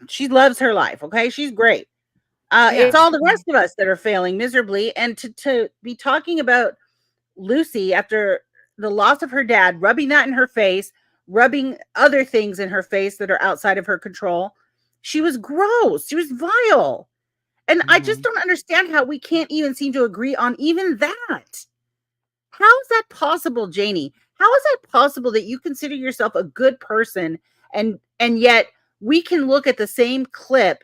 she loves her life. Okay, she's great. It's all the rest of us that are failing miserably, and to be talking about Lucy after the loss of her dad, rubbing that in her face, rubbing other things in her face that are outside of her control, She was gross. She was vile. And I just Mhm. don't understand how we can't even seem to agree on even that. How is that possible, Jaynie? How is that possible that you consider yourself a good person and yet we can look at the same clip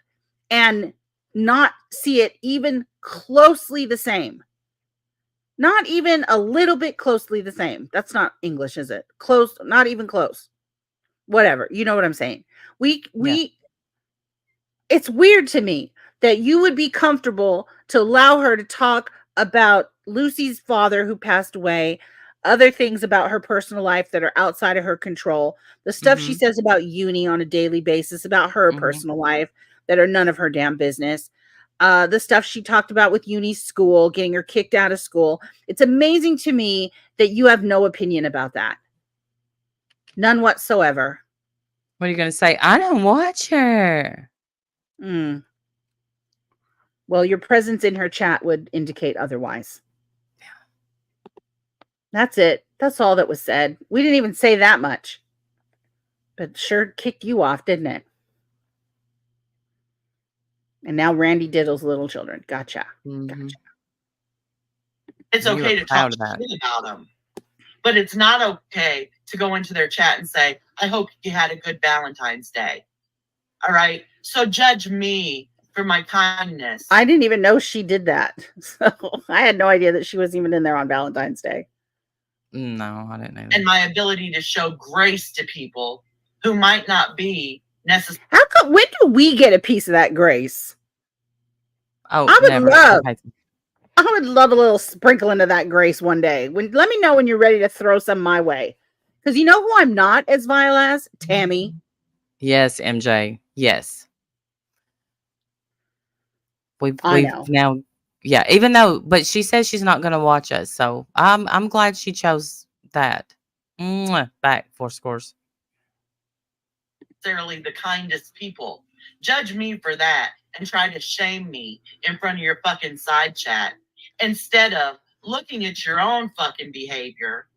and not see it even closely the same? Not even a little bit closely the same. That's not English, is it? Close, not even close. Whatever. You know what I'm saying? We Yeah. we it's weird to me that you would be comfortable to allow her to talk about Lucy's father who passed away, other things about her personal life that are outside of her control, the stuff she Mhm. says about Uni on a daily basis, about her Mhm. personal life that are none of her damn business. The stuff she talked about with Uni's school, getting her kicked out of school. It's amazing to me that you have no opinion about that. None whatsoever. What are you gonna say? I don't watch her. Mm. Well, your presence in her chat would indicate otherwise. That's it. That's all that was said. We didn't even say that much. But sure kicked you off, didn't it? And now Randy diddles little children. Gotcha. Mhm. Gotcha. It's You are okay to talk proud of that. shit about them, but it's not okay to go into their chat and say, I hope you had a good Valentine's Day. All right. So judge me for my kindness I didn't even know she did that. So I had no idea that she was even in there on Valentine's Day. No, I didn't know and that. my ability to show grace to people who might not be necessarily. How come when do we get a piece of that grace? Oh, I would never. love Okay. I would love a little sprinkling of that grace one day. Let me know when you're ready to throw some my way. Because you know who I'm not as vile as? Tammy. Yes, MJ. Yes. I We've know. now yeah, even though but she says she's not gonna watch us, so I'm glad she chose that. Mwah, back 4 scores. The kindest people. Judge me for that and try to shame me in front of your fucking side chat instead of looking at your own fucking behavior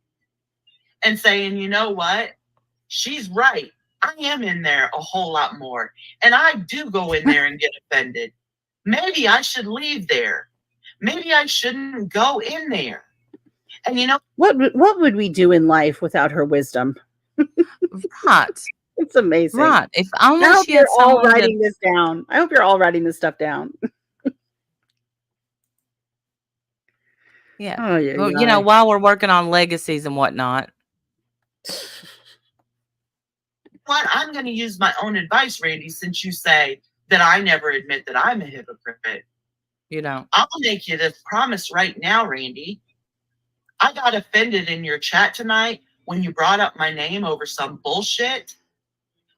and saying, you know what? She's right. I am in there a whole lot more. And I do go in there and get offended. Maybe I should leave there. Maybe I shouldn't go in there. And you know, What would we do in life without her wisdom? Right. It's amazing. Right. If I only hope she you're had all someone to writing this down. I hope you're all writing this stuff down. yeah. Oh yeah. Well, you know, while we're working on legacies and whatnot. what? I'm going to use my own advice, Randy, since you say that I never admit that I'm a hypocrite. You don't. I'll make you this promise right now, Randy. I got offended in your chat tonight when you brought up my name over some bullshit.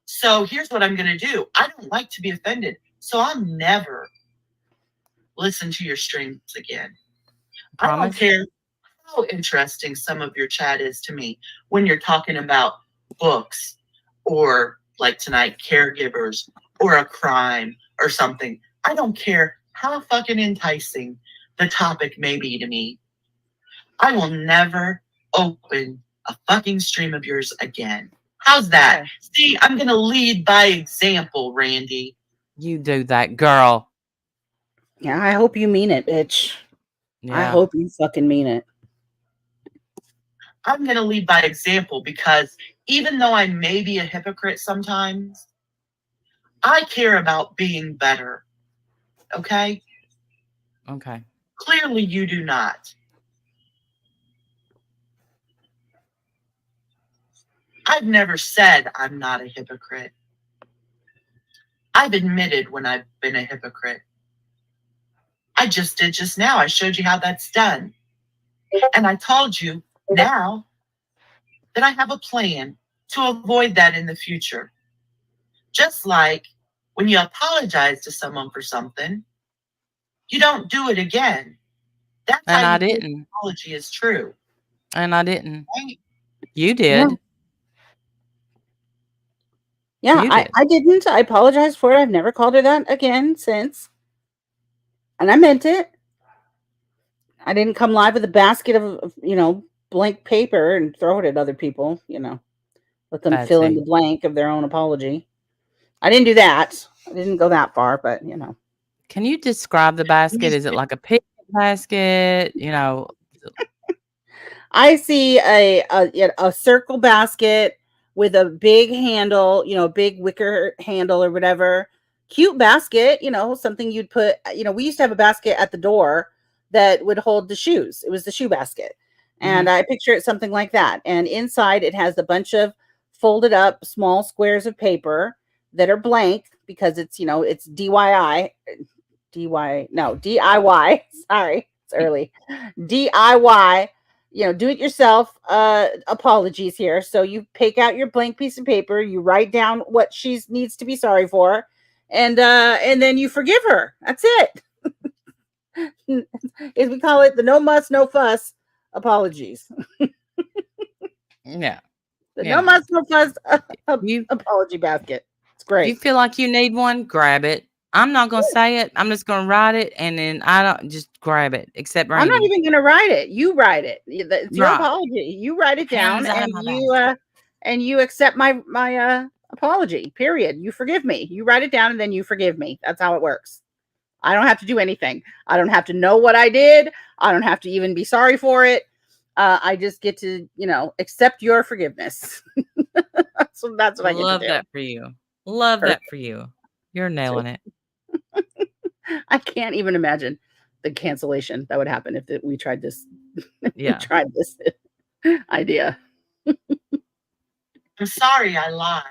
So here's what I'm going to do. I don't like to be offended. So I'll never listen to your streams again. I don't Promise? care how interesting some of your chat is to me when you're talking about books or like tonight, caregivers or a crime or something. I don't care how fucking enticing the topic may be to me. I will never open a fucking stream of yours again. How's that? Okay. See, I'm going to lead by example, Randy. You do that, girl. Yeah, I hope you mean it, bitch. I Yeah. hope you fucking mean it. I'm going to lead by example because even though I may be a hypocrite sometimes, I care about being better. Okay? Okay. Clearly, you do not. I've never said I'm not a hypocrite. I've admitted when I've been a hypocrite. I just did just now. I showed you how that's done. And I told you now that I have a plan to avoid that in the future. Just like when you apologize to someone for something, you don't do it again. That's And how I you know didn't. apology is true. And I didn't. Right? You did. Yeah, You did. I didn't. I apologize for it. I've never called her that again since. And I meant it. I didn't come live with a basket of blank paper and throw it at other people, let them fill in Betsy. the blank of their own apology. I didn't do that. I didn't go that far, but Can you describe the basket? Is it like a picnic basket? I see a circle basket with a big handle, big wicker handle or whatever. Cute basket, something you'd put. We used to have a basket at the door that would hold the shoes. It was the shoe basket, and I picture it something like that. And inside, it has a bunch of folded up small squares of paper that are blank because it's it's DIY. Sorry, it's early. DIY, do it yourself apologies here. So you pick out your blank piece of paper, you write down what she needs to be sorry for, and then you forgive her. That's it. As we call it, the no muss, no fuss apologies. Yeah. The no muss, no fuss You apology basket. It's If great. you feel like you need one, grab it. I'm not gonna say it. I'm just gonna write it, and then I don't just grab it. Except I'm not Randy, even going to write it. You write it. It's your right? apology. You write it down, Hands out of and my you basket. accept my apology. Period. You forgive me. You write it down, and then you forgive me. That's how it works. I don't have to do anything. I don't have to know what I did. I don't have to even be sorry for it. I just get to accept your forgiveness. So that's what I get to Love do. that for you. Love that Perfect. for you. You're nailing it. I can't even imagine the cancellation that would happen if we tried this. Yeah. We tried this idea. I'm sorry I lied.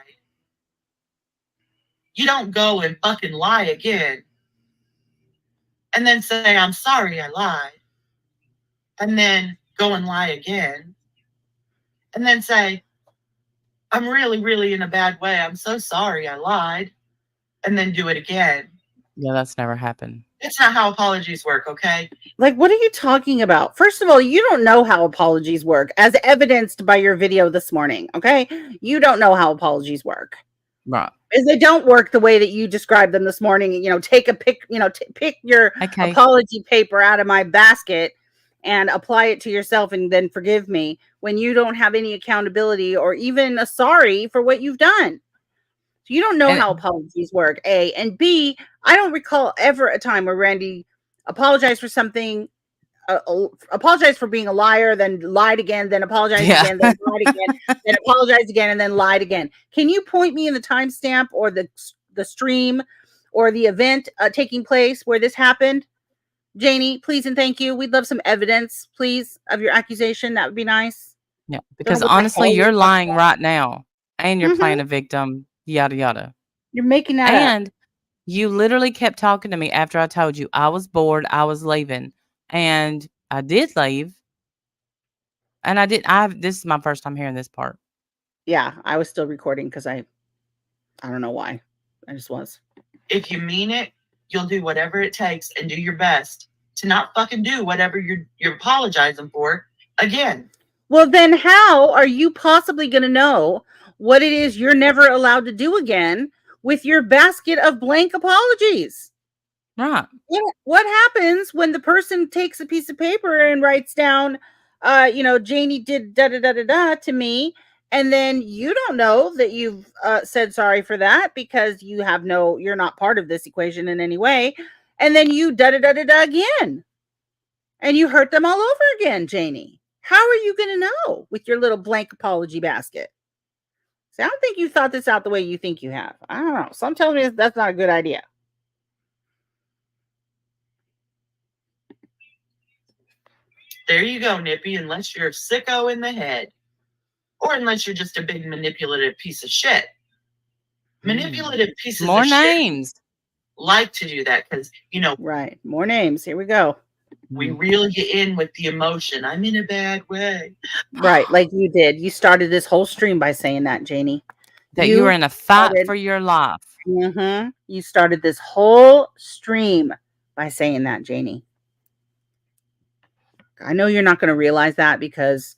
You don't go and fucking lie again. And then say, I'm sorry I lied. And then go and lie again. And then say, I'm really, really in a bad way. I'm so sorry I lied. And then do it again. Yeah, that's never happened. It's not how apologies work, okay? Like, what are you talking about? First of all, you don't know how apologies work, as evidenced by your video this morning, okay? You don't know how apologies work. Right. Because they don't work the way that you described them this morning. Take a pick, pick your Okay. apology paper out of my basket and apply it to yourself and then forgive me when you don't have any accountability or even a sorry for what you've done. So you don't know how apologies work, A. And B, I don't recall ever a time where Randy apologized for something, apologized for being a liar, then lied again, then apologized again, then lied again, then apologized again, and then lied again. Can you point me in the timestamp or the stream or the event taking place where this happened? Jaynie, please and thank you. We'd love some evidence, please, of your accusation. That would be nice. Yeah, because what the honestly, hell you're you're talking lying about. right now, and you're Mhm. playing a victim. Yada yada. You're making that up. And you literally kept talking to me after I told you I was bored, I was leaving, and I did leave. And I did. This is my first time hearing this part. Yeah, I was still recording because I don't know why. I just was. If you mean it, you'll do whatever it takes and do your best to not fucking do whatever you're apologizing for again. Well, then how are you possibly going to know what it is you're never allowed to do again with your basket of blank apologies? Right. What happens when the person takes a piece of paper and writes down, Jaynie did da da da da da to me, and then you don't know that you've said sorry for that because you're not part of this equation in any way, and then you da da da da da again, and you hurt them all over again, Jaynie. How are you going to know with your little blank apology basket? See, I don't think you thought this out the way you think you have. I don't know. Some tell me that's not a good idea. There you go, Nippy, unless you're a sicko in the head. Or unless you're just a big manipulative piece of shit. Manipulative pieces More of names. shit like to do that because, Right. More names. Here we go. we reel you in with the emotion. I'm in a bad way. Right. Like you did. You started this whole stream by saying that, Jaynie. That you were in a fight started- for your life. You started this whole stream by saying that, Jaynie. I know you're not going to realize that because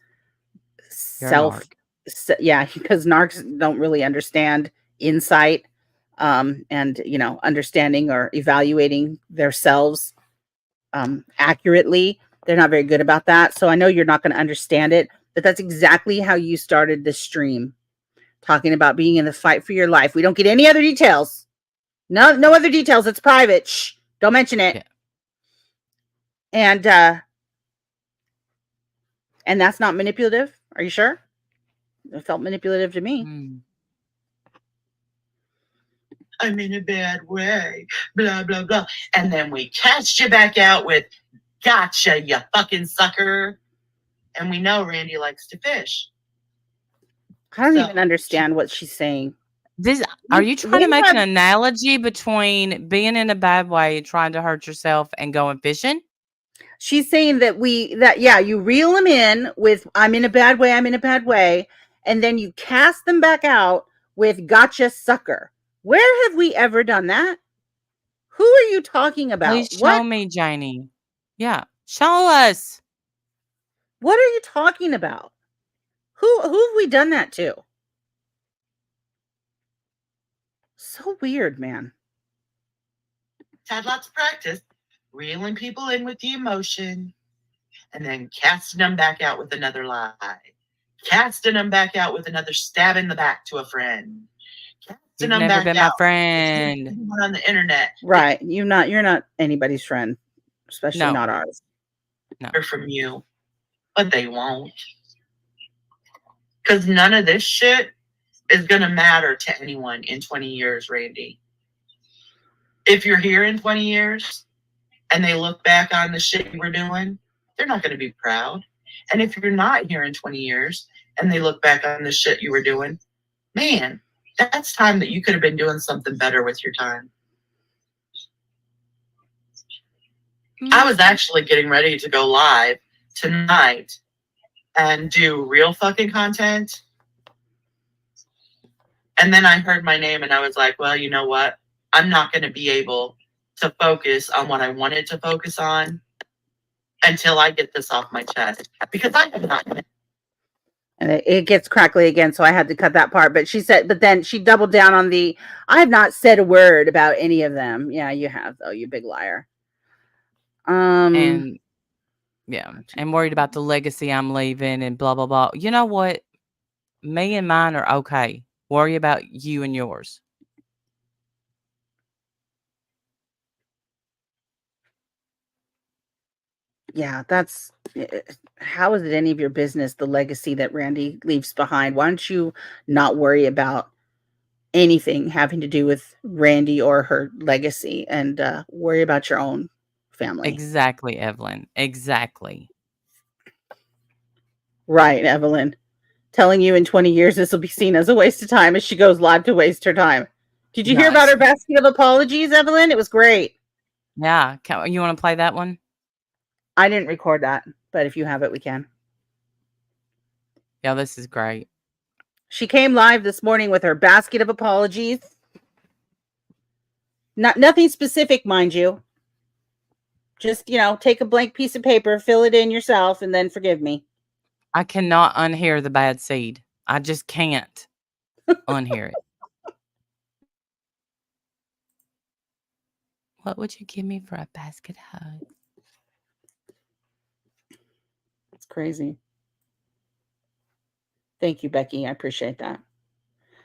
because narcs don't really understand insight and understanding or evaluating themselves accurately. They're not very good about that. So I know you're not going to understand it, but that's exactly how you started this stream, talking about being in the fight for your life. We don't get any other details. No other details. It's private. Shh. Don't mention it. Yeah. And that's not manipulative. Are you sure? It felt manipulative to me. Mm. I'm in a bad way, blah, blah, blah. And then we cast you back out with, gotcha, you fucking sucker. And we know Randy likes to fish. I don't even understand what she's saying. Are you trying to make an analogy between being in a bad way, trying to hurt yourself, and going fishing? She's saying that you reel them in with I'm in a bad way, and then you cast them back out with gotcha, sucker. Where have we ever done that? Who are you talking about? Please show me, Jaynie. Yeah, show us. What are you talking about? Who have we done that to? So weird, man. Had lots of practice reeling people in with the emotion and then casting them back out with another lie. Casting them back out with another stab in the back to a friend. You've never been my friend. On the internet. Right. You're not anybody's friend, especially not ours. No. Or from you. But they won't. Because none of this shit is going to matter to anyone in 20 years, Randy. If you're here in 20 years and they look back on the shit you were doing, they're not going to be proud. And if you're not here in 20 years and they look back on the shit you were doing, man, that's time that you could have been doing something better with your time. I was actually getting ready to go live tonight and do real fucking content. And then I heard my name and I was like, well, you know what? I'm not going to be able to focus on what I wanted to focus on until I get this off my chest. Because I have not. And it gets crackly again, so I had to cut that part. But then she doubled down on I have not said a word about any of them. Yeah, you have, though, you big liar. And yeah, and worried about the legacy I'm leaving and blah, blah, blah. You know what? Me and mine are okay. Worry about you and yours. Yeah, how is it any of your business, the legacy that Randy leaves behind? Why don't you not worry about anything having to do with Randy or her legacy and worry about your own family? Exactly, Evelyn. Exactly. Right, Evelyn. Telling you in 20 years this will be seen as a waste of time as she goes live to waste her time. Did you hear about her basket of apologies, Evelyn? It was great. Yeah. You want to play that one? I didn't record that, but if you have it, we can. Yeah, this is great. She came live this morning with her basket of apologies. Nothing specific, mind you. Just, take a blank piece of paper, fill it in yourself, and then forgive me. I cannot unhear the bad seed. I just can't unhear it. What would you give me for a basket hug? It's crazy. Thank you, Becky. I appreciate that.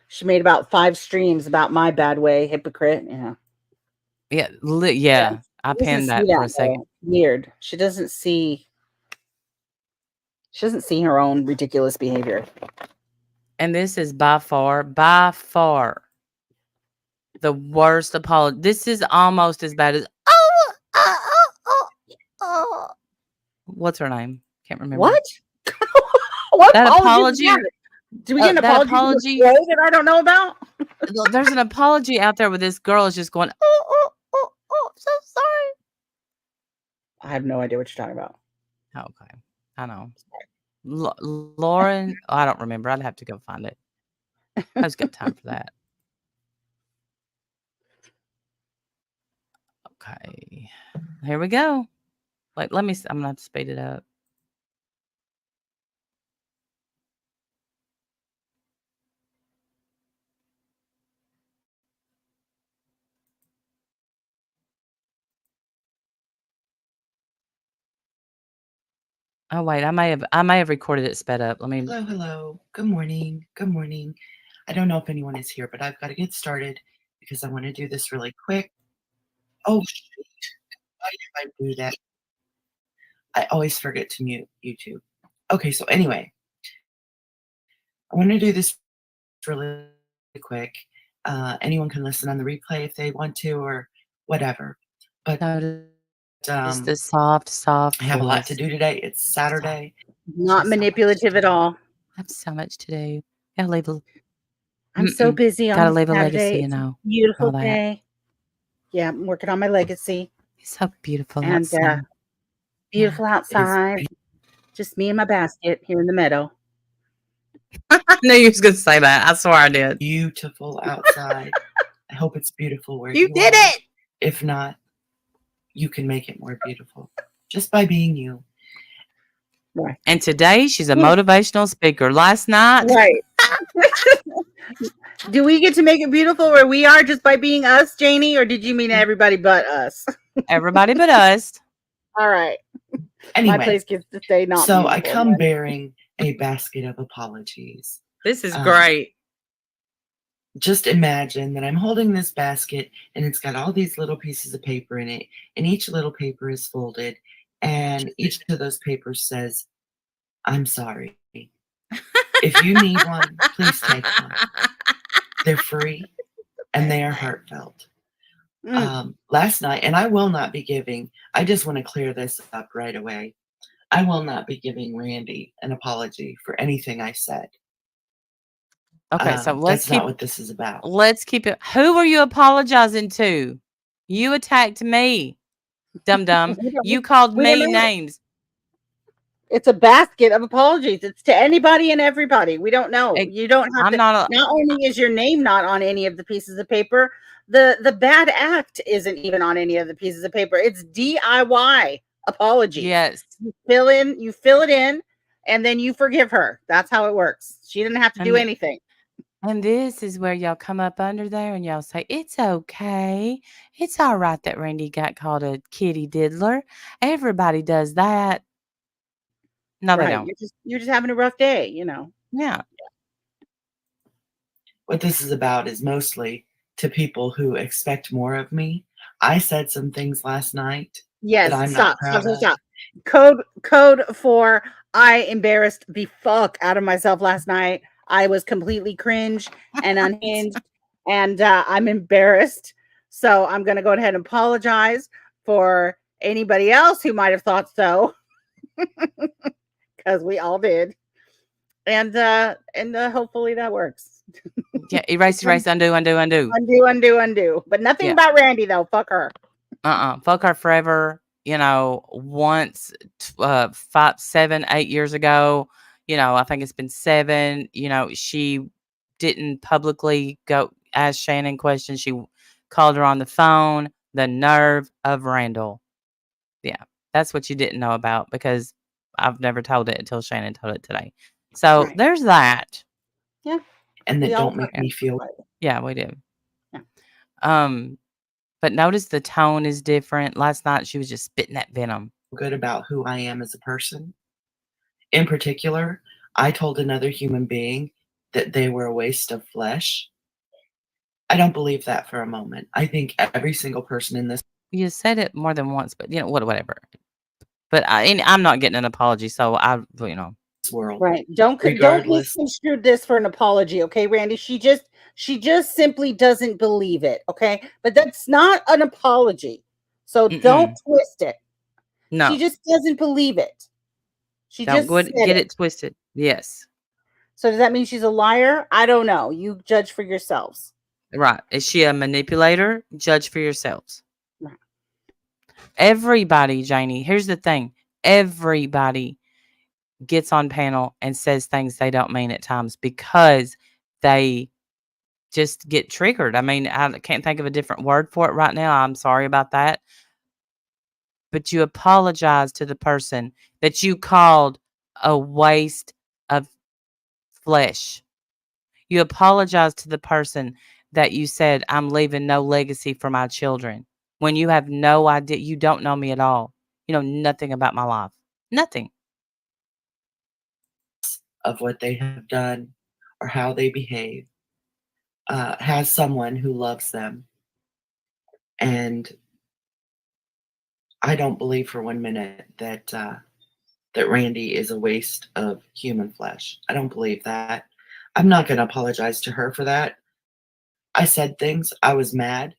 She made about 5 streams about my bad way, hypocrite. Yeah. Yeah. I pinned that for a second. Weird. She doesn't see her own ridiculous behavior. And this is by far the worst apology. This is almost as bad as what's her name? Can't remember. What? What that apology? Do we get an apology that I don't know about? There's an apology out there where this girl is just going, oh, so sorry. I have no idea what you're talking about. Okay. I know. Lauren, I don't remember. I'd have to go find it. I just got time for that. Okay. Here we go. Let me, I'm going to have to speed it up. Oh wait, I may have recorded it sped up. Let me. Hello. Good morning. I don't know if anyone is here, but I've got to get started because I want to do this really quick. Oh, shit. Why did I do that? I always forget to mute YouTube. Okay, so anyway, I want to do this really quick. Anyone can listen on the replay if they want to or whatever. But It's the soft I have a lot to voice. do today. It's Saturday. Not She's so much manipulative to at do. all. I have so much to do. Gotta leave a I'm so Mm-mm. busy on Gotta this leave a legacy, Saturday. you It's a know, beautiful all that. day. Yeah, I'm working on my legacy. It's so beautiful And outside. Yeah. beautiful It is outside. Just me and my basket here in the meadow. I knew you was gonna say that. I swear I did. beautiful outside. I hope it's beautiful where You you did are. it. If not, you can make it more beautiful just by being you. Right. And today she's a Yeah. motivational speaker. Last night, Right. Do we get to make it beautiful where we are just by being us, Jaynie, or did you mean everybody but us? everybody but us. All right. My Anyway, place gets to stay not so beautiful. I come bearing a basket of apologies. This is Um, great. Just imagine that I'm holding this basket and it's got all these little pieces of paper in it, and each little paper is folded, and each of those papers says, I'm sorry. If you need one, please take one. They're free and they are heartfelt. Last night, and I will not be giving, I just want to clear this up right away. I will not be giving Randy an apology for anything I said. Okay, so That's not what this is about. let's keep it. Who were you apologizing to? You attacked me, dum dum. You called We me don't know. names. It's a basket of apologies. It's to anybody and everybody. We don't know. You don't have I'm to. not. Not only is your name not on any of the pieces of paper, the bad act isn't even on any of the pieces of paper. It's DIY apologies. Yes. You fill it in, and then you forgive her. That's how it works. She didn't have to do anything. And this is where y'all come up under there and y'all say, it's okay. It's all right that Randy got called a kitty diddler. Everybody does that. No, they don't. You're just having a rough day, you know. Yeah. What this is about is mostly to people who expect more of me. I said some things last night that I'm not proud of. Code for I embarrassed the fuck out of myself last night. I was completely cringe and unhinged, and I'm embarrassed. So I'm going to go ahead and apologize for anybody else who might have thought so, because we all did. And hopefully that works. Yeah, erase, undo. Undo. But nothing about Randy though. Fuck her. Fuck her forever. You know, once 5, 7, 8 years ago, you know, I think it's been 7, you know, she didn't publicly go ask Shannon questions. She called her on the phone. The nerve of Randall. Yeah, that's what you didn't know about because I've never told it until Shannon told it today. So there's that. Yeah. And that don't make me feel. Yeah, we do. Yeah. But notice the tone is different. Last night she was just spitting that venom. Good about who I am as a person. In particular, I told another human being that they were a waste of flesh. I don't believe that for a moment. I think every single person in this. You said it more than once, but you know, whatever. But I'm not getting an apology, so world. Right. Don't misconstrue this for an apology, okay, Randy? She just simply doesn't believe it, okay? But that's not an apology. So don't twist it. No. She just doesn't believe it. She don't get it twisted. Yes. So does that mean she's a liar? I don't know. You judge for yourselves. Right. Is she a manipulator? Judge for yourselves. Right. Everybody, Jaynie, here's the thing. Everybody gets on panel and says things they don't mean at times because they just get triggered. I mean, I can't think of a different word for it right now. I'm sorry about that. But you apologize to the person that you called a waste of flesh. You apologize to the person that you said, I'm leaving no legacy for my children. When you have no idea, you don't know me at all. You know nothing about my life. Nothing. Of what they have done or how they behave. has someone who loves them. And I don't believe for 1 minute that that Randy is a waste of human flesh. I don't believe that. I'm not going to apologize to her for that. I said things. I was mad.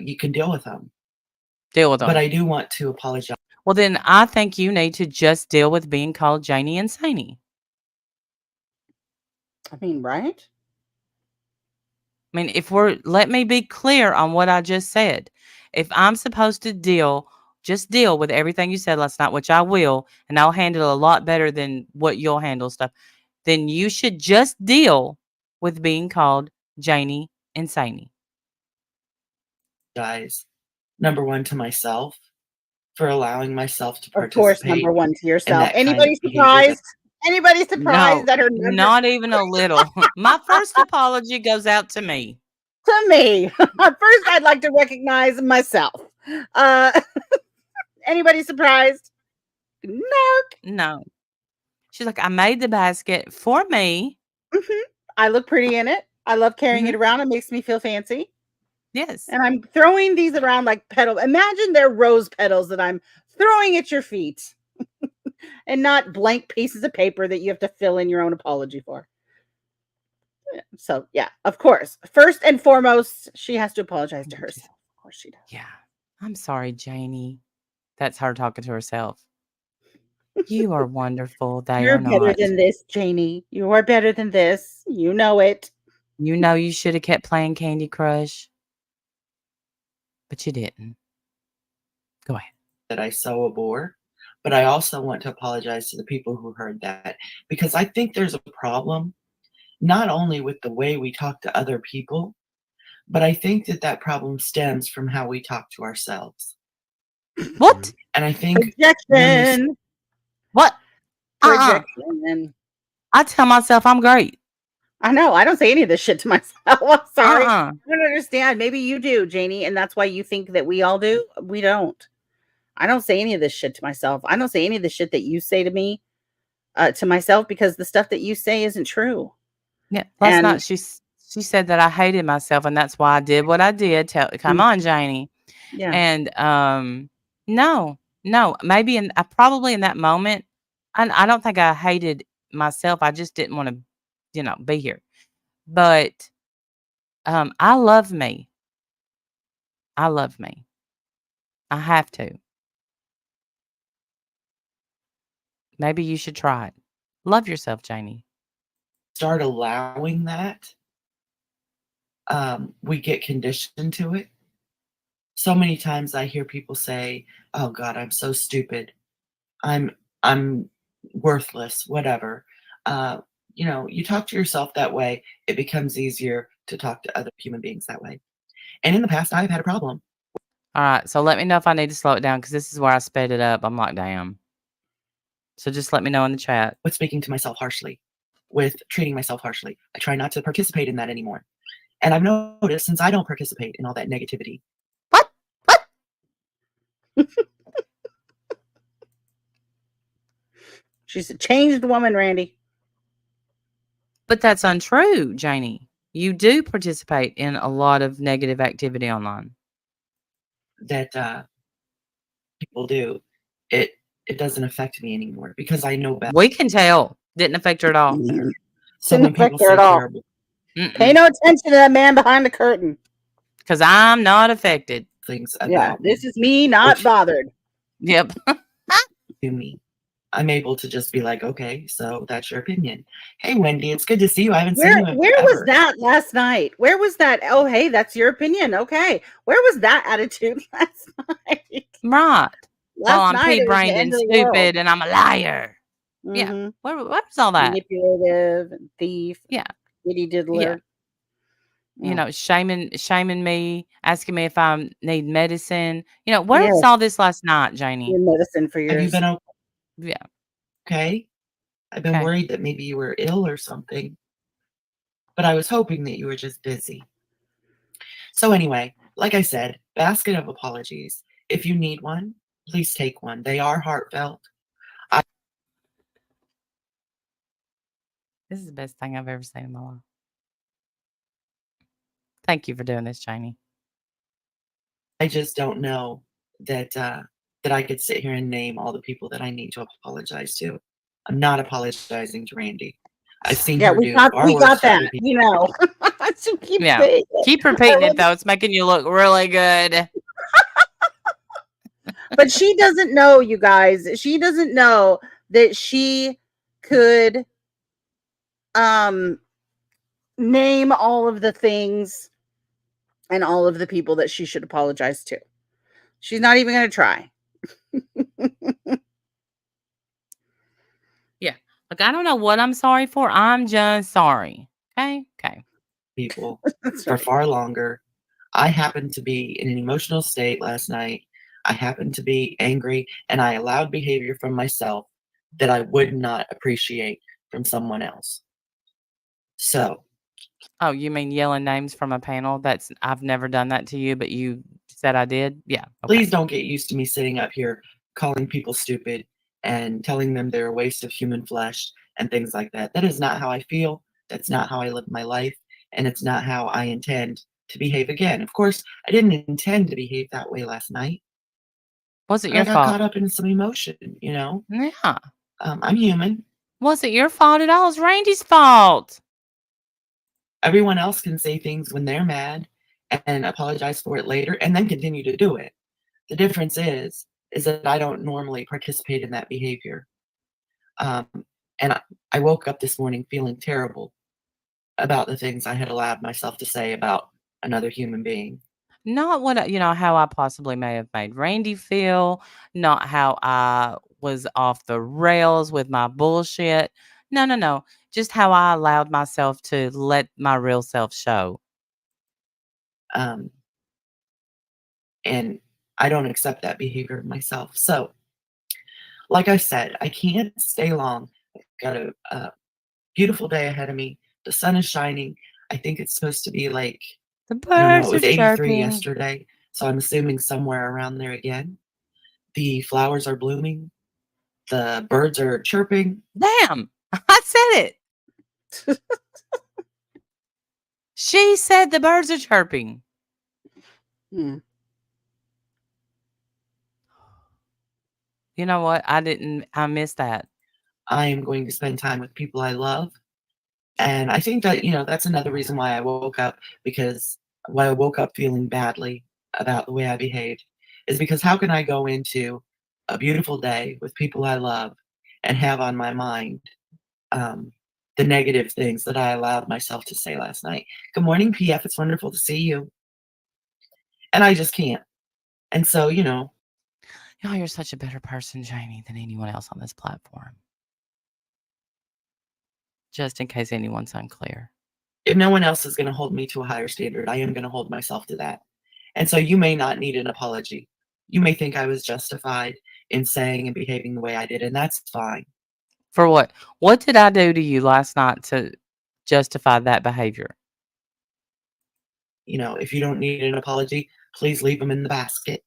You can deal with them. Deal with But them. I do want to apologize. Well, then I think you need to just deal with being called Jaynie and Saney. I mean, right? I mean, let me be clear on what I just said. If I'm supposed to just deal with everything you said last night, which I will, and I'll handle a lot better than what you'll handle stuff, then you should just deal with being called Jaynie and Saney. Guys, number one to myself for allowing myself to Of course, participate number one to in yourself. that kind of Anybody behavior. surprised? Anybody surprised No, that her number not even a little. My first apology goes out to me. to me? First, I'd like to recognize myself. Anybody surprised? No. No. She's like, I made the basket for me. I look pretty in it. I love carrying Mhm. it around. It makes me feel fancy. Yes. And I'm throwing these around like petals. Imagine they're rose petals that I'm throwing at your feet and not blank pieces of paper that you have to fill in your own apology for. So, yeah, of course. First and foremost, she has to apologize to herself. Of course she does. Yeah. I'm sorry, Jaynie. That's her talking to herself. You are wonderful. They You're are better not. than this, Jaynie. You are better than this. You know it. You know you should have kept playing Candy Crush, but you didn't. Go ahead. That I so abhor. But I also want to apologize to the people who heard that because I think there's a problem not only with the way we talk to other people, but I think that that problem stems from how we talk to ourselves. What? And I think Projection. What? Projection. I tell myself I'm great. I know. I don't say any of this shit to myself. I'm sorry. Uh-uh. I don't understand. Maybe you do, Jaynie, and that's why you think that we all do. We don't. I don't say any of this shit to myself. I don't say any of the shit that you say to me to myself because the stuff that you say isn't true. Yeah. Last And night she said that I hated myself and that's why I did what I did. Come on, Jaynie. yeah, And no, maybe probably in that moment, I don't think I hated myself. I just didn't want to, be here. But I love me. I love me. I have to. Maybe you should try it. Love yourself, Jaynie. start allowing that, we get conditioned to it. So many times I hear people say, "Oh God, I'm so stupid. I'm worthless, whatever." You talk to yourself that way, it becomes easier to talk to other human beings that way. And in the past, I've had a problem All right. So let me know if I need to slow it down because this is where I sped it up. I'm like, damn. So just let me know in the chat. with speaking to myself harshly, with treating myself harshly. I try not to participate in that anymore. And I've noticed since I don't participate in all that negativity. What? she's a changed woman, Randy. But that's untrue, Jaynie. You do participate in a lot of negative activity online. That people do, it doesn't affect me anymore because I know better. We can tell. Didn't affect her at all. So Didn't when people affect her say at all. terrible Pay no attention to that man behind the curtain. Because I'm not affected. things Yeah, about this is me not Which- bothered. Yep. to me, I'm able to just be like, okay, so that's your opinion. Hey, Wendy, it's good to see you. I haven't seen you in Where was forever. that last night? Where was that? Oh, hey, that's your opinion. Okay. Where was that attitude last night? Right. Well, I'm Last night it was the pea-brained end and of the world. stupid and I'm a liar. Yeah. Mhm. What was all that? Manipulative and thief. Yeah. Kitty diddler. Yeah. You know, shaming me, asking me if I need medicine. Where Yes. was all this last night, Jaynie? Your medicine for Have you yours. been Yeah. okay? I've been Okay. worried that maybe you were ill or something, but I was hoping that you were just busy. So anyway, like I said, basket of apologies. If you need one, please take one. They are heartfelt. This is the best thing I've ever seen in my life. Thank you for doing this, Jaynie. I just don't know that I could sit here and name all the people that I need to apologize to. I'm not apologizing to Randy. I've seen Yeah, her do far we worse got to other that. people. You know, so keep Yeah. saying it. Keep repeating it, though. It's making you look really good. But she doesn't know, you guys. She doesn't know that she could um name all of the things and all of the people that she should apologize to. She's not even going to try. Yeah. Look, I don't know what I'm sorry for. I'm just sorry. Okay. Okay. People That's for right. far longer. I happened to be in an emotional state last night. I happened to be angry, and I allowed behavior from myself that I would not appreciate from someone else. So Oh, you mean yelling names from a panel? I've never done that to you, but you said I did? Yeah. Okay. please don't get used to me sitting up here calling people stupid and telling them they're a waste of human flesh and things like that. That is not how I feel. That's not how I live my life. And it's not how I intend to behave again. Of course, I didn't intend to behave that way last night, Was it but I your got fault? caught up in some emotion, you know? Yeah. I'm human. Was it your fault at all? It's Randy's fault. Everyone else can say things when they're mad and apologize for it later and then continue to do it. The difference is that I don't normally participate in that behavior. Um, and I woke up this morning feeling terrible about the things I had allowed myself to say about another human being. Not how I possibly may have made Randy feel, not how I was off the rails with my bullshit. No, no, no. Just how I allowed myself to let my real self show. Um, and I don't accept that behavior of myself. So, like I said, I can't stay long. I've got a beautiful day ahead of me. The sun is shining. I think it's supposed to be like, The I don't know, birds it are was 83 chirping. yesterday. So I'm assuming somewhere around there again. The flowers are blooming. The birds are chirping. Damn, I said it. She said the birds are chirping. Hmm. You know what? I missed that. I am going to spend time with people I love. And I think that, that's another reason why I woke up, because why I woke up feeling badly about the way I behaved is because how can I go into a beautiful day with people I love and have on my mind um, the negative things that I allowed myself to say last night? Good morning, PF. It's wonderful to see you. And I just can't. And so, Oh, you're such a better person, Jaynie, than anyone else on this platform. Just in case anyone's unclear. if no one else is going to hold me to a higher standard, I am going to hold myself to that. And so you may not need an apology. You may think I was justified in saying and behaving the way I did, and that's fine. For what? What did I do to you last night to justify that behavior? If you don't need an apology, please leave them in the basket.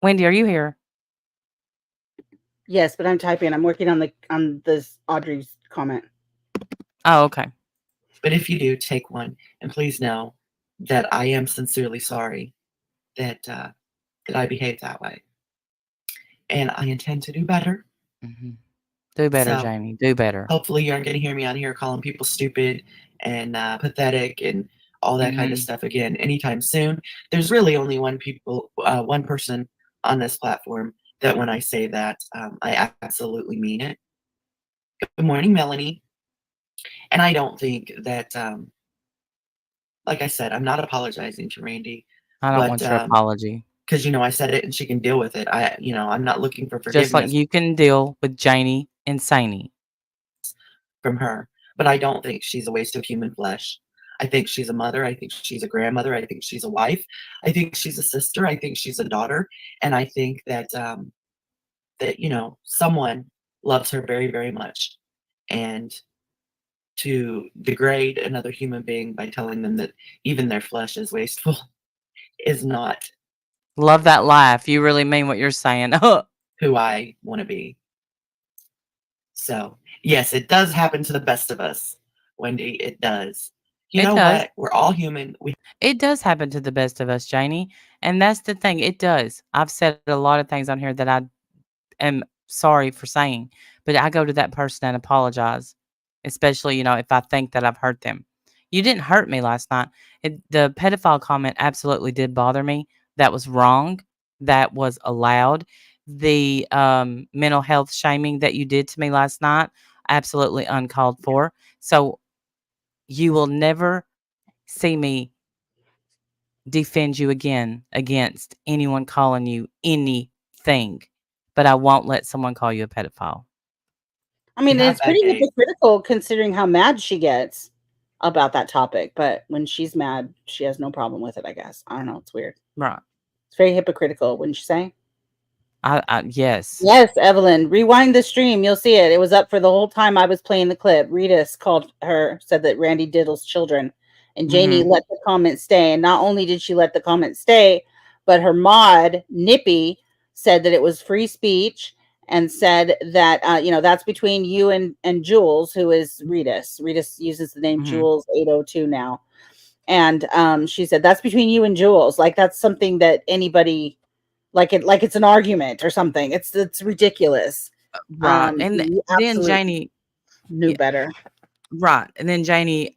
Wendy, are you here? Yes, but I'm typing. I'm working on this Audrey's comment. Oh, okay. But if you do, take one, and please know that I am sincerely sorry that I behaved that way, and I intend to do better. Mm-hmm. Do better, So Jaynie. Do better. hopefully you aren't going to hear me on here calling people stupid and pathetic and all that kind of Mm-hmm. stuff again anytime soon. There's really only one person on this platform that when I say that, I absolutely mean it. Good morning, Melanie. And I don't think that, like I said, I'm not apologizing to Randy, I don't but want your apology. because I said it and she can deal with it. I'm not looking for Just like forgiveness you can deal with Jaynie and Saney. from her, but I don't think she's a waste of human flesh. I think she's a mother. I think she's a grandmother. I think she's a wife. I think she's a sister. I think she's a daughter, and I think that someone loves her very, very much, and to degrade another human being by telling them that even their flesh is wasteful is not Love that laugh. You really mean what you're saying. who I want to be. So, yes, it does happen to the best of us, Wendy. It does. You It know does. what? We're all human. It does happen to the best of us, Janie. And that's the thing. It does. I've said a lot of things on here that I am sorry for saying, but I go to that person and apologize, especially, if I think that I've hurt them. You didn't hurt me last night. The pedophile comment absolutely did bother me. That was wrong. That was allowed. The mental health shaming that you did to me last night, absolutely uncalled for. So you will never see me defend you again against anyone calling you anything, but I won't let someone call you a pedophile. I mean, have it's bad pretty days. hypocritical considering how mad she gets about that topic. But when she's mad, she has no problem with it, I guess. I don't know. It's weird. Right. It's very hypocritical, wouldn't you say? Yes. Yes, Evelyn. Rewind the stream. You'll see it. It was up for the whole time I was playing the clip. Rita's called her, said that Randy diddles children. And Jaynie Mhm. let the comment stay. And not only did she let the comment stay, but her mod, Nippy, said that it was free speech and said that, that's between you and Jules, who is Ritas. Ritas uses the name Mhm. Jules 802 now. And she said, that's between you and Jules. Like, that's something that anybody like it's an argument or something. It's ridiculous. Right. And You then absolutely Janie, knew yeah, better. right. And then Janie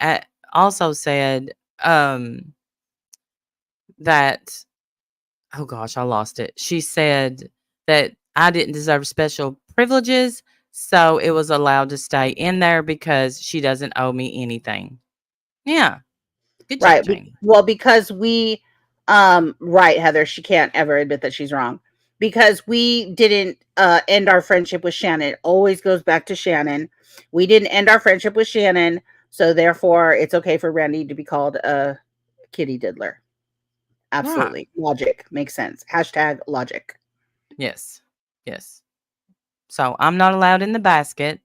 also said that, oh gosh, I lost it. She said that I didn't deserve special privileges, so it was allowed to stay in there because she doesn't owe me anything. Yeah. Good job, Right. Janie. Well, because we right, Heather, she can't ever admit that she's wrong. Because we didn't end our friendship with Shannon. It always goes back to Shannon. We didn't end our friendship with Shannon, so therefore it's okay for Randy to be called a kitty diddler. Right. Absolutely. Logic makes sense. Hashtag logic. Yes. Yes. So I'm not allowed in the basket.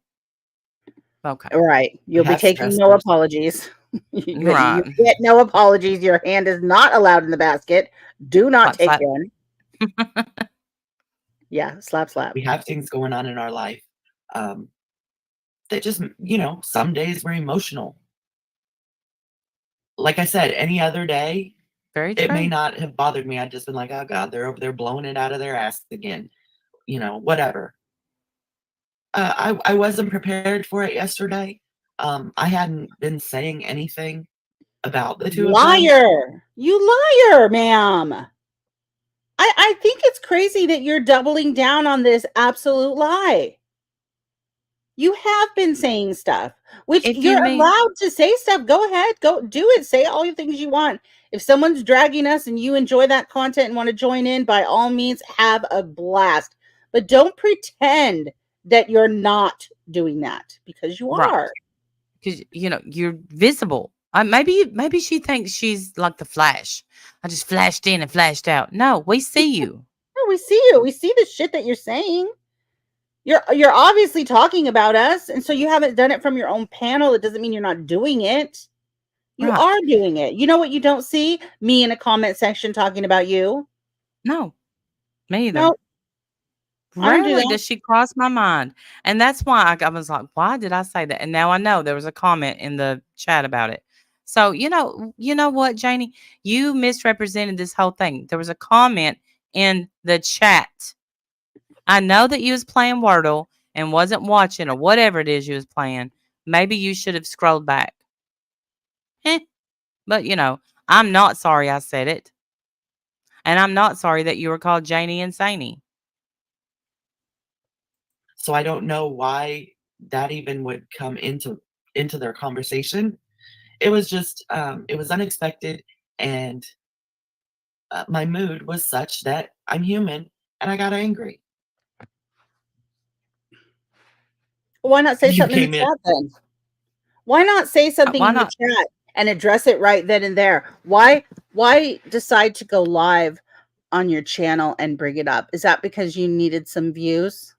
Okay. Right. We You'll be have taking no stressors. apologies. You Right. get no apologies. Your hand is not allowed in the basket. Do not Slap, take slap. one. Yeah, slap, slap. We have things going on in our life um, that just, some days we're emotional. Like I said, any other day, Very it may true. not have bothered me. I'd just been like, oh God, they're over there blowing it out of their ass again. Whatever. I wasn't prepared for it yesterday. I hadn't been saying anything about the two of them. Liar. You liar, ma'am. I think it's crazy that you're doubling down on this absolute lie. You have been saying stuff, which If you you're mean allowed to say stuff. Go ahead, go do it. Say all the things you want. If someone's dragging us and you enjoy that content and want to join in, by all means, have a blast. But don't pretend that you're not doing that because you right, are. because you're visible. Maybe she thinks she's like the Flash. I just flashed in and flashed out. No, we see you. No, we see you. We see the shit that you're saying. You're obviously talking about us, and so you haven't done it from your own panel. It doesn't mean you're not doing it. You Right. are doing it. You know what you don't see? Me in a comment section talking about you. No, me either. No, I don't do Rarely that. does she cross my mind. And that's why I was like, why did I say that? And now I know there was a comment in the chat about it. So, you know what, Janie? You misrepresented this whole thing. There was a comment in the chat. I know that you was playing Wordle and wasn't watching or whatever it is you was playing. Maybe you should have scrolled back. Eh, but I'm not sorry I said it. And I'm not sorry that you were called Janie and Saney. So I don't know why that even would come into their conversation. It was just it was unexpected, and my mood was such that I'm human and I got angry. Why not say You something in the came in. chat then? Why not say something Why in the not? chat and address it right then and there? Why decide to go live on your channel and bring it up? Is that because you needed some views?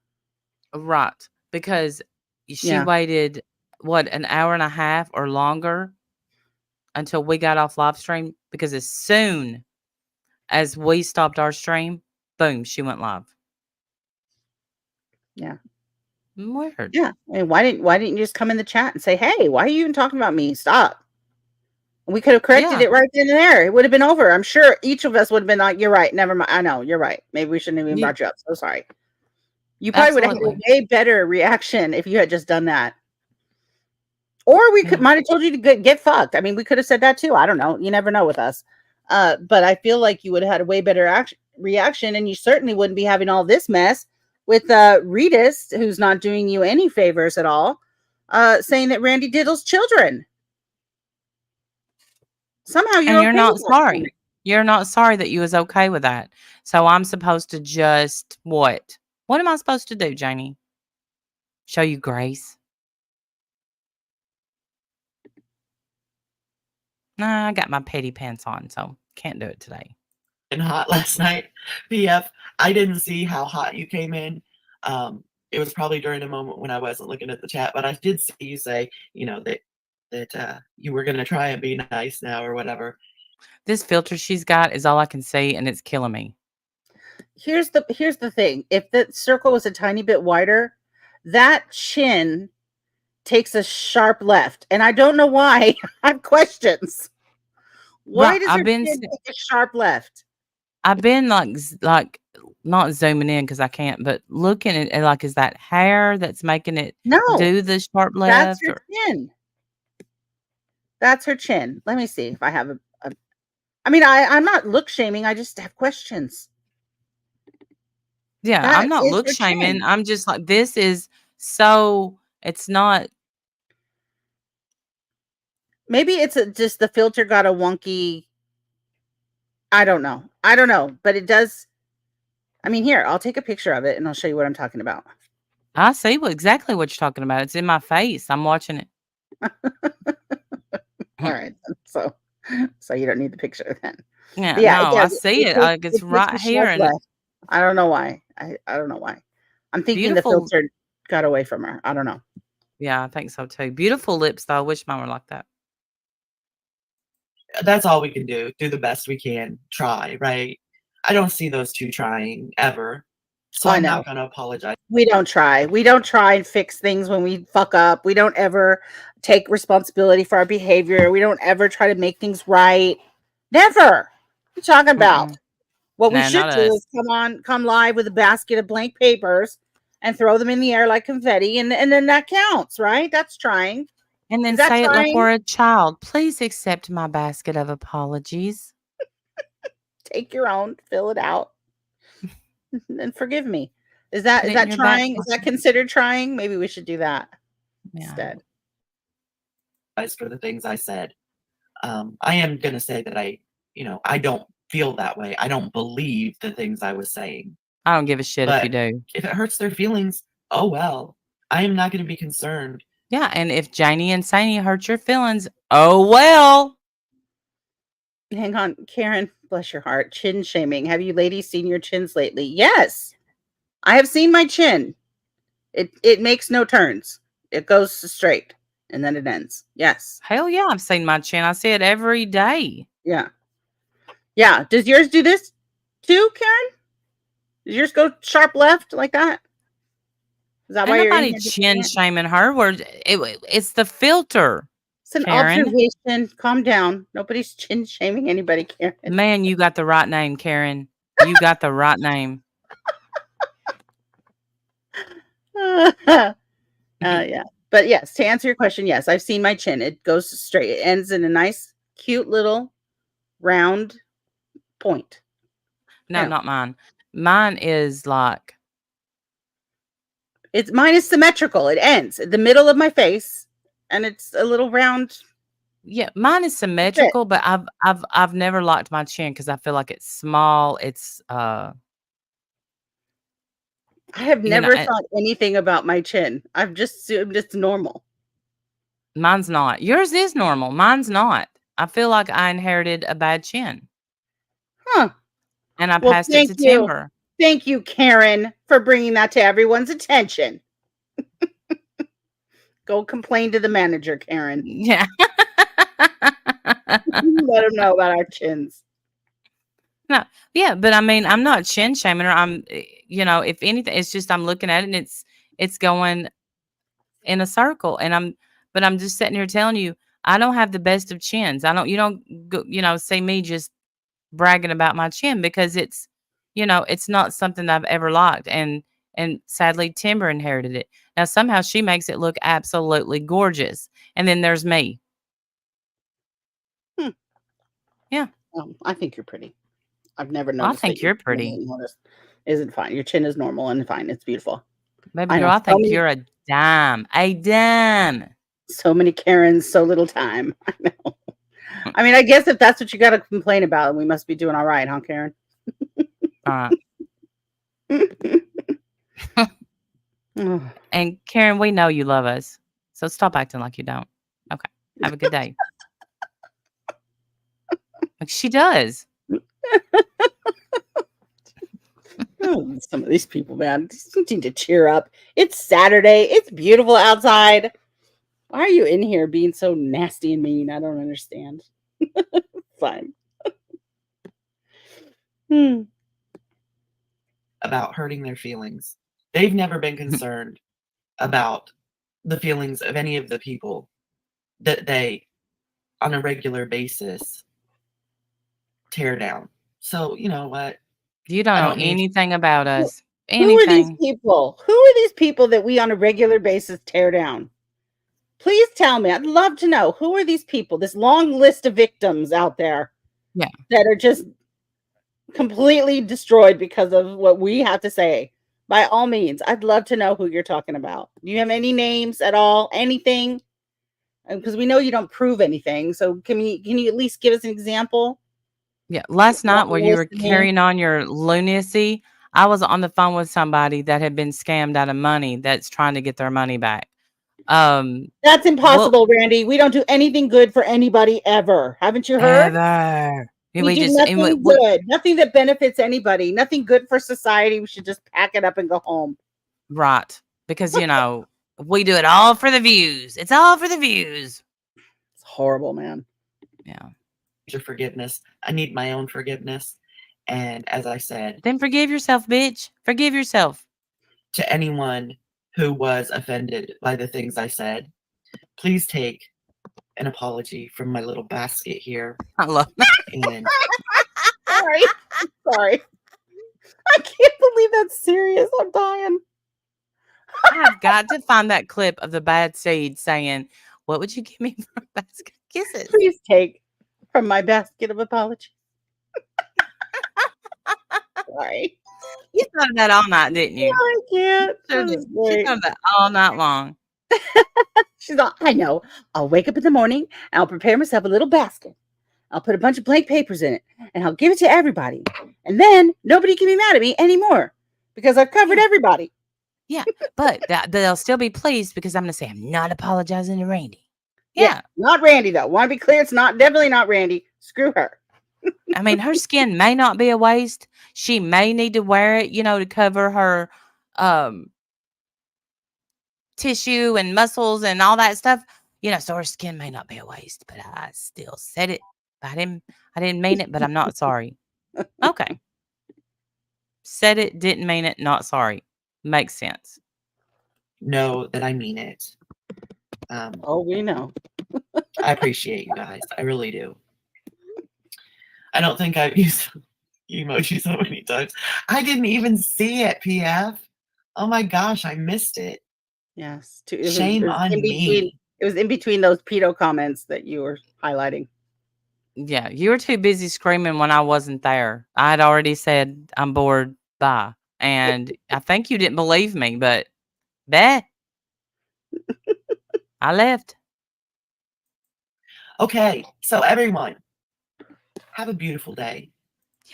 Right. Because she Yeah. waited, what, an hour and a half or longer until we got off live stream? Because as soon as we stopped our stream, boom, she went live. Yeah. Weird. Yeah. I mean, why didn't you just come in the chat and say, "Hey, why are you even talking about me? Stop." We could have corrected Yeah. it right then and there. It would have been over. I'm sure each of us would have been like, "You're right. Never mind. I know you're right. Maybe we shouldn't have even You brought you up. So sorry." You probably would have had a absolutely. way better reaction if you had just done that. Or we Yeah. might have told you to get fucked. I mean, we could have said that too. I don't know. You never know with us. But I feel like you would have had a way better reaction, and you certainly wouldn't be having all this mess with Reedus, who's not doing you any favors at all, saying that Randy diddles children. Somehow And you're you're okay not with that. sorry. You're not sorry that you was okay with that. So I'm supposed to just what? What am I supposed to do, Jaynie? Show you grace? Nah, I got my petty pants on, so can't do it today. And hot last night. PF, I didn't see how hot you came in. It was probably during a moment when I wasn't looking at the chat, but I did see you say, that you were gonna try and be nice now or whatever. This filter she's got is all I can see, and it's killing me. Here's the thing. If the circle was a tiny bit wider, that chin takes a sharp left, and I don't know why. I have questions. Why Right, does I've her been chin take a sharp left? I've been like not zooming in because I can't, but looking at it, like, is that hair that's making it No, do the sharp that's left? her Or chin. That's her chin. Let me see if I have a I mean, I'm not look shaming. I just have questions. yeah, That I'm not is look her shaming. chin. I'm just like, this is so it's not. Maybe it's just the filter got a wonky. I don't know. But it does. I mean, here, I'll take a picture of it and I'll show you what I'm talking about. I see exactly what you're talking about. It's in my face. I'm watching it. All right. So you don't need the picture then. Yeah, But yeah, it no, I does. see it. Like, it's It takes a right here, sharp and left. I don't know why. I don't know why. I'm thinking the beautiful. filter got away from her. I don't know. Yeah, I think so too. Beautiful lips, though. I wish mine were like that. That's all we can do. Do the best we can. Try, right? I don't see those two trying ever. So I I'm know. not gonna apologize. We don't try. We don't try and fix things when we fuck up. We don't ever take responsibility for our behavior. We don't ever try to make things right. Never. What are you talking about? Mm-mm. What we Nah, should not do us. is come live with a basket of blank papers and throw them in the air like confetti, and then that counts, right? That's trying. And then Is that say it like trying? we're a child. Please accept my basket of apologies. Take your own, fill it out, and forgive me. Is Put it in that your back trying? Is that pocket. considered trying? Maybe we should do that Yeah. instead. For the things I said. I am gonna say that I don't feel that way. I don't believe the things I was saying. I don't give a shit if you But do. if it hurts their feelings, oh well. I am not gonna be concerned. Yeah, and if Jaynie and Sani hurt your feelings, oh well. Hang on, Karen, bless your heart. Chin shaming. Have you ladies seen your chins lately? Yes, I have seen my chin. It makes no turns. It goes straight and then it ends. Yes. Hell yeah, I've seen my chin. I see it every day. Yeah. Yeah. Does yours do this too, Karen? Does yours go sharp left like that? Is that Ain't why you're in nobody here chin doing it? shaming her. It's the filter, It's an Karen. observation. Calm down. Nobody's chin shaming anybody, Karen. Man, you got the right name, Karen. You got the right name. Yeah. But yes, to answer your question, yes, I've seen my chin. It goes straight. It ends in a nice, cute little round point. No, Yeah. not mine. Mine is like Mine is symmetrical. It ends at the middle of my face, and it's a little round. yeah, mine is symmetrical, but I've never liked my chin because I feel like it's small. It's I have you never know, thought anything about my chin. I've just assumed it's normal. mine's not. Yours is normal. Mine's not. I feel like I inherited a bad chin Huh. and I Well, passed it thank to you. Timber. Thank you, Karen, for bringing that to everyone's attention. Go complain to the manager, Karen. Yeah. Let him know about our chins. No, yeah, but I mean, I'm not chin shaming her. If anything, it's just I'm looking at it and it's going in a circle, and I'm just sitting here telling you, I don't have the best of chins. You don't see me just bragging about my chin because it's not something I've ever liked. And sadly, Timber inherited it. Now, somehow she makes it look absolutely gorgeous. And then there's me. Hmm. Yeah. I think you're pretty. I've never I noticed that think your you're chin pretty. isn't fine. Your chin is normal and fine. It's beautiful. Baby I girl, know I think you're a dime. A dime. so many Karens, so little time. I know. I mean, I guess if that's what you got to complain about, we must be doing all right, huh, Karen? All right. And Karen, we know you love us. So stop acting like you don't. Okay. Have a good day. Like she does. Oh, some of these people, man, just need to cheer up. It's Saturday. It's beautiful outside. Why are you in here being so nasty and mean? I don't understand. Fine. About hurting their feelings. They've never been concerned about the feelings of any of the people that they, on a regular basis, tear down. So, you know what? You don't I know don't need anything about us. Who are these Anything. people? Who are these people that we on a regular basis tear down? Please tell me. I'd love to know. Who are these people? This long list of victims out there Yeah. that are just completely destroyed because of what we have to say. By all means, I'd love to know who you're talking about. Do you have any names at all? Anything? Because we know you don't prove anything. So can you at least give us an example? Yeah. Last night while you List were of names. carrying on your lunacy, I was on the phone with somebody that had been scammed out of money that's trying to get their money back. That's impossible, Randy. We don't do anything good for anybody ever. Haven't you heard? Ever. We do nothing good. Nothing that benefits anybody. Nothing good for society. We should just pack it up and go home. Right. Because, we do it all for the views. It's all for the views. It's horrible, man. Yeah. your forgiveness. I need my own forgiveness. And as I said, Then forgive yourself, bitch. Forgive yourself. to anyone who was offended by the things I said, please take an apology from my little basket here. I love that. And Sorry. I can't believe that's serious. I'm dying. I've got to find that clip of the bad seed saying, "What would you give me for a basket of kisses?" Please take from my basket of apologies. Sorry. You thought of that all night, didn't you? I can't. Sure did. She thought of that all night long. She's all, I know. I'll wake up in the morning and I'll prepare myself a little basket. I'll put a bunch of blank papers in it and I'll give it to everybody. And then nobody can be mad at me anymore because I've covered everybody. Yeah, but they'll still be pleased because I'm going to say I'm not apologizing to Randy. Yeah, not Randy though. Want to be clear? It's definitely not Randy. Screw her. I mean, her skin may not be a waste. She may need to wear it, to cover her tissue and muscles and all that stuff. So her skin may not be a waste, but I still said it. I didn't mean it, but I'm not sorry. Okay. Said it, didn't mean it, not sorry. Makes sense. know that I mean it. We know. I appreciate you guys. I really do. I don't think I've used emoji so many times. I didn't even see it, PF. Oh my gosh, I missed it. Yes. Shame on me. It was in between those pedo comments that you were highlighting. Yeah, you were too busy screaming when I wasn't there. I had already said I'm bored. Bye. And I think you didn't believe me, but I left. Okay, so everyone, have a beautiful day.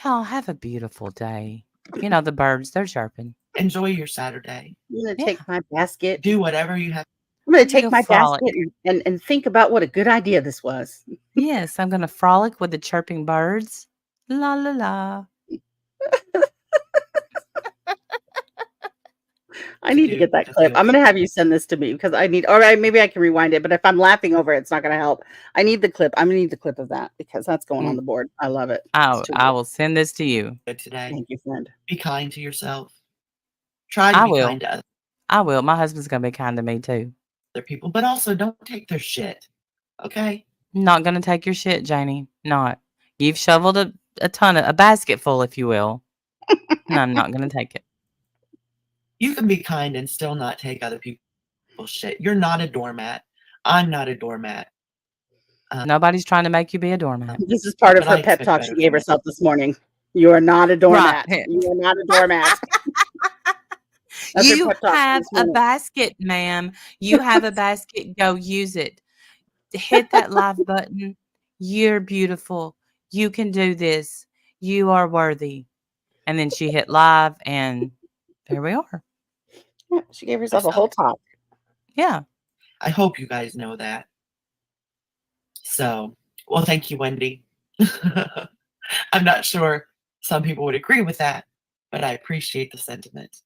Y'all have a beautiful day. The birds, they're chirping. Enjoy your Saturday. I'm going to take my basket. Do whatever you have. I'm going to take my frolic. basket and think about what a good idea this was. Yes, I'm going to frolic with the chirping birds. La, la, la. I need to get that clip. I'm going to have you send this to me because maybe I can rewind it, but if I'm laughing over it, it's not going to help. I need the clip. I'm going to need the clip of that because that's going on the board. I love it. I will send this to you. Today. Thank you, friend. Be kind to yourself. Try to be kind to others. I will. My husband's going to be kind to me too. Other people, but also don't take their shit. Okay. Not gonna take your shit, Jaynie. Not. You've shoveled a basket full, if you will. And I'm not gonna take it. You can be kind and still not take other people's shit. You're not a doormat. I'm not a doormat. Nobody's trying to make you be a doormat. This is part of But I her pep expect talk she better gave from herself this morning. You are not a doormat. Right. You are not a doormat. That's her You pep talk have this a morning. basket, ma'am. You have a basket. Go use it. Hit that live button. You're beautiful. You can do this. You are worthy. And then she hit live, and there we are. Yeah, she gave herself a whole talk. Yeah. I hope you guys know that. So, well, thank you, Wendy. I'm not sure some people would agree with that, but I appreciate the sentiment.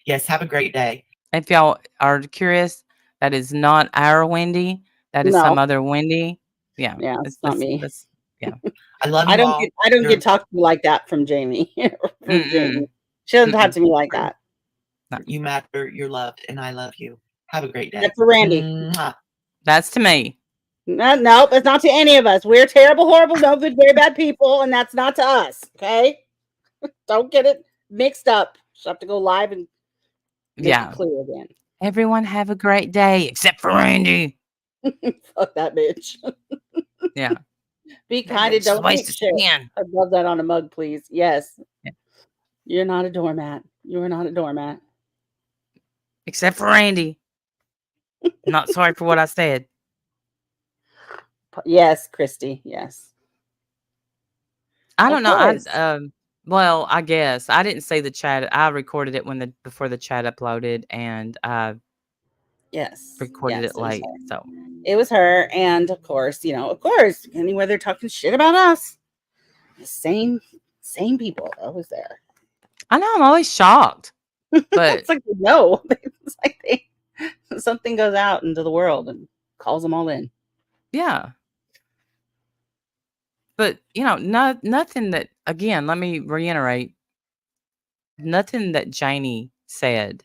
Yes, have a great day. If y'all are curious, that is not our Wendy. That is some No. other Wendy. Yeah. Yeah, it's not me. That's yeah. I love you I don't all. get I don't You're- get talked to like that from Jaynie. From Jaynie. Mm-mm. She doesn't talk Mm-mm. to me like that. You matter. You're loved, and I love you. Have a great day. That's for Randy. Mwah. That's to me. No, it's not to any of us. We're terrible, horrible, no good, very bad people, and that's not to us. Okay, don't get it mixed up. Just have to go live and make Yeah. it clear again. Everyone have a great day, except for Randy. Fuck that bitch. Yeah. Be That kind and bitch is a don't waste take of shit. skin. I love that on a mug, please. Yes. Yeah. You're not a doormat. You are not a doormat. Except for Randy. Not sorry for what I said. Yes, Christy. Yes. I Of don't know. course. Well, I guess I didn't see the chat. I recorded it before the chat uploaded, and I Yes. recorded Yes, it late. So it was her, and of course, anywhere they're talking shit about us, the same people always there. I know I'm always shocked, but It's like no, it's like something goes out into the world and calls them all in. yeah. But nothing that, again, let me reiterate, nothing that Jaynie said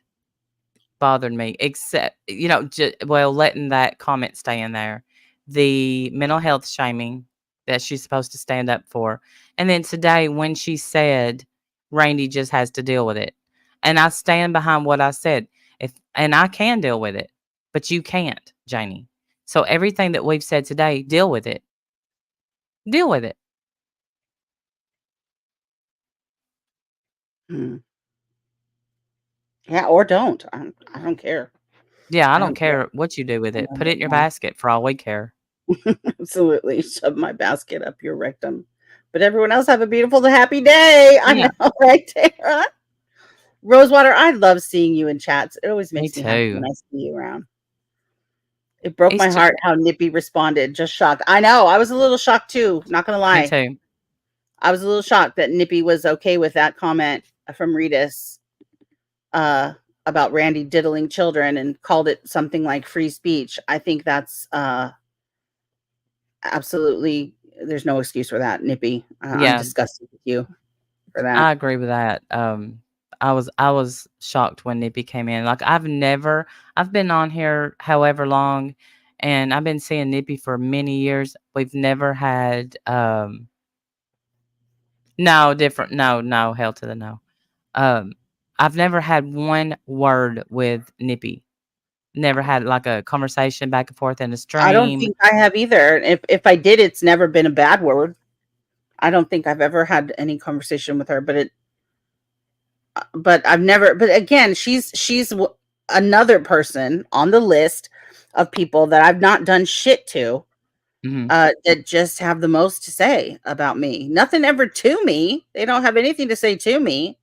bothered me, except letting that comment stay in there, the mental health shaming that she's supposed to stand up for, and then today when she said Randy just has to deal with it, and I stand behind what I said. And I can deal with it, but you can't, Jaynie. So everything that we've said today, deal with it. Deal with it. Yeah, or don't. I don't care. Yeah, I I don't don't care. care what you do with it. I Put it in your don't care. basket for all we care. Absolutely, shove my basket up your rectum. But everyone else have a beautiful, happy day. I Yeah. know, right, Tara? Rosewater, I love seeing you in chats. It always makes me happy when too. I see you around. It broke He's my too- heart how Nippy responded. Just shocked. I know. I was a little shocked too. Not gonna Me lie. too. I was a little shocked that Nippy was okay with that comment from Redis about Randy diddling children and called it something like free speech. I think that's absolutely, there's no excuse for that, Nippy. I'm Yeah, disgusted with you for that. I agree with that. I was shocked when Nippy came in. Like I've been on here however long, and I've been seeing Nippy for many years. We've never had no, hell to the no. I've never had one word with Nippy. Never had like a conversation back and forth in a I don't stream. think I have either. If I did, it's never been a bad word. I don't think I've ever had any conversation with her, but I've never. But again, she's another person on the list of people that I've not done shit to. Mhm. That just have the most to say about me. Nothing ever to me. They don't have anything to say to me.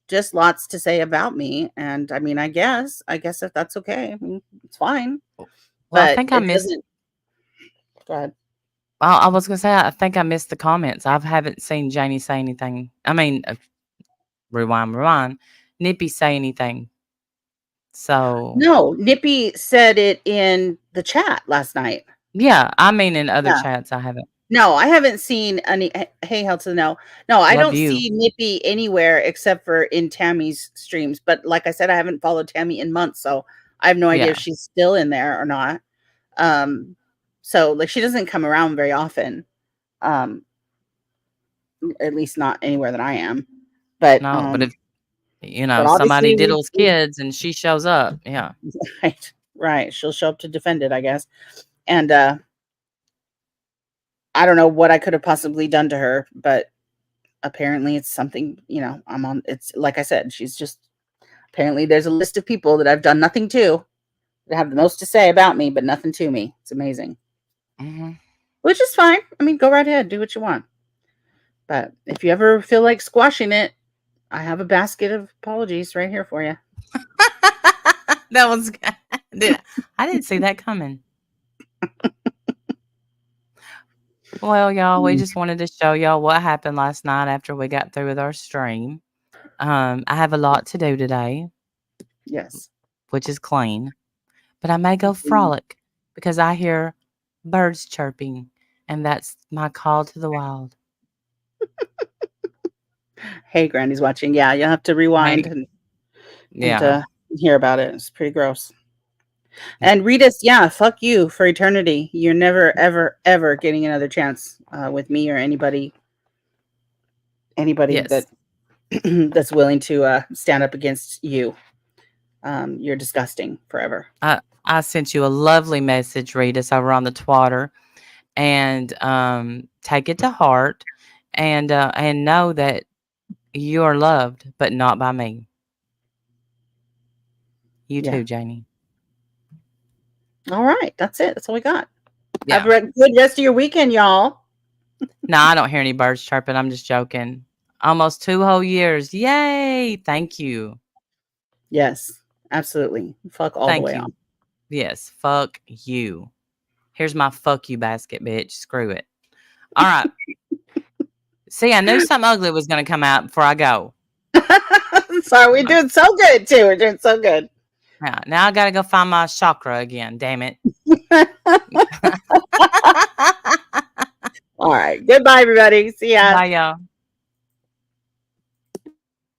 Just lots to say about me. And I mean, I guess if that's okay, it's fine. Well, I But think I it missed. doesn't. Go ahead. I was gonna say I think I missed the comments. I haven't seen Jaynie say anything. I mean, rewind. Nippy say anything. So No, Nippy said it in the chat last night. yeah, I mean in other Yeah. chats I haven't. No, I haven't seen any. Hey, hell to the no. No, I Love don't you. see Nippy anywhere except for in Tammy's streams. But like I said, I haven't followed Tammy in months, so I have no idea Yeah. if she's still in there or not. So like she doesn't come around very often. At least not anywhere that I am. But No, but if but somebody obviously diddles kids and she shows up, yeah. right. She'll show up to defend it, I guess. And I don't know what I could have possibly done to her, but apparently it's something, I'm on. It's like I said, she's just apparently there's a list of people that I've done nothing to that have the most to say about me, but nothing to me. It's amazing. Mm-hmm. Which is fine. I mean, go right ahead, do what you want. But if you ever feel like squashing it, I have a basket of apologies right here for you. That was good. I didn't see that coming. Well, y'all, we just wanted to show y'all what happened last night after we got through with our stream. I have a lot to do today, Yes. which is clean, but I may go frolic because I hear birds chirping, and that's my call to the wild. Hey, Granny's watching. Yeah, you'll have to rewind Hey. and Yeah. hear about it. It's pretty gross. And Ritas, yeah, fuck you for eternity. You're never, ever, ever getting another chance with me or anybody Yes. that that's willing to stand up against you. You're disgusting forever. I sent you a lovely message, Rita, over on the Twitter, and take it to heart, and know that you are loved, but not by me. You Yeah. too, Jaynie. All right, that's it. That's all we got. Yeah. Have a good rest of your weekend, y'all. No, I don't hear any birds chirping. I'm just joking. Almost 2 whole years. Yay! Thank you. Yes, absolutely. Fuck all the Thank way you. on. Yes, fuck you. Here's my fuck you basket, bitch. Screw it. All right. See, I knew something ugly was going to come out before I go. Sorry, we're doing so good too. We're doing so good. Yeah, now I got to go find my chakra again. Damn it. All right. Goodbye, everybody. See ya. Bye, y'all.